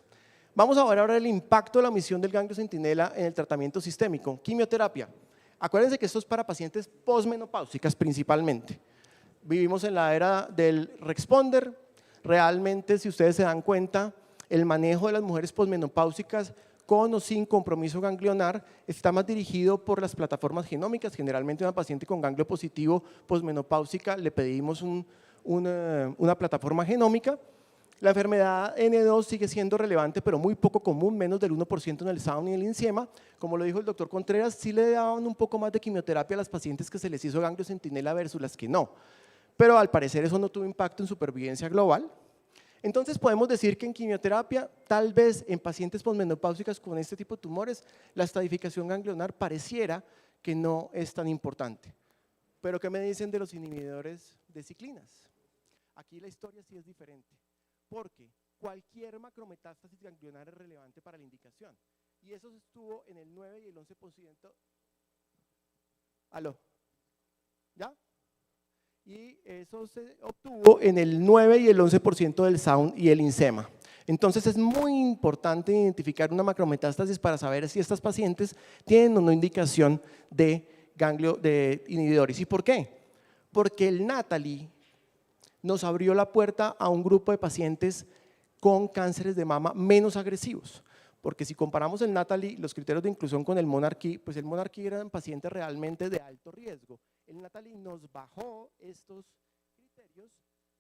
Vamos a ver ahora el impacto de la omisión del ganglio centinela en el tratamiento sistémico. Quimioterapia. Acuérdense que esto es para pacientes posmenopáusicas principalmente. Vivimos en la era del responder. Realmente, si ustedes se dan cuenta, el manejo de las mujeres posmenopáusicas con o sin compromiso ganglionar está más dirigido por las plataformas genómicas. Generalmente, a una paciente con ganglio positivo posmenopáusica le pedimos una plataforma genómica. La enfermedad N2 sigue siendo relevante, pero muy poco común, menos del 1% en el SAUN y el INSEMA. Como lo dijo el doctor Contreras, sí le daban un poco más de quimioterapia a las pacientes que se les hizo ganglio centinela versus las que no. Pero al parecer eso no tuvo impacto en supervivencia global. Entonces podemos decir que en quimioterapia, tal vez en pacientes posmenopáusicas con este tipo de tumores, la estadificación ganglionar pareciera que no es tan importante. Pero ¿qué me dicen de los inhibidores de ciclinas? Aquí la historia sí es diferente, porque cualquier macrometástasis ganglionar es relevante para la indicación. Y eso estuvo en el 9 y el 11%. ¿Aló? ¿Ya? Y eso se obtuvo en el 9 y el 11% del SAUN y el INSEMA. Entonces es muy importante identificar una macrometástasis para saber si estas pacientes tienen o no indicación de ganglio de inhibidores. ¿Y por qué? Porque el NATALEE nos abrió la puerta a un grupo de pacientes con cánceres de mama menos agresivos. Porque si comparamos el NATALEE, los criterios de inclusión con el monarquía, pues el monarquía eran pacientes realmente de alto riesgo. El NATALEE nos bajó estos criterios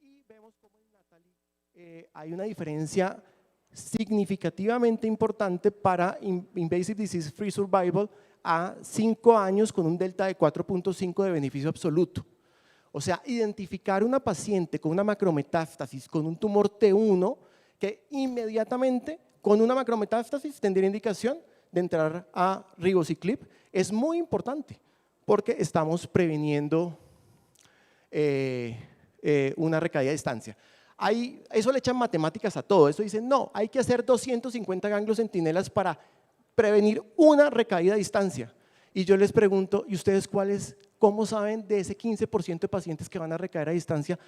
y vemos cómo en NATALEE hay una diferencia significativamente importante para Invasive Disease Free Survival a 5 años con un delta de 4.5 de beneficio absoluto. O sea, identificar una paciente con una macrometástasis, con un tumor T1, que inmediatamente con una macrometástasis tendría indicación de entrar a ribociclib, es muy importante porque estamos previniendo una recaída de distancia. Eso le echan matemáticas a todo, eso dicen, no, hay que hacer 250 ganglios centinelas para prevenir una recaída de distancia. Y yo les pregunto, ¿y ustedes cómo saben de ese 15% de pacientes que van a recaer a distancia,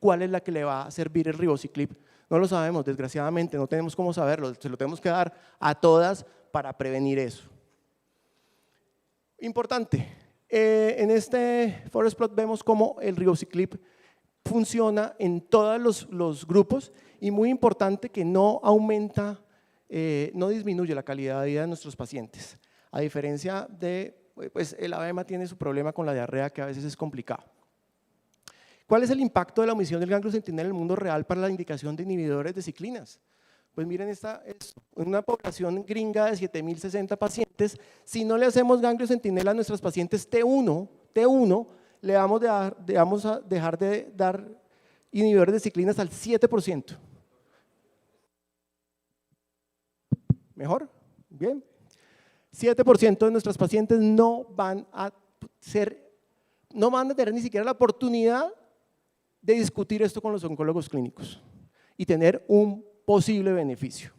cuál es la que le va a servir el ribociclib? No lo sabemos, desgraciadamente, no tenemos cómo saberlo, se lo tenemos que dar a todas para prevenir eso. Importante, en este forest plot vemos cómo el ribociclib funciona en todos los grupos y muy importante que no aumenta, no disminuye la calidad de vida de nuestros pacientes. A diferencia de, pues el ABEMA tiene su problema con la diarrea que a veces es complicado. ¿Cuál es el impacto de la omisión del ganglio centinela en el mundo real para la indicación de inhibidores de ciclinas? Pues miren, esta es una población gringa de 7.060 pacientes. Si no le hacemos ganglio centinela a nuestros pacientes T1, le vamos a dejar de dar inhibidores de ciclinas al 7%. ¿Mejor? Bien. 7% de nuestros pacientes no van a tener ni siquiera la oportunidad de discutir esto con los oncólogos clínicos y tener un posible beneficio.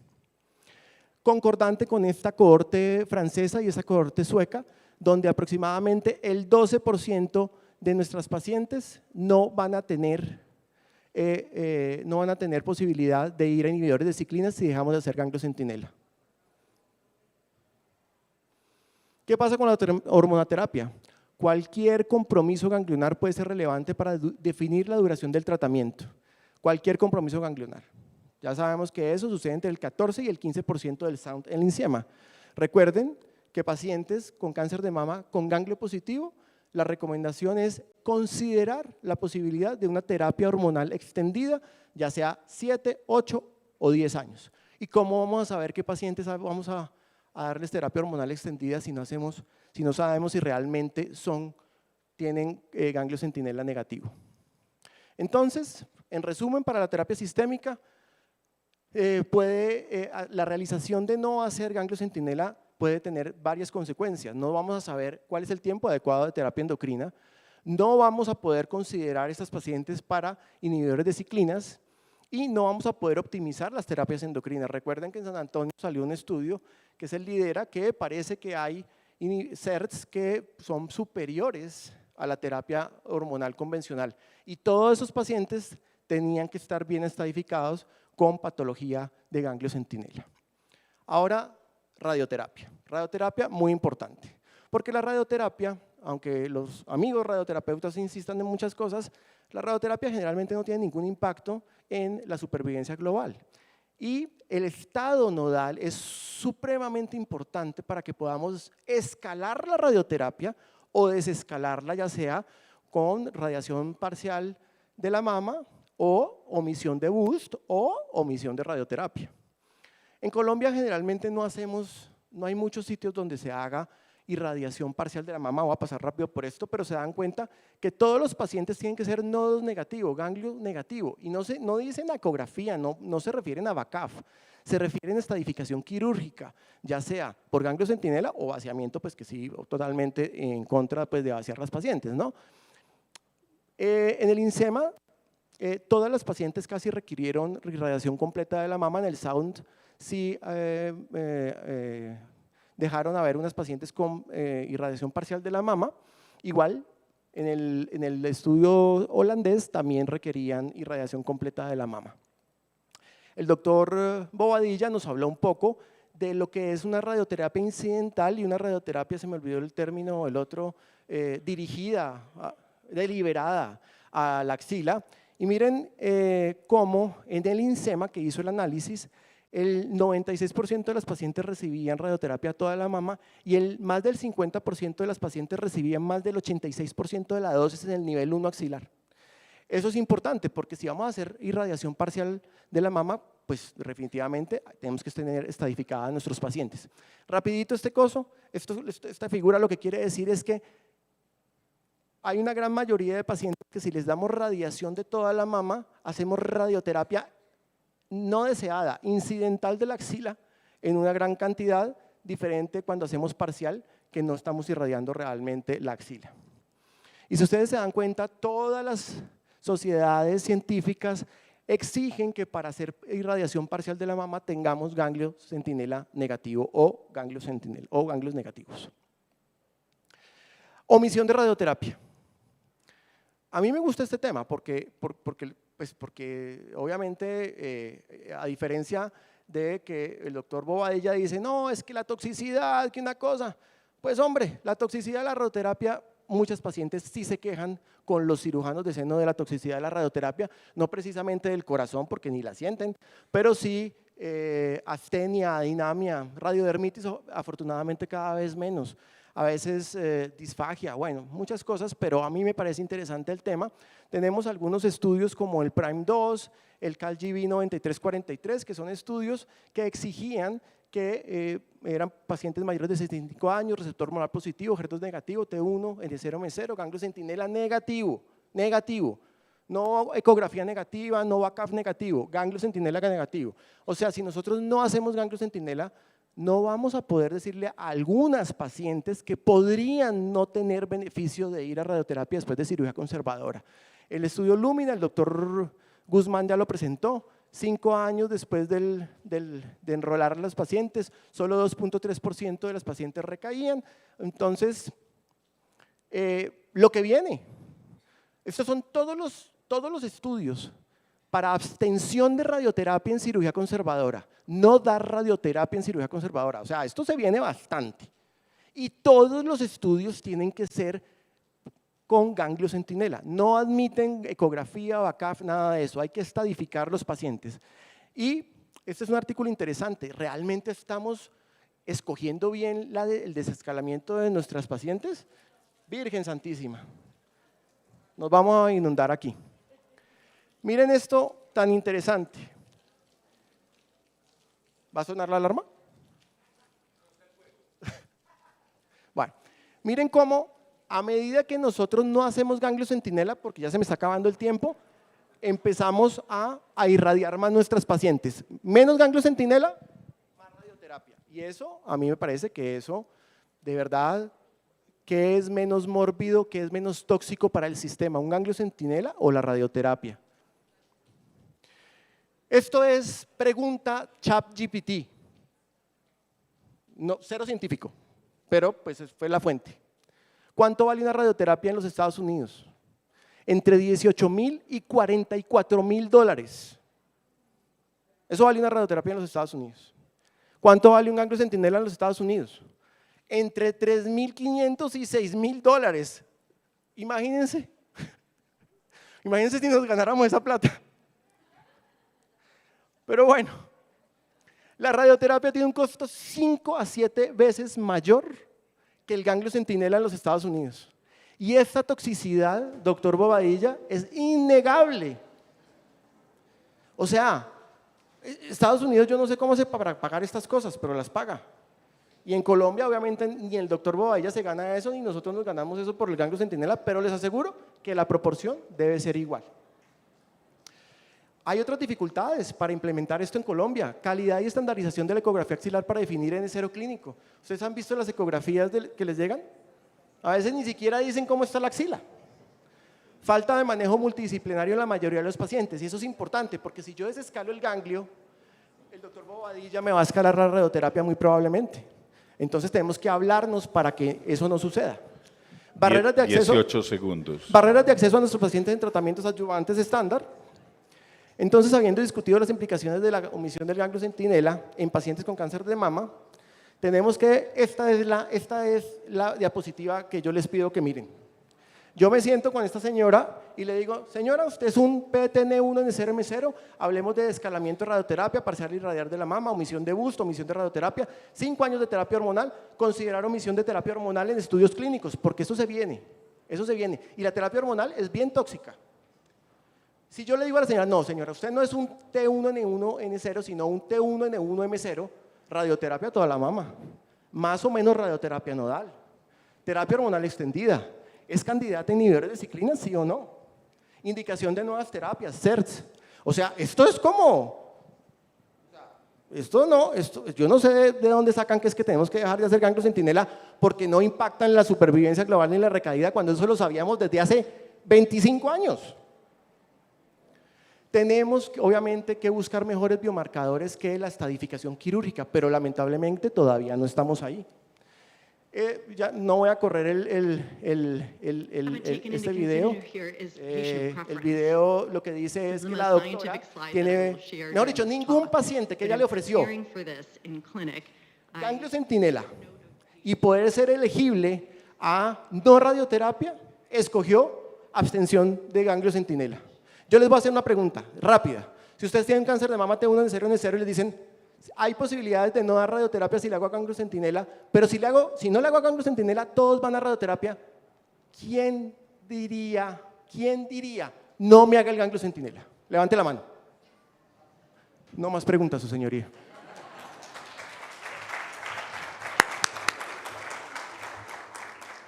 Concordante con esta cohorte francesa y esta cohorte sueca, donde aproximadamente el 12% de nuestras pacientes no van a tener posibilidad de ir a inhibidores de ciclinas si dejamos de hacer ganglio centinela. ¿Qué pasa con la hormonoterapia? Cualquier compromiso ganglionar puede ser relevante para definir la duración del tratamiento. Cualquier compromiso ganglionar. Ya sabemos que eso sucede entre el 14 y el 15% del sound en linfoma. Recuerden que pacientes con cáncer de mama con ganglio positivo, la recomendación es considerar la posibilidad de una terapia hormonal extendida, ya sea 7, 8 o 10 años. ¿Y cómo vamos a saber qué pacientes vamos a darles terapia hormonal extendida si no sabemos si realmente tienen ganglio centinela negativo? Entonces, en resumen, para la terapia sistémica, la realización de no hacer ganglio centinela puede tener varias consecuencias. No vamos a saber cuál es el tiempo adecuado de terapia endocrina, no vamos a poder considerar a estas pacientes para inhibidores de ciclinas y no vamos a poder optimizar las terapias endocrinas. Recuerden que en San Antonio salió un estudio que es el lidera, que parece que hay SERTs que son superiores a la terapia hormonal convencional y todos esos pacientes tenían que estar bien estadificados con patología de ganglio centinela. Ahora, radioterapia. Radioterapia muy importante, porque la radioterapia, aunque los amigos radioterapeutas insistan en muchas cosas, la radioterapia generalmente no tiene ningún impacto en la supervivencia global. Y el estado nodal es supremamente importante para que podamos escalar la radioterapia o desescalarla, ya sea con radiación parcial de la mama o omisión de BOOST o omisión de radioterapia. En Colombia generalmente no hay muchos sitios donde se haga irradiación parcial de la mama. Voy a pasar rápido por esto, pero se dan cuenta que todos los pacientes tienen que ser nodos negativos, ganglio negativo, y no dicen ecografía, no se refieren a BACAF, se refieren a estadificación quirúrgica, ya sea por ganglio centinela o vaciamiento, pues que sí, totalmente en contra pues, de vaciar las pacientes, ¿no? En el INSEMA, todas las pacientes casi requirieron irradiación completa de la mama. En el SOUND sí dejaron haber unas pacientes con irradiación parcial de la mama. Igual, en el estudio holandés también requerían irradiación completa de la mama. El doctor Bobadilla nos habló un poco de lo que es una radioterapia incidental y una radioterapia, se me olvidó el término, el otro, deliberada a la axila. Y miren cómo en el INSEMA que hizo el análisis, el 96% de las pacientes recibían radioterapia a toda la mama y más del 50% de las pacientes recibían más del 86% de la dosis en el nivel 1 axilar. Eso es importante porque si vamos a hacer irradiación parcial de la mama, pues definitivamente tenemos que tener estadificada a nuestros pacientes. Rapidito esta figura lo que quiere decir es que hay una gran mayoría de pacientes que si les damos radiación de toda la mama, hacemos radioterapia no deseada, incidental de la axila en una gran cantidad, diferente cuando hacemos parcial, que no estamos irradiando realmente la axila. Y si ustedes se dan cuenta, todas las sociedades científicas exigen que para hacer irradiación parcial de la mama tengamos ganglio centinela negativo o ganglios negativos. Omisión de radioterapia. A mí me gusta este tema porque obviamente a diferencia de que el doctor Bobadilla dice no, es que la toxicidad, que una cosa, pues hombre, la toxicidad de la radioterapia, muchas pacientes sí se quejan con los cirujanos de seno de la toxicidad de la radioterapia, no precisamente del corazón porque ni la sienten, pero sí astenia, dinamia, radiodermitis, afortunadamente cada vez menos. a veces disfagia, bueno, muchas cosas, pero a mí me parece interesante el tema. Tenemos algunos estudios como el Prime 2, el CalGB 9343, que son estudios que exigían que eran pacientes mayores de 65 años, receptor hormonal positivo, HER2 negativo, T1, N0, M0, ganglio centinela negativo, no ecografía negativa, no BACAF negativo, ganglio centinela negativo. O sea, si nosotros no hacemos ganglio centinela, no vamos a poder decirle a algunas pacientes que podrían no tener beneficio de ir a radioterapia después de cirugía conservadora. El estudio Lumina, el doctor Guzmán ya lo presentó, 5 años después de enrolar a los pacientes, solo 2.3% de las pacientes recaían. Entonces, lo que viene, estos son todos los estudios para abstención de radioterapia en cirugía conservadora, no dar radioterapia en cirugía conservadora, o sea, esto se viene bastante. Y todos los estudios tienen que ser con ganglio centinela, no admiten ecografía, BACAF, nada de eso, hay que estadificar los pacientes. Y este es un artículo interesante, ¿realmente estamos escogiendo bien el desescalamiento de nuestras pacientes? Virgen Santísima, nos vamos a inundar aquí. Miren esto tan interesante. ¿Va a sonar la alarma? Bueno, miren cómo a medida que nosotros no hacemos ganglio centinela, porque ya se me está acabando el tiempo, empezamos a irradiar más nuestras pacientes. Menos ganglio centinela, más radioterapia. Y eso, a mí me parece que eso, de verdad, ¿qué es menos mórbido, qué es menos tóxico para el sistema? ¿Un ganglio centinela o la radioterapia? Esto es pregunta ChatGPT. No, cero científico, pero pues fue la fuente. ¿Cuánto vale una radioterapia en los Estados Unidos? Entre 18.000 y 44.000 dólares. Eso vale una radioterapia en los Estados Unidos. ¿Cuánto vale un ganglio centinela en los Estados Unidos? Entre 3.500 y 6.000 dólares. Imagínense. Imagínense si nos ganáramos esa plata. Pero bueno, la radioterapia tiene un costo 5 a 7 veces mayor que el ganglio centinela en los Estados Unidos. Y esta toxicidad, doctor Bobadilla, es innegable. O sea, Estados Unidos yo no sé cómo hace para pagar estas cosas, pero las paga. Y en Colombia obviamente ni el doctor Bobadilla se gana eso, ni nosotros nos ganamos eso por el ganglio centinela, pero les aseguro que la proporción debe ser igual. Hay otras dificultades para implementar esto en Colombia, calidad y estandarización de la ecografía axilar para definir N0 clínico. ¿Ustedes han visto las ecografías que les llegan? A veces ni siquiera dicen cómo está la axila. Falta de manejo multidisciplinario en la mayoría de los pacientes, y eso es importante, porque si yo desescalo el ganglio, el doctor Bobadilla me va a escalar la radioterapia muy probablemente. Entonces tenemos que hablarnos para que eso no suceda. Barreras de acceso, 18 segundos. Barreras de acceso a nuestros pacientes en tratamientos adyuvantes estándar. Entonces, habiendo discutido las implicaciones de la omisión del ganglio centinela en pacientes con cáncer de mama, tenemos que, esta es la diapositiva que yo les pido que miren. Yo me siento con esta señora y le digo, señora, usted es un PTN1 en N0M0, hablemos de descalamiento de radioterapia, parcial irradiar de la mama, omisión de busto, omisión de radioterapia, 5 años de terapia hormonal, considerar omisión de terapia hormonal en estudios clínicos, porque eso se viene, y la terapia hormonal es bien tóxica. Si yo le digo a la señora, no señora, usted no es un T1N1N0, sino un T1N1M0, radioterapia toda la mama, más o menos radioterapia nodal, terapia hormonal extendida, ¿es candidata en inhibidores de ciclina, sí o no? Indicación de nuevas terapias, CERTS. O sea, esto es como, yo no sé de dónde sacan que es que tenemos que dejar de hacer ganglio centinela porque no impactan en la supervivencia global ni en la recaída, cuando eso lo sabíamos desde hace 25 años. Tenemos obviamente que buscar mejores biomarcadores que la estadificación quirúrgica, pero lamentablemente todavía no estamos ahí. Ya no voy a correr este video. El video lo que dice es que la doctora tiene, mejor dicho, ningún paciente que ella le ofreció ganglio centinela y poder ser elegible a no radioterapia, escogió abstención de ganglio centinela. Yo les voy a hacer una pregunta rápida. Si ustedes tienen cáncer de mama T1N0 y les dicen, Hay posibilidades de no dar radioterapia si le hago a ganglio centinela, pero si no le hago a ganglio centinela, todos van a radioterapia. ¿Quién diría, no me haga el ganglio centinela? Levante la mano. No más preguntas, su señoría.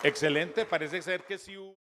Excelente, parece ser que sí hubo.